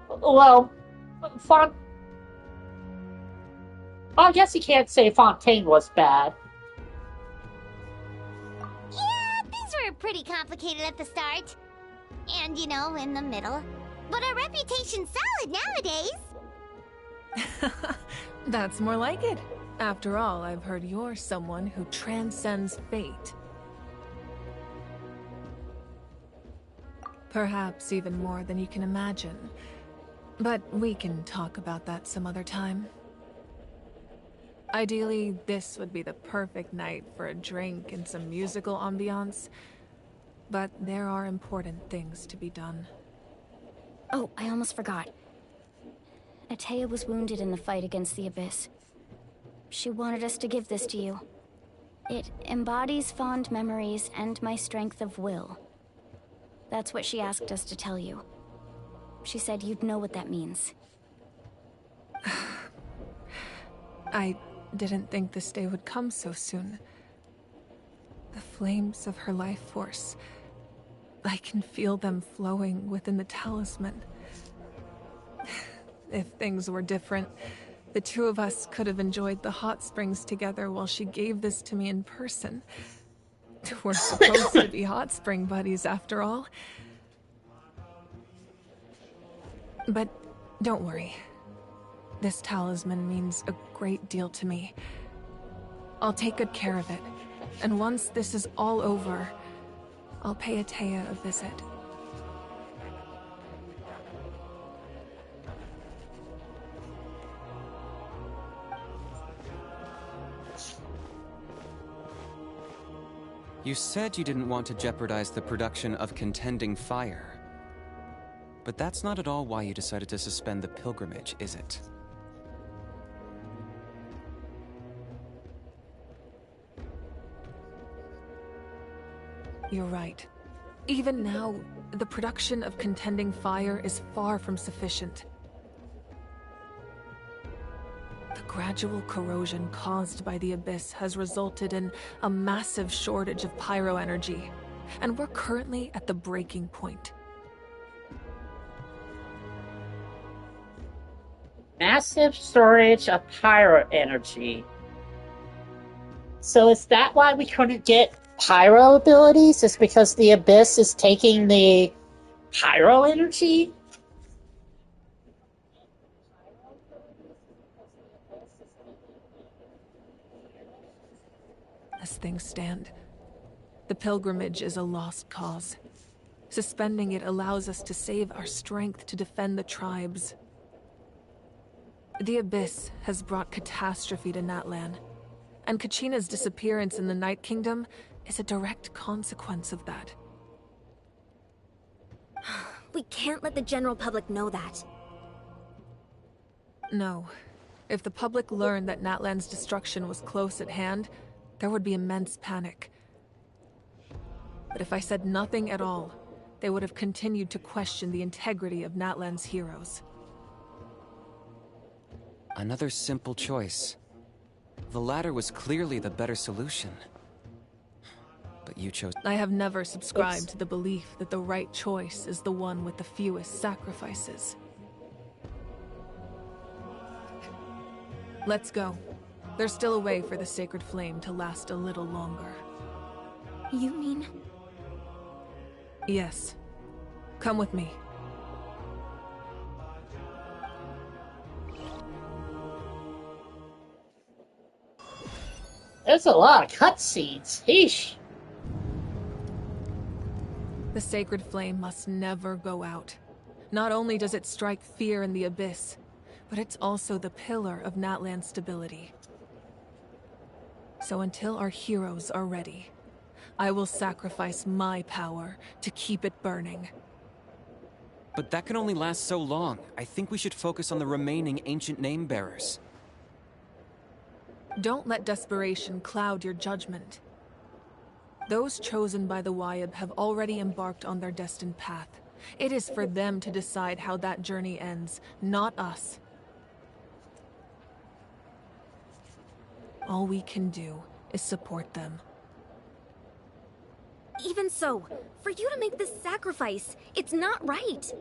[SPEAKER 1] Well, I guess you can't say Fontaine was bad.
[SPEAKER 11] Yeah, things were pretty complicated at the start. And, in the middle. But our reputation's solid nowadays.
[SPEAKER 10] That's more like it. After all, I've heard you're someone who transcends fate. Perhaps even more than you can imagine. But we can talk about that some other time. Ideally, this would be the perfect night for a drink and some musical ambiance. But there are important things to be done.
[SPEAKER 9] Oh, I almost forgot. Atea was wounded in the fight against the Abyss. She wanted us to give this to you. It embodies fond memories and my strength of will. That's what she asked us to tell you. She said you'd know what that means.
[SPEAKER 10] I didn't think this day would come so soon. The flames of her life force. I can feel them flowing within the talisman. If things were different, the two of us could have enjoyed the hot springs together while she gave this to me in person. We're supposed to be hot spring buddies, after all.
[SPEAKER 15] But don't worry. This talisman means a great deal to me. I'll take good care of it. And once this is all over, I'll pay Atea a visit.
[SPEAKER 5] You said you didn't want to jeopardize the production of contending fire. But that's not at all why you decided to suspend the pilgrimage, is it?
[SPEAKER 15] You're right. Even now, the production of contending fire is far from sufficient. The gradual corrosion caused by the Abyss has resulted in a massive shortage of pyro energy, and we're currently at the breaking point.
[SPEAKER 1] Massive storage of pyro energy. So is that why we couldn't get pyro abilities? Is because the Abyss is taking the pyro energy?
[SPEAKER 15] As things stand, the pilgrimage is a lost cause. Suspending it allows us to save our strength to defend the tribes. The Abyss has brought catastrophe to Natlan, and Kachina's disappearance in the Night Kingdom is a direct consequence of that.
[SPEAKER 11] We can't let the general public know that.
[SPEAKER 15] No. If the public learned that Natlan's destruction was close at hand, there would be immense panic. But if I said nothing at all, they would have continued to question the integrity of Natlan's heroes.
[SPEAKER 5] Another simple choice. The latter was clearly the better solution. But you chose...
[SPEAKER 15] I have never subscribed to the belief that the right choice is the one with the fewest sacrifices. Let's go. There's still a way for the sacred flame to last a little longer.
[SPEAKER 11] You mean?
[SPEAKER 15] Yes. Come with me.
[SPEAKER 1] There's a lot of cutscenes. Eesh.
[SPEAKER 15] The sacred flame must never go out. Not only does it strike fear in the Abyss, but it's also the pillar of Natlan's stability. So until our heroes are ready, I will sacrifice my power to keep it burning.
[SPEAKER 5] But that can only last so long. I think we should focus on the remaining ancient name-bearers.
[SPEAKER 15] Don't let desperation cloud your judgment. Those chosen by the Wayab have already embarked on their destined path. It is for them to decide how that journey ends, not us. All we can do is support them.
[SPEAKER 11] Even so, for you to make this sacrifice, it's not right.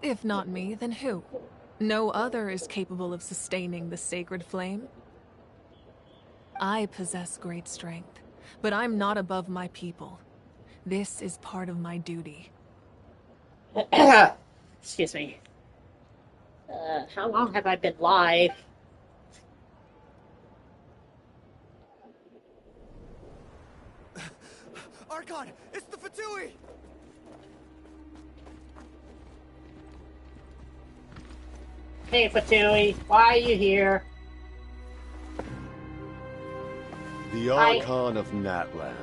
[SPEAKER 15] If not me, then who? No other is capable of sustaining the sacred flame. I possess great strength, but I'm not above my people. This is part of my duty.
[SPEAKER 1] Excuse me. How long have I been live?
[SPEAKER 16] Archon, it's the Fatui!
[SPEAKER 1] Hey, Fatui, why are you here?
[SPEAKER 21] The Archon of Natlan.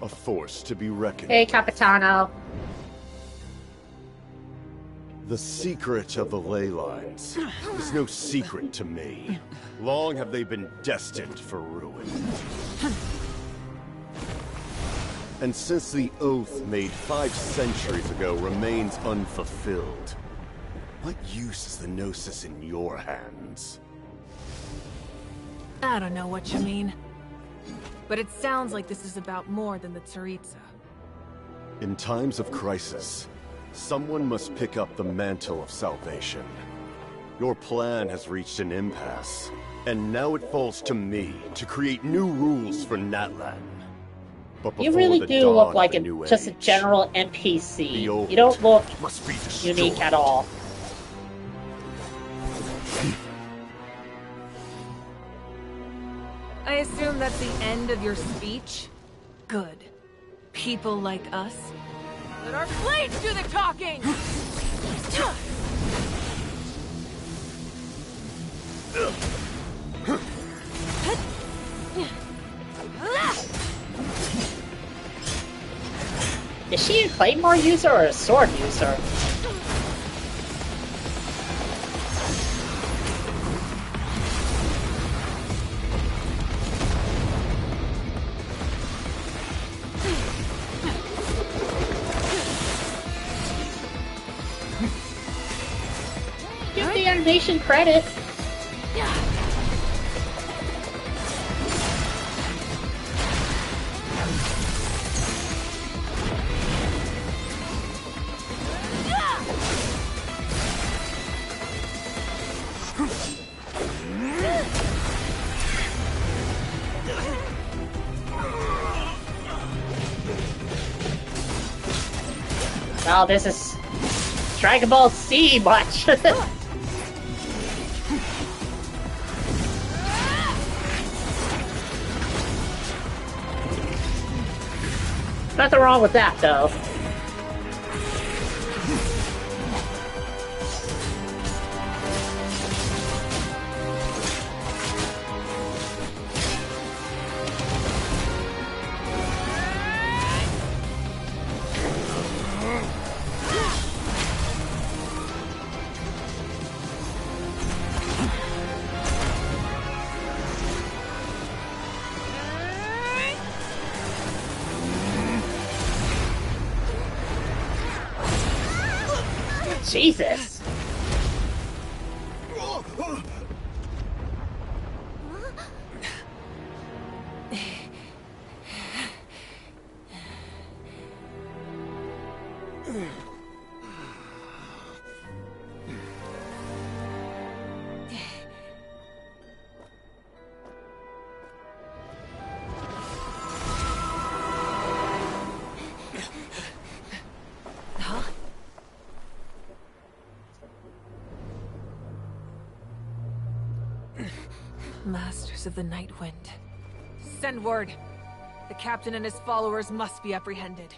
[SPEAKER 21] A force to be reckoned
[SPEAKER 1] Hey,
[SPEAKER 21] with.
[SPEAKER 1] Capitano.
[SPEAKER 21] The secret of the ley lines is no secret to me. Long have they been destined for ruin. And since the oath made 5 centuries ago remains unfulfilled, what use is the Gnosis in your hands?
[SPEAKER 15] I don't know what you mean. But it sounds like this is about more than the Tsaritsa.
[SPEAKER 21] In times of crisis, someone must pick up the mantle of salvation. Your plan has reached an impasse, and now it falls to me to create new rules for Natlan. But
[SPEAKER 1] You
[SPEAKER 21] before
[SPEAKER 1] really
[SPEAKER 21] the
[SPEAKER 1] do
[SPEAKER 21] dawn
[SPEAKER 1] look
[SPEAKER 21] of
[SPEAKER 1] like
[SPEAKER 21] the new
[SPEAKER 1] just a
[SPEAKER 21] age,
[SPEAKER 1] general NPC.
[SPEAKER 21] the old
[SPEAKER 1] You don't look
[SPEAKER 21] must be
[SPEAKER 1] unique
[SPEAKER 21] destroyed.
[SPEAKER 1] at all.
[SPEAKER 10] I assume that's the end of your speech? Good. People like us. Let our blades do the talking!
[SPEAKER 1] Is she a claymore user or a sword user? Give the animation credit. Wow, this is Dragon Ball Z much. Nothing wrong with that, though. Jesus.
[SPEAKER 10] Masters of the Night Wind. Send word. The captain and his followers must be apprehended.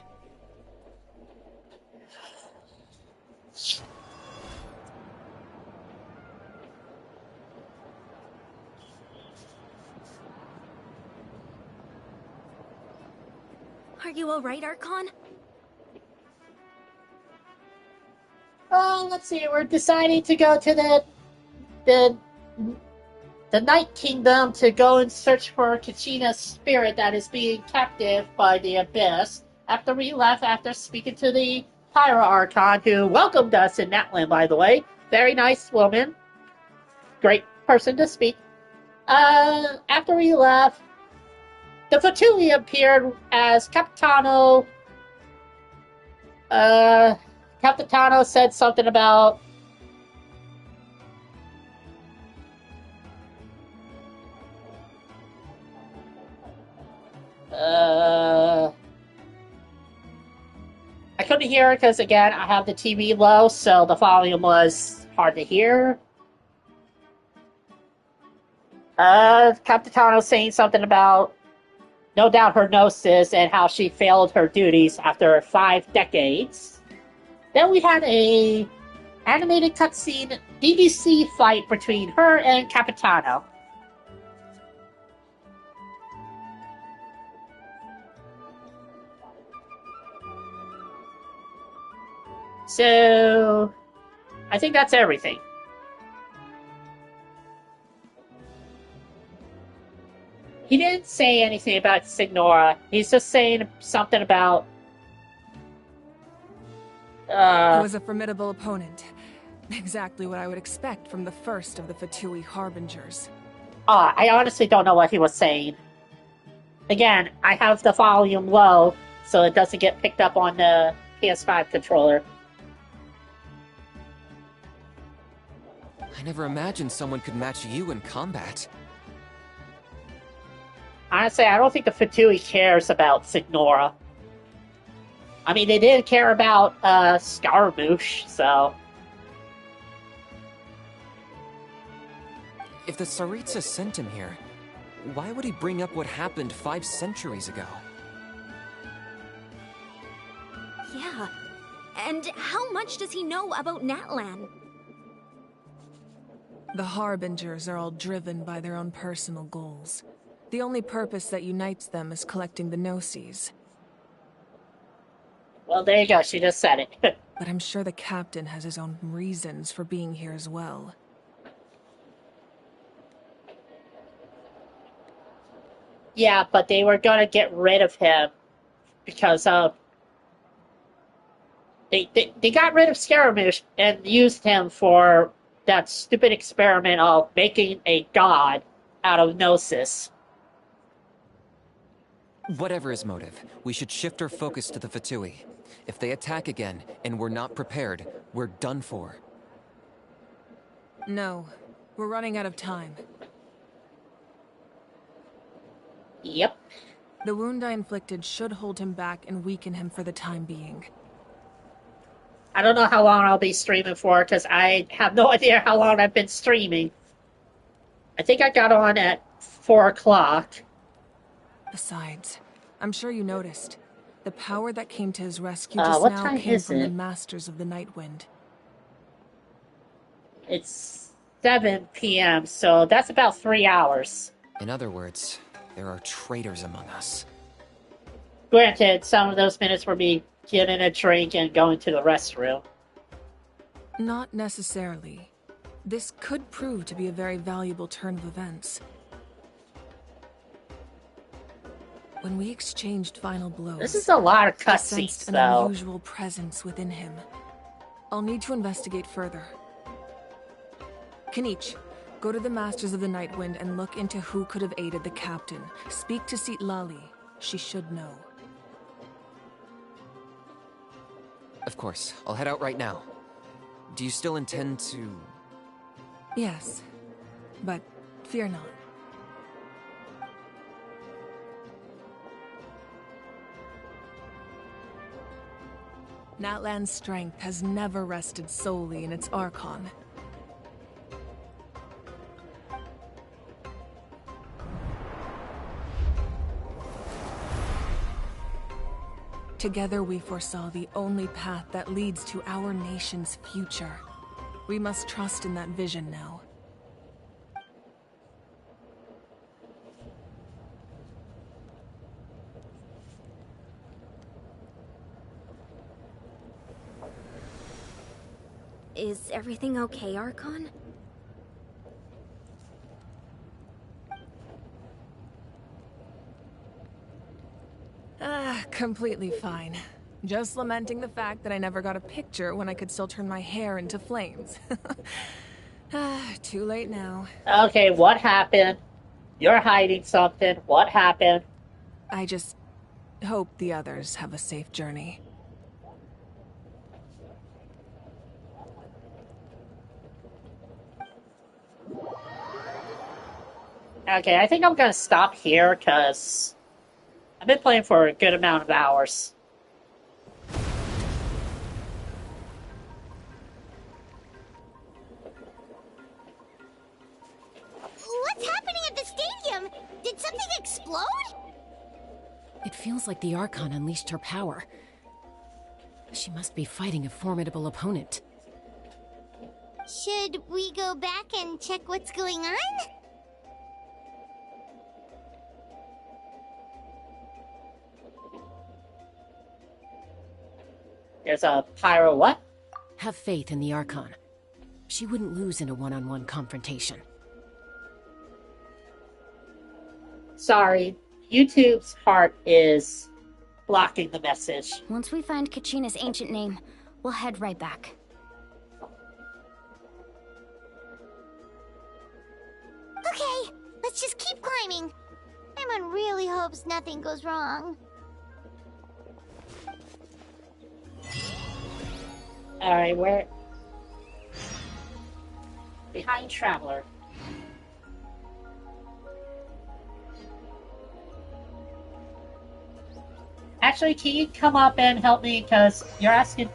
[SPEAKER 11] Are you alright, Archon?
[SPEAKER 1] Oh, let's see. We're deciding to go to the Night Kingdom to go and search for Kachina's spirit that is being captive by the Abyss. After we left, after speaking to the Pyro Archon, who welcomed us in Natlan, by the way. Very nice woman. Great person to speak. After we left, the Fatui appeared as Capitano. Capitano said something about I couldn't hear it because, again, I have the TV low, so the volume was hard to hear. Capitano saying something about, no doubt, her gnosis and how she failed her duties after 5 decades. Then we had a animated cutscene BBC fight between her and Capitano. So, I think that's everything. He didn't say anything about Signora. He's just saying something about...
[SPEAKER 10] He was a formidable opponent. Exactly what I would expect from the first of the Fatui Harbingers.
[SPEAKER 1] I honestly don't know what he was saying. Again, I have the volume low, so it doesn't get picked up on the PS5 controller.
[SPEAKER 5] I never imagined someone could match you in combat.
[SPEAKER 1] Honestly, I don't think the Fatui cares about Signora. I mean, they did care about Scaramouche, so...
[SPEAKER 5] If the Tsaritsa sent him here, why would he bring up what happened 5 centuries ago?
[SPEAKER 9] Yeah. And how much does he know about Natlan?
[SPEAKER 15] The Harbingers are all driven by their own personal goals. The only purpose that unites them is collecting the Gnosis.
[SPEAKER 1] Well, there you go, she just said it.
[SPEAKER 15] But I'm sure the captain has his own reasons for being here as well.
[SPEAKER 1] Yeah, but they were gonna get rid of him because they got rid of Scaramouche and used him for that stupid experiment of making a god out of Gnosis.
[SPEAKER 5] Whatever his motive, we should shift our focus to the Fatui. If they attack again, and we're not prepared, we're done for.
[SPEAKER 15] No, we're running out of time.
[SPEAKER 1] Yep.
[SPEAKER 15] The wound I inflicted should hold him back and weaken him for the time being.
[SPEAKER 1] I don't know how long I'll be streaming for, because I have no idea how long I've been streaming. I think I got on at 4 o'clock.
[SPEAKER 15] Besides, I'm sure you noticed. The power that came to his rescue just now came from the Masters of the Nightwind.
[SPEAKER 1] It's 7 p.m., so that's about 3 hours.
[SPEAKER 5] In other words, there are traitors among us.
[SPEAKER 1] Granted, some of those minutes were me getting a drink and going to the restroom.
[SPEAKER 15] Not necessarily. This could prove to be a very valuable turn of events. When we exchanged final blows,
[SPEAKER 1] This is a lot of
[SPEAKER 15] I
[SPEAKER 1] cutscenes,
[SPEAKER 15] sensed an
[SPEAKER 1] though.
[SPEAKER 15] unusual presence within him. I'll need to investigate further. Kenichi, go to the Masters of the Nightwind and look into who could have aided the captain. Speak to Citlali. She should know.
[SPEAKER 5] Of course, I'll head out right now. Do you still intend to...
[SPEAKER 15] Yes, but fear not. Natlan's strength has never rested solely in its Archon. Together we foresaw the only path that leads to our nation's future. We must trust in that vision now.
[SPEAKER 9] Is everything okay, Archon?
[SPEAKER 15] Completely fine. Just lamenting the fact that I never got a picture when I could still turn my hair into flames. Too late now.
[SPEAKER 1] Okay, what happened? You're hiding something. What happened?
[SPEAKER 15] I just hope the others have a safe journey.
[SPEAKER 1] Okay, I think I'm gonna stop here, because I've been playing for a good amount of hours.
[SPEAKER 11] What's happening at the stadium? Did something explode?
[SPEAKER 18] It feels like the Archon unleashed her power. She must be fighting a formidable opponent.
[SPEAKER 11] Should we go back and check what's going on?
[SPEAKER 1] There's a pyro what?
[SPEAKER 18] Have faith in the Archon. She wouldn't lose in a one-on-one confrontation.
[SPEAKER 1] Sorry, YouTube's heart is blocking the message.
[SPEAKER 9] Once we find Kachina's ancient name, we'll head right back.
[SPEAKER 11] Okay, let's just keep climbing. Everyone really hopes nothing goes wrong.
[SPEAKER 1] Alright, where? Behind Traveler. Actually, can you come up and help me? Because you're asking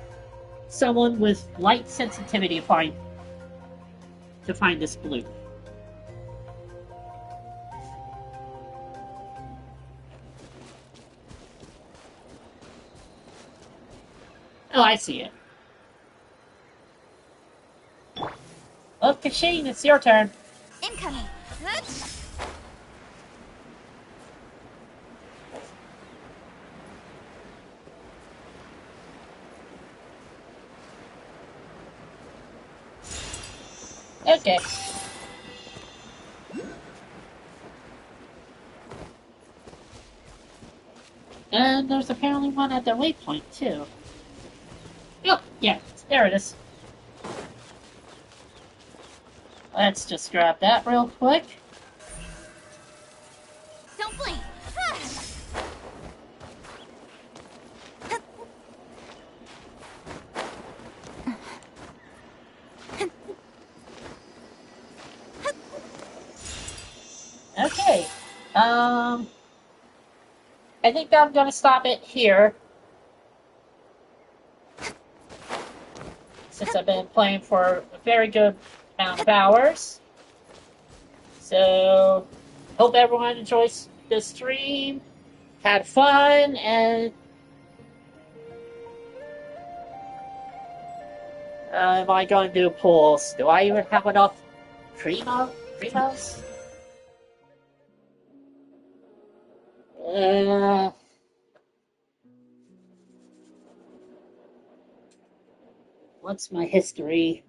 [SPEAKER 1] someone with light sensitivity to find this blue. Oh, I see it. Oh, Kashane, it's your turn.
[SPEAKER 11] Incoming.
[SPEAKER 1] Okay. And there's apparently one at the waypoint, too. Oh, yeah, there it is. Let's just grab that real quick.
[SPEAKER 11] Don't blink.
[SPEAKER 1] Okay. I think I'm gonna stop it here. Since I've been playing for a very good amount of hours. So, hope everyone enjoys the stream, had fun, and am I going to do pools? Do I even have enough primos? What's my history?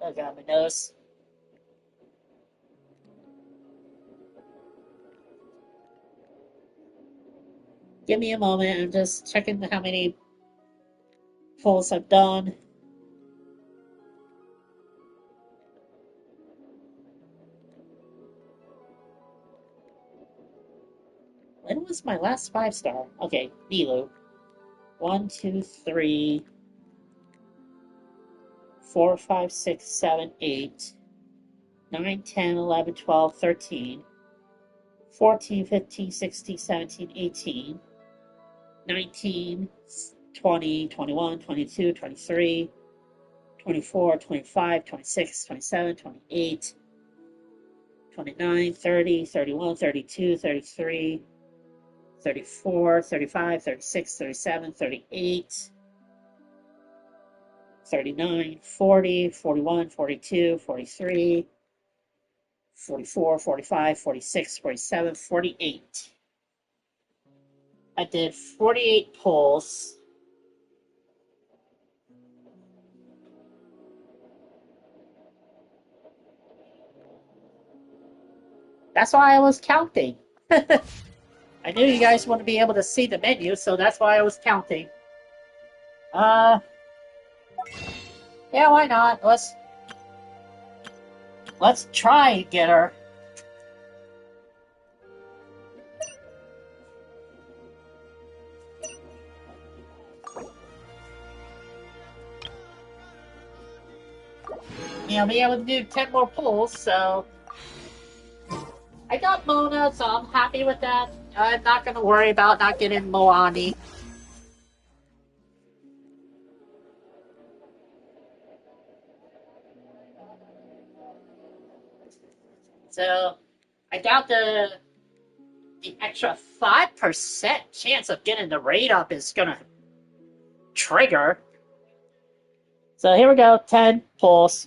[SPEAKER 1] I got my nose. Give me a moment, I'm just checking how many pulls I've done. When was my last 5-star? Okay, Nilu. 1, 2, 3, 4, 5, 6, 7, 8, 9, 10, 11, 12, 13, 14, 15, 16, 17, 18, 19, 20, 21, 22, 23, 24, 25, 26, 27, 28, 29, 30, 31, 32, 33, 34, 35, 36, 37, 38, 39, 40, 41, 42, 43, 44, 45, 46, 47, 48. I did 48 pulls. That's why I was counting. I knew you guys wouldn't be able to see the menu, so that's why I was counting. Yeah, why not? Let's try and get her. I'll be able to do 10 more pulls, so... I got Mona, so I'm happy with that. I'm not gonna worry about not getting Moani. So, I doubt the extra 5% chance of getting the rate up is gonna trigger. So here we go, 10 pulls.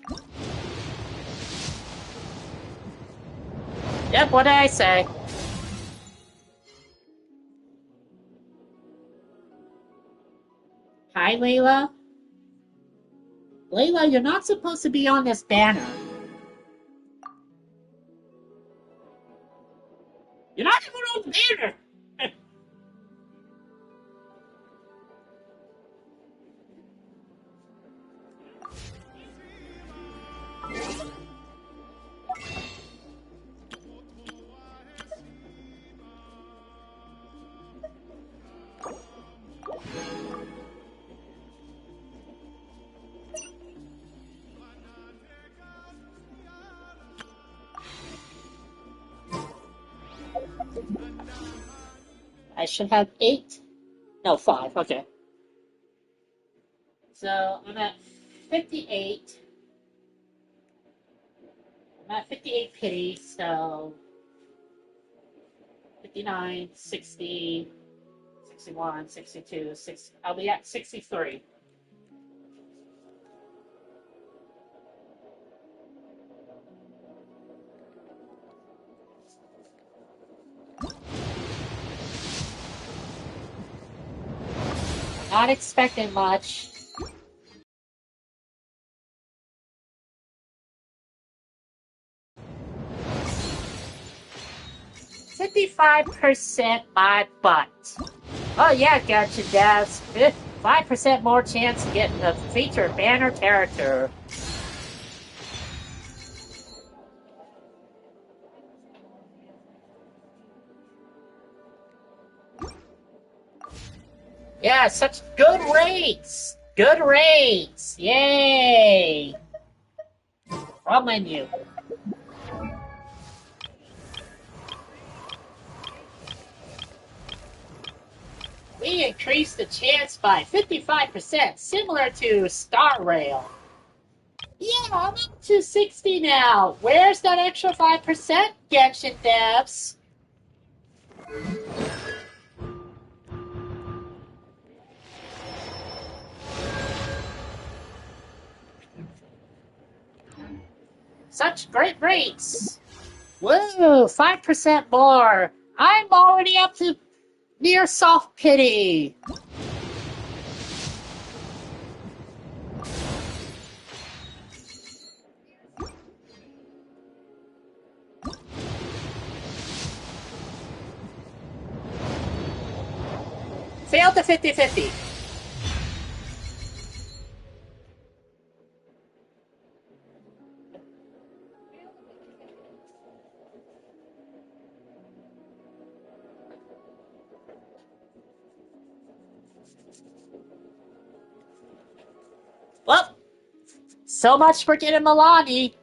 [SPEAKER 1] Yep, what did I say? Hi, Layla. Layla, you're not supposed to be on this banner. You're not even on the banner! should have 8. No, 5. Okay. So I'm at 58. I'm at 58 pity, so 59, 60, 61, 62, 60. I'll be at 63. Not expecting much. "55% my butt." Oh yeah, Genshin devs. 5% more chance to get a featured banner character. Yeah, such good rates! Good rates! Yay! Wrong menu. We increased the chance by 55%, similar to Star Rail. Yeah, I'm up to 60 now. Where's that extra 5%, Genshin devs? Such great rates! Woo, 5% more. I'm already up to near soft pity. Failed the 50-50. Well, so much for getting Milani.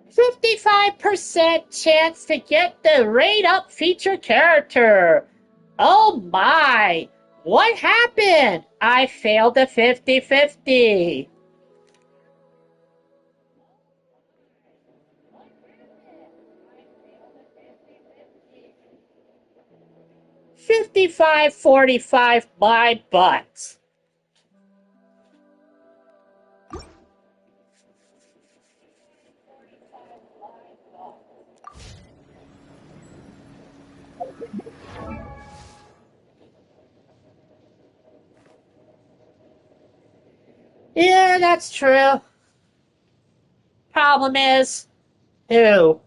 [SPEAKER 1] "55% chance to get the rate-up feature character." Oh my! What happened? I failed the 50-50. 55-45 my butt. Yeah, that's true. Problem is, who?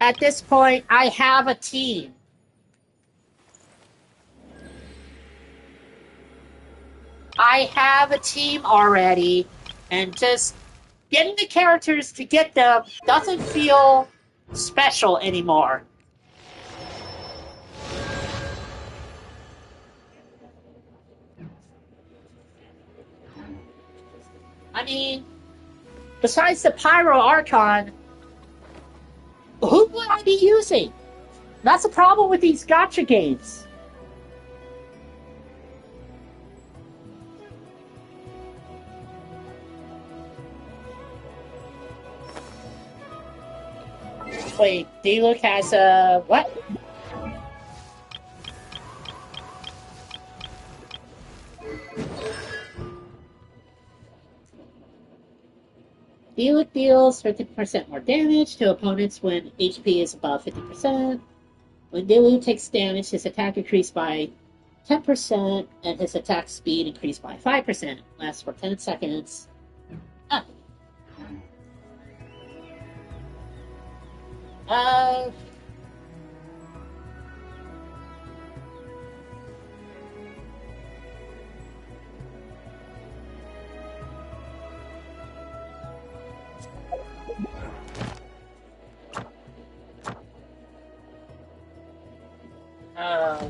[SPEAKER 1] At this point, I have a team. I have a team already, and just getting the characters to get them doesn't feel special anymore. I mean, besides the Pyro Archon, who would I be using? That's the problem with these gacha games. Wait, D-Look has a... what? D-Look deals 50% more damage to opponents when HP is above 50%. When Dilu takes damage, his attack increased by 10% and his attack speed increased by 5%. Lasts for 10 seconds. Ah.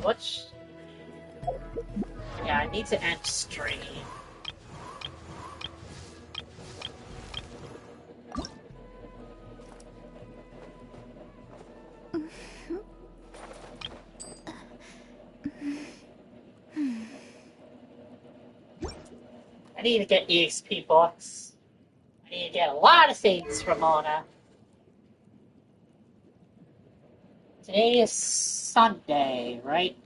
[SPEAKER 1] What's... yeah, I need to end stream. I need to get EXP books. I need to get a lot of things from Mona. Today is Sunday, right?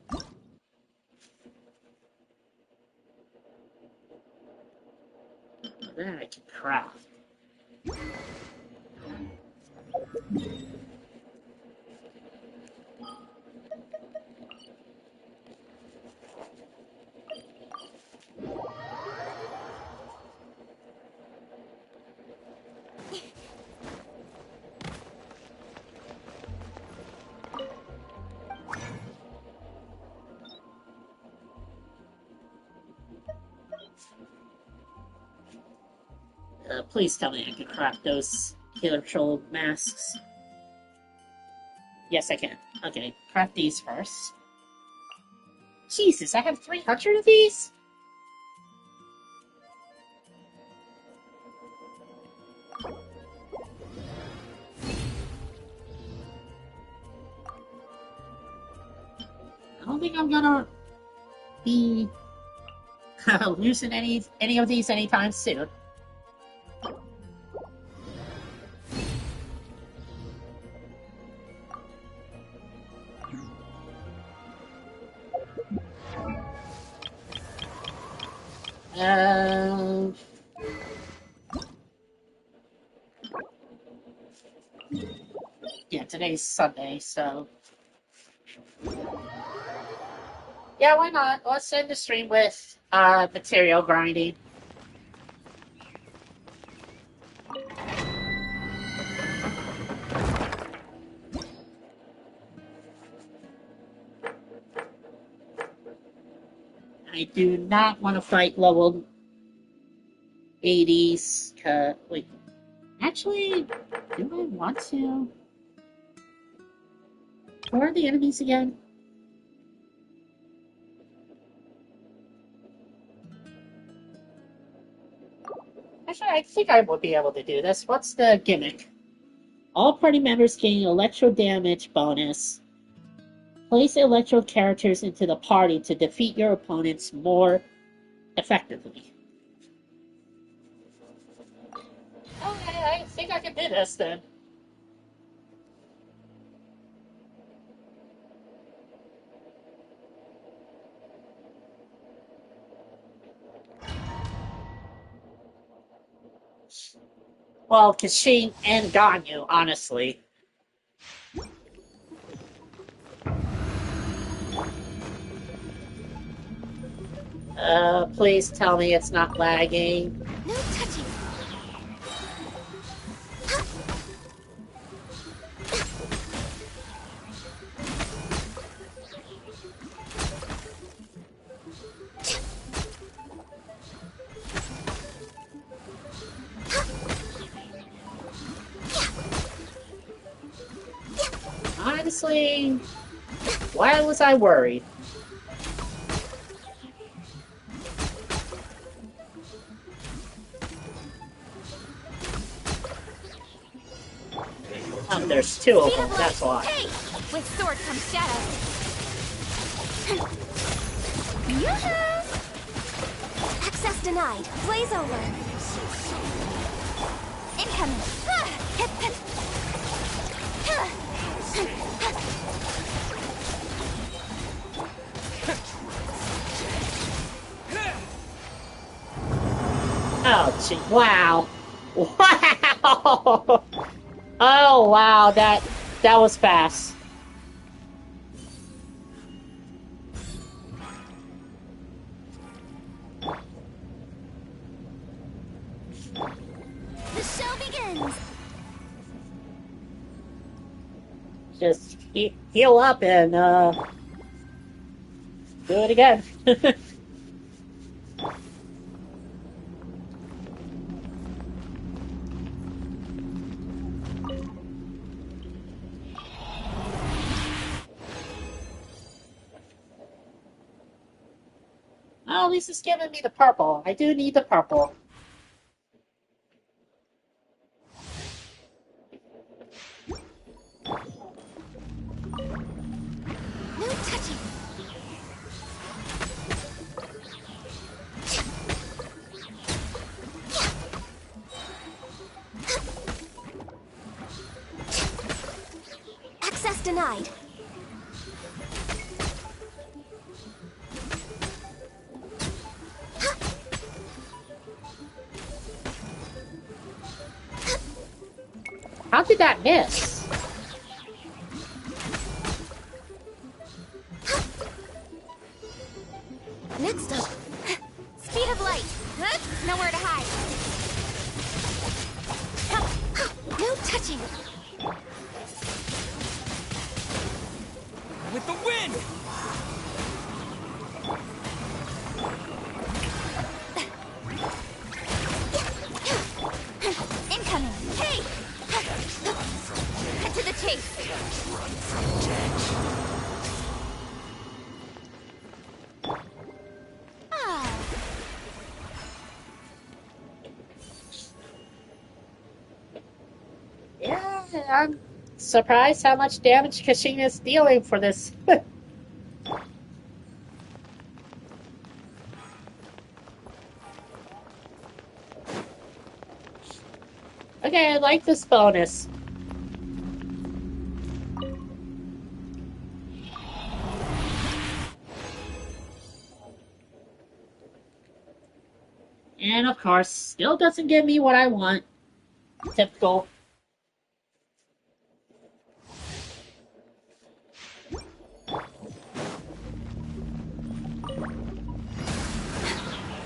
[SPEAKER 1] Then I can craft. Please tell me I can craft those killer troll masks. Yes, I can. Okay, craft these first. Jesus, I have 300 of these? I don't think I'm gonna be losing any of these anytime soon. Yeah, today's Sunday, so... Yeah, why not? Let's end the stream with material grinding. I do not want to fight level 80s. Wait, actually, do I want to? Who are the enemies again? Actually, I think I would be able to do this. What's the gimmick? All party members gain electro damage bonus. Place electro characters into the party to defeat your opponents more effectively. Okay, I think I can do this then. Well, Genshin and Ganyu, honestly. Please tell me it's not lagging.
[SPEAKER 11] No touching.
[SPEAKER 1] Honestly, why was I worried? Oh, there's two of them, that's why.
[SPEAKER 9] Hey! With sword comes shadow. Yoo-hoo!
[SPEAKER 11] Access denied. Blaze over.
[SPEAKER 9] Incoming.
[SPEAKER 11] Hip, hip.
[SPEAKER 1] Oh, gee, wow. Wow! Oh, wow, that was fast.
[SPEAKER 11] The show begins.
[SPEAKER 1] Just heal up and, do it again. Well, at least it's giving me the purple. I do need the purple.
[SPEAKER 11] No touching. Access denied.
[SPEAKER 1] How did that miss?
[SPEAKER 11] Next up. Speed of light. Nowhere to hide. No touching.
[SPEAKER 12] With the wind!
[SPEAKER 9] Incoming! Hey! Cut to the chase!
[SPEAKER 20] Run from death.
[SPEAKER 1] Yeah, I'm surprised how much damage Kashina is dealing for this. Okay, I like this bonus. And of course, still doesn't give me what I want. Typical.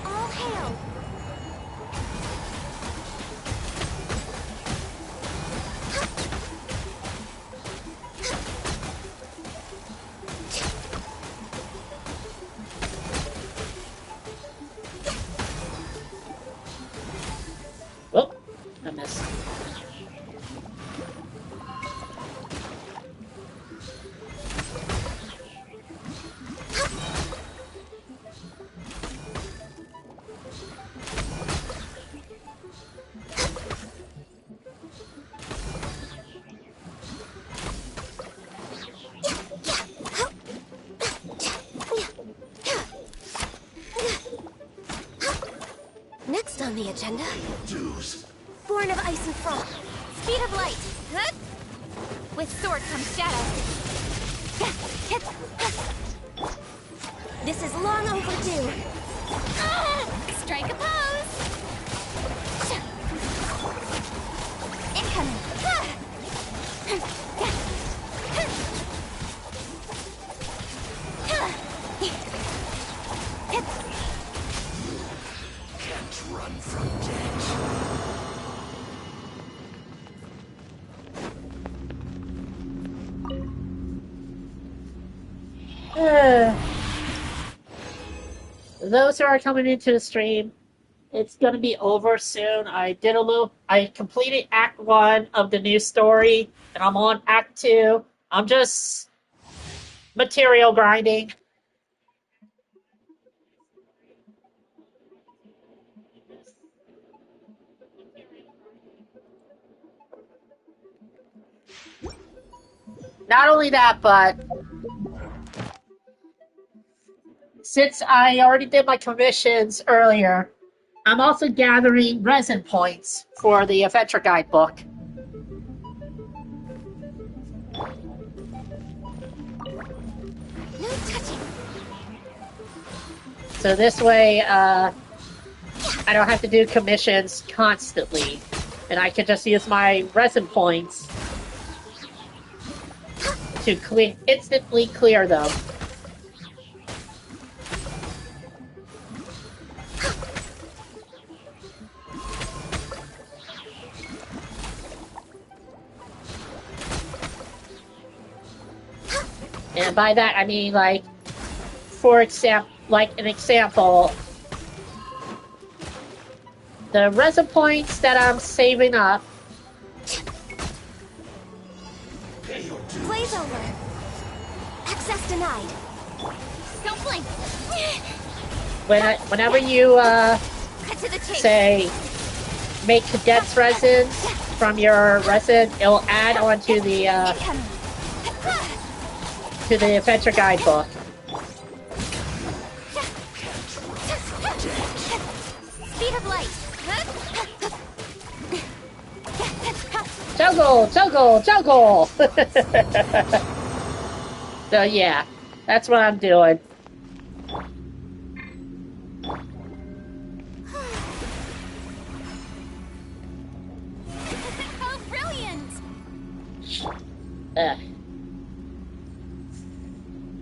[SPEAKER 11] All hail.
[SPEAKER 1] Oh, I missed.
[SPEAKER 11] Next on the agenda. Born of ice and frost. Speed of light.
[SPEAKER 9] With sword comes shadow.
[SPEAKER 11] This is long overdue.
[SPEAKER 9] Strike a pose! Incoming!
[SPEAKER 20] Can't run from death.
[SPEAKER 1] Those who are coming into the stream, it's gonna be over soon. I completed Act 1 of the new story, and I'm on Act 2. I'm just material grinding. Not only that, but since I already did my commissions earlier, I'm also gathering resin points for the Adventure Guide book.
[SPEAKER 11] No touching.
[SPEAKER 1] So this way, I don't have to do commissions constantly, and I can just use my resin points to instantly clear them. And by that, I mean, like, for example, an example, the resin points that I'm saving up.
[SPEAKER 11] Blaze over. Access denied.
[SPEAKER 9] Don't blink!
[SPEAKER 1] whenever you say make condensed resin from your resin, it'll add onto the adventure guidebook.
[SPEAKER 9] Speed of light.
[SPEAKER 1] Juggle, juggle, juggle! So yeah, that's what I'm doing.
[SPEAKER 9] Oh, brilliant!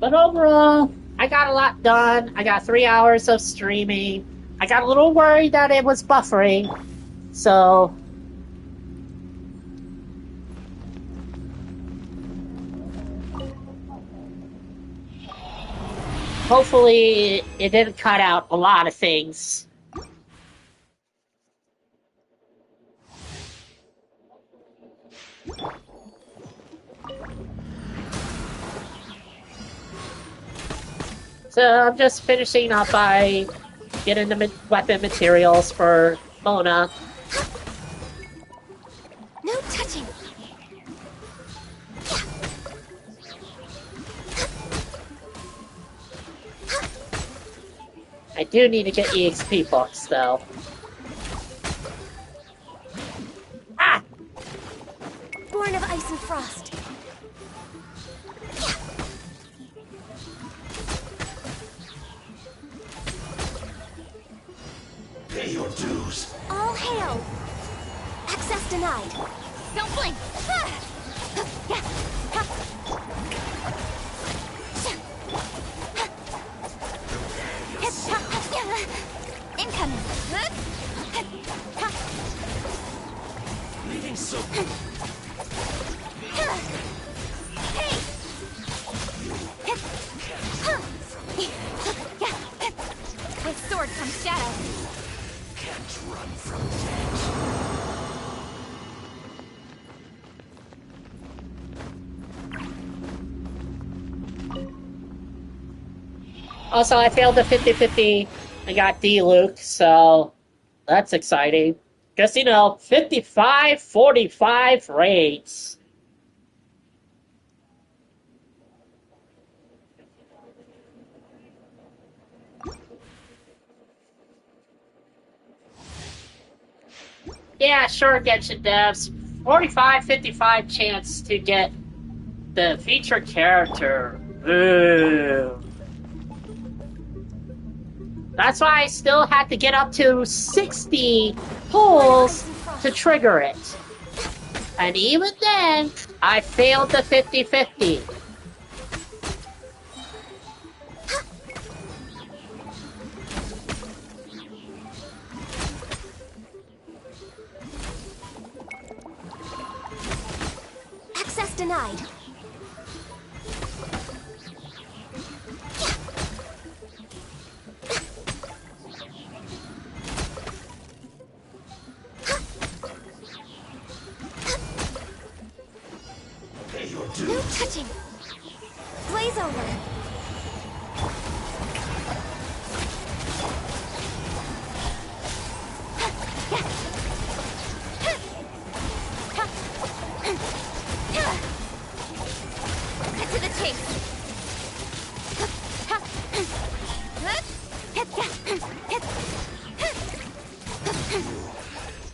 [SPEAKER 1] But overall, I got a lot done. I got 3 hours of streaming. I got a little worried that it was buffering, so... hopefully, it didn't cut out a lot of things. So I'm just finishing up by getting the weapon materials for Mona.
[SPEAKER 9] No touching.
[SPEAKER 1] I do need to get EXP books, though. Ah!
[SPEAKER 9] Born of ice and frost.
[SPEAKER 20] Pay your dues.
[SPEAKER 9] All hail. Access denied. Don't blink. Incoming.
[SPEAKER 20] Leaving soon.
[SPEAKER 9] Hey. With sword comes shadow.
[SPEAKER 20] Can't run from death.
[SPEAKER 1] Also, I failed the 50-50. I got D-Luke, so that's exciting. Because, you know, 55-45 raids. Yeah, sure, Genshin devs. 45-55 chance to get the featured character. Ooh. That's why I still had to get up to 60 pulls to trigger it. And even then, I failed the 50-50.
[SPEAKER 9] Access denied. No touching. Blaze over. Cut to the chase.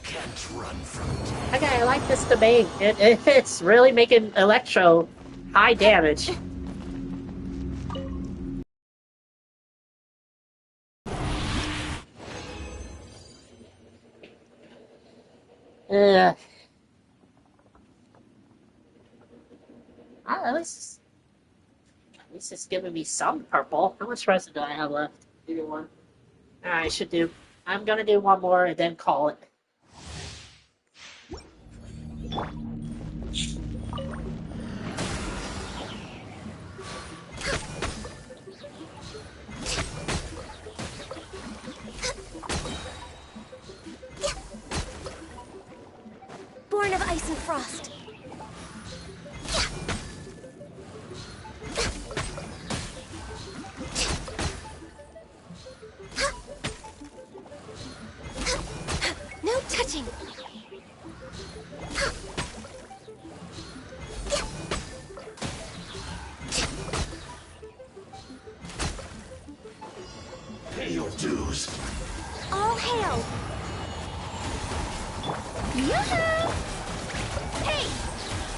[SPEAKER 20] Can't run from death.
[SPEAKER 1] Okay, I like this domain. It's really making Electro high damage. At least it's giving me some purple. How much resin do I have left? Either one. Alright, I should do. I'm gonna do one more and then call it.
[SPEAKER 9] Born of ice and frost. Hey!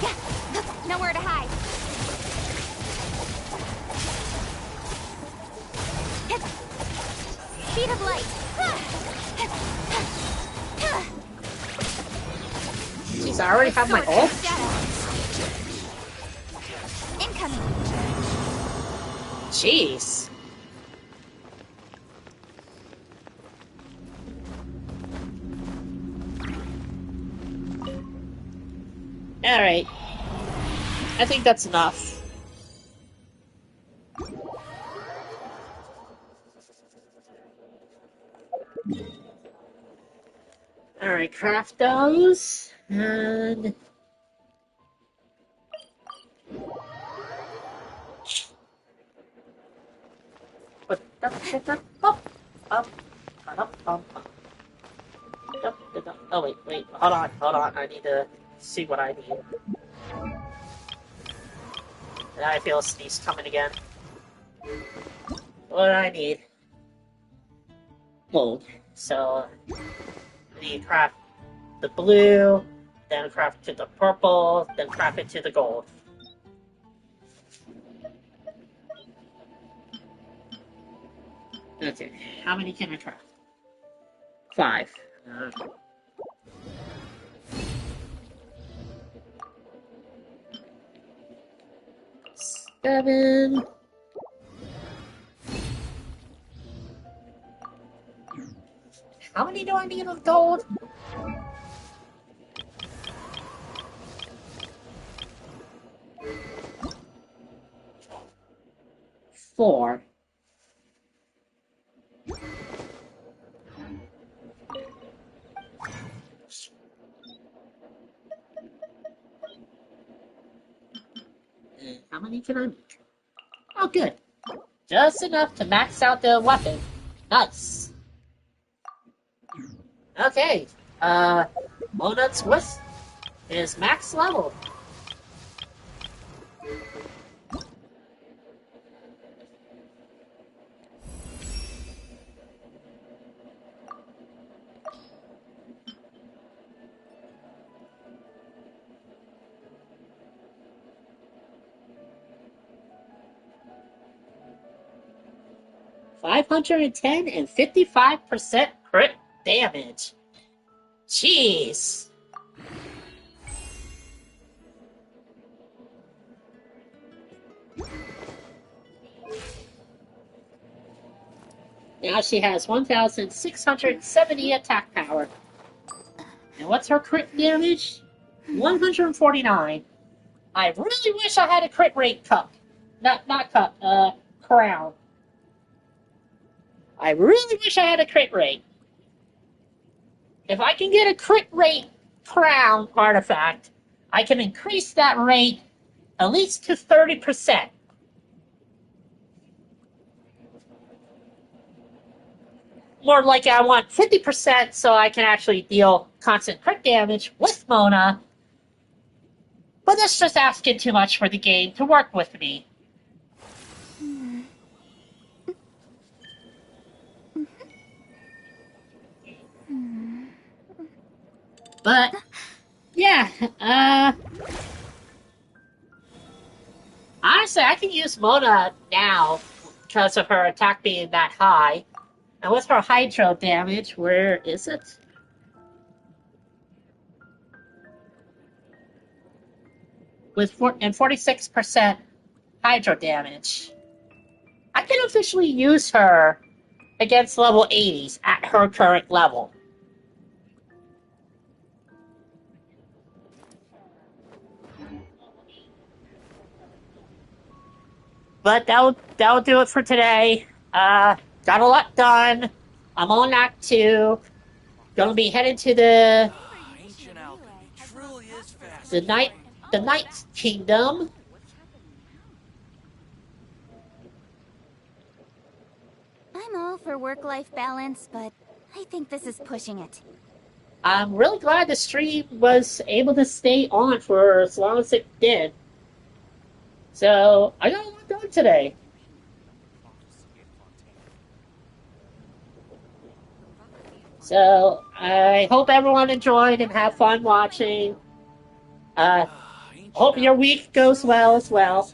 [SPEAKER 9] Yeah, nowhere to hide. Speed of light.
[SPEAKER 1] Jeez, I already have my ult?
[SPEAKER 9] Incoming.
[SPEAKER 1] Jeez. Alright. I think that's enough. Alright, craft those. And... Oh, wait, hold on, I need to see what I need. And I feel a sneeze coming again. What do I need? Gold. So, I need to craft the blue, then craft to the purple, then craft it to the gold. Okay, how many can I craft? 5. 7. How many do I need of gold? 4. How many can I make? Oh, good. Just enough to max out the weapon. Nice. Okay. Monut's Wisp is max level. $510 and 55% crit damage. Jeez. Now she has 1,670 attack power. And what's her crit damage? 149. I really wish I had a crit rate cup. Not cup, crown. I really wish I had a crit rate. If I can get a crit rate crown artifact, I can increase that rate at least to 30%. More like I want 50% so I can actually deal constant crit damage with Mona. But that's just asking too much for the game to work with me. But, yeah, honestly, I can use Mona now because of her attack being that high. And with her hydro damage, where is it? With 46% hydro damage. I can officially use her against level 80s at her current level. But that'll do it for today. Got a lot done. I'm on Act 2. Gonna be headed to the Night Kingdom.
[SPEAKER 9] I'm all for work-life balance, but I think this is pushing it.
[SPEAKER 1] I'm really glad the stream was able to stay on for as long as it did. So, I got a lot done today. So, I hope everyone enjoyed and had fun watching. Hope your week goes well as well.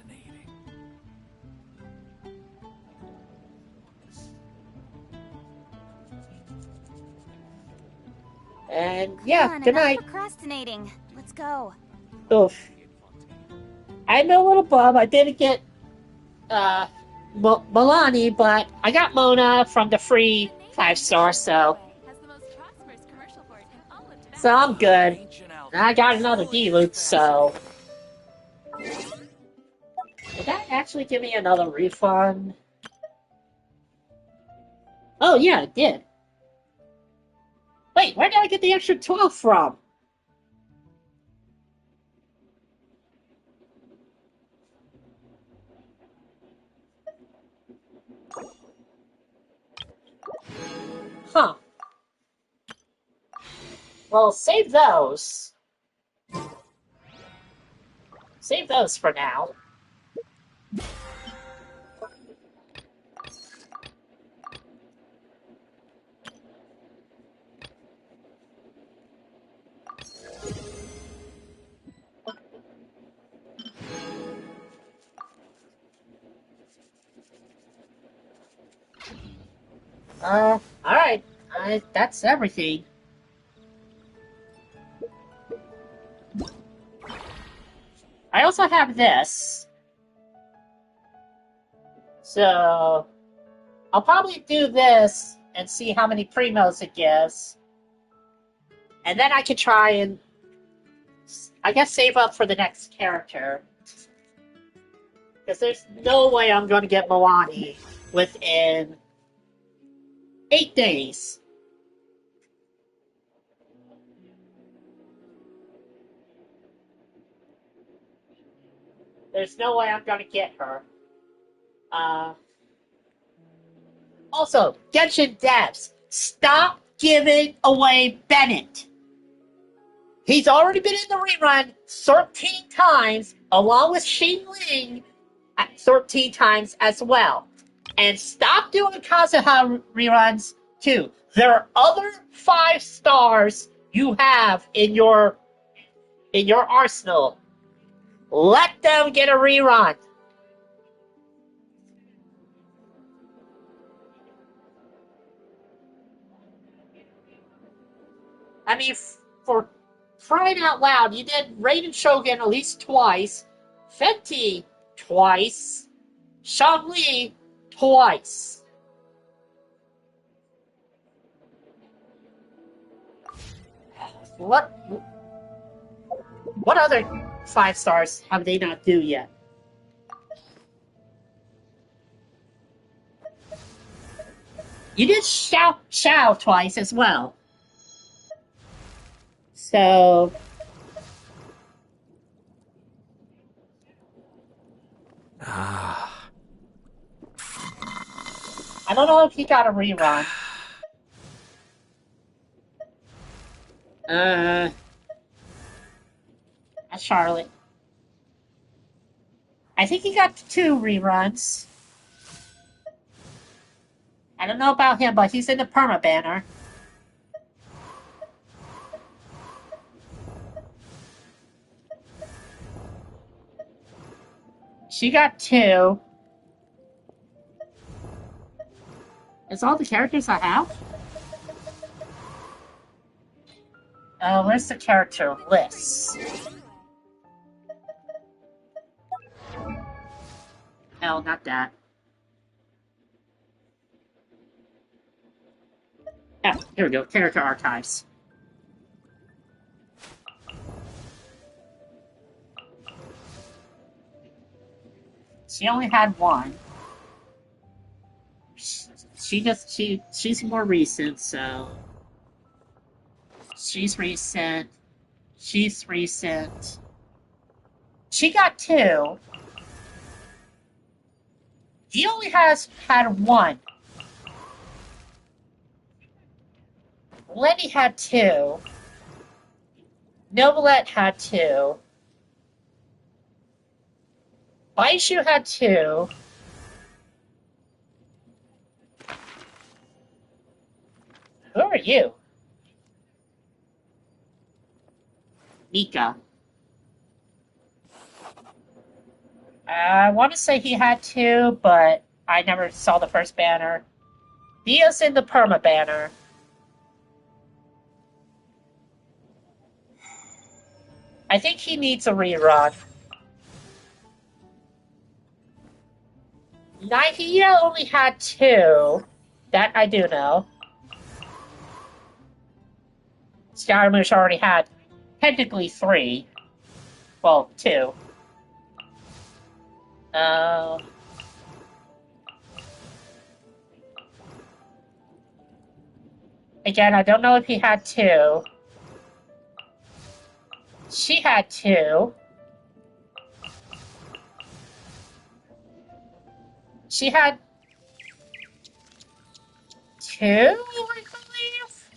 [SPEAKER 1] And yeah,
[SPEAKER 9] Come on,
[SPEAKER 1] good
[SPEAKER 9] enough
[SPEAKER 1] night.
[SPEAKER 9] procrastinating. Let's go.
[SPEAKER 1] Oof. I'm a little bummed I didn't get Milani, but I got Mona from the free 5-star, so I'm good. And I got another D-loot, so did that actually give me another refund? Oh yeah, it did. Wait, where did I get the extra 12 from? Huh. Well, save those. Save those for now. Alright. That's everything. I also have this. So, I'll probably do this and see how many primos it gives. And then I can try and, I guess, save up for the next character. Because there's no way I'm going to get Milani within 8 days. There's no way I'm going to get her. Also, Genshin devs, stop giving away Bennett. He's already been in the rerun 13 times, along with Xing Ling 13 times as well. And stop doing Kazuha reruns too. There are other 5 stars you have in your arsenal. Let them get a rerun. I mean, for crying out loud, you did Raiden Shogun at least twice, Fenty twice, Shangli twice. What other 5 stars have they not do yet? You did Xiao twice as well. So I don't know if he got a rerun. Charlotte. I think he got 2 reruns. I don't know about him, but he's in the perma banner. She got 2. Is all the characters I have? Where's the character list? No, not that. Oh, here we go. Character archives. She only had 1. She's more recent, so she's recent. She's recent. She got 2. He only had 1. Lenny had 2. Nobilette had 2. Baishu had 2. Who are you? Mika. I want to say he had 2, but I never saw the first banner. Mia's in the perma banner. I think he needs a rerun. Nahia only had 2. That I do know. Scaramouche already had technically 3. Well, 2. Again, I don't know if he had 2. She had 2. She had 2, I believe?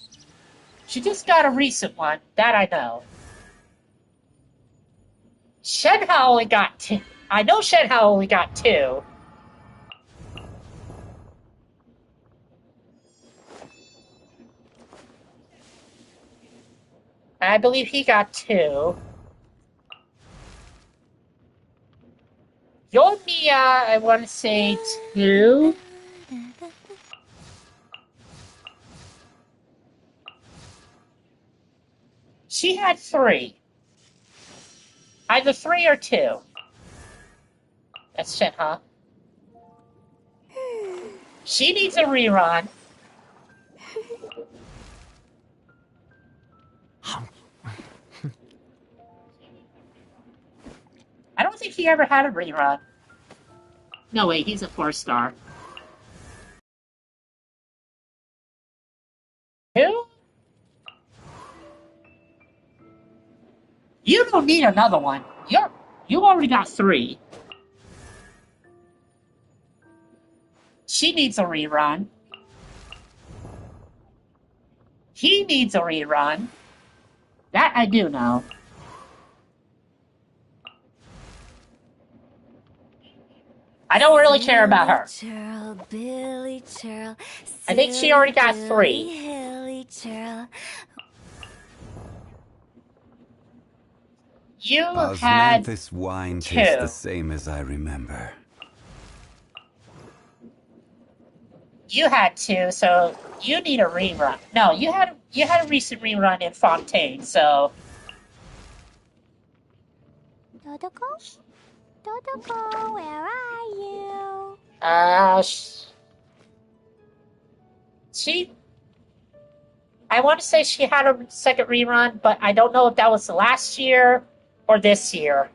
[SPEAKER 1] She just got a recent one. That I know. Shenhao only got 2. I know Shenhao only got 2. I believe he got 2. Yomiya, I want to say 2. She had 3. Either 3 or 2. That's Shenhe. She needs a rerun. I don't think he ever had a rerun. No, wait, he's a 4-star. Who? You don't need another one. You already got 3. She needs a rerun. He needs a rerun. That I do know. I don't really care about her.
[SPEAKER 11] Billy Churl,
[SPEAKER 1] I think she already got 3.
[SPEAKER 11] Hilly Churl.
[SPEAKER 1] You had
[SPEAKER 7] Osmanthus wine
[SPEAKER 1] 2.
[SPEAKER 7] tastes the same as I remember.
[SPEAKER 1] You had 2, so you need a rerun. No, you had a recent rerun in Fontaine, so
[SPEAKER 11] Dodoko? Dodoko, where are you?
[SPEAKER 1] I want to say she had a second rerun, but I don't know if that was last year or this year.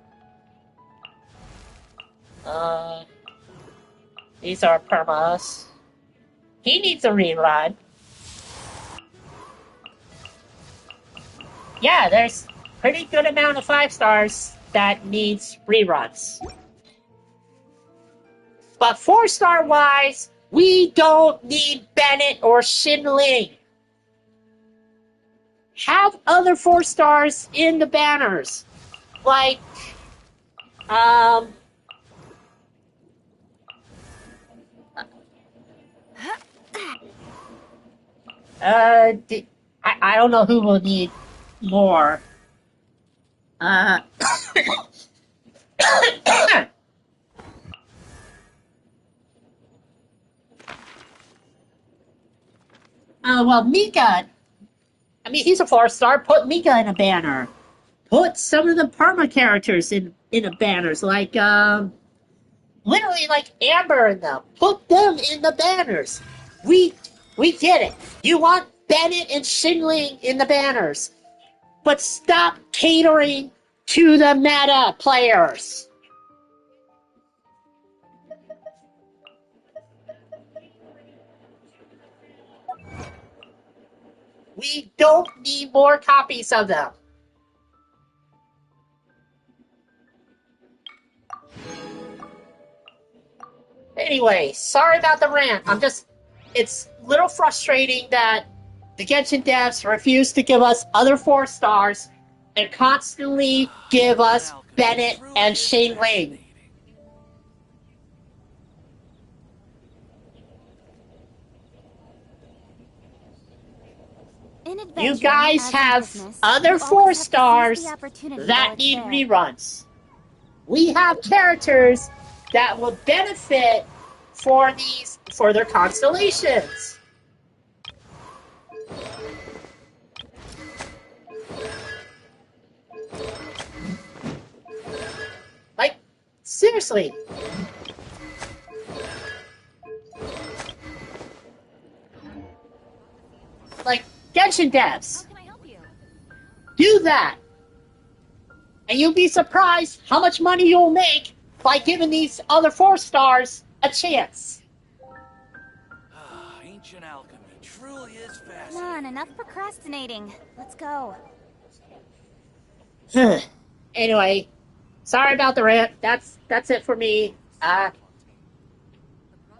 [SPEAKER 1] These are permas. He needs a rerun. Yeah, there's pretty good amount of 5-stars that needs reruns. But 4-star wise, we don't need Bennett or Shinling. Have other 4-stars in the banners. Like, I don't know who will need more. Well, Mika. I mean, he's a 4-star. Put Mika in a banner. Put some of the perma characters in the banners, like literally like Amber in them. Put them in the banners. We get it. You want Bennett and Shinling in the banners, but stop catering to the meta players. We don't need more copies of them. Anyway, sorry about the rant. It's a little frustrating that the Genshin devs refuse to give us other 4-stars and constantly give us Bennett and Shinling. you guys have other 4 stars that need reruns. We have characters that will benefit for their constellations. Like, seriously. Like, Genshin devs. Do that. And you'll be surprised how much money you'll make by giving these other 4 stars a chance.
[SPEAKER 3] Ancient alchemy truly is fascinating.
[SPEAKER 9] Come on, enough procrastinating. Let's go.
[SPEAKER 1] Anyway, sorry about the rant. That's it for me. The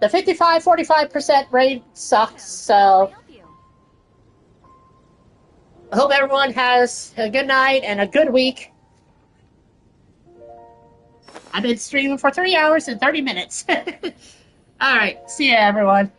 [SPEAKER 1] 55-45% rate sucks, so I hope everyone has a good night and a good week. I've been streaming for 3 hours and 30 minutes. Alright, see ya everyone.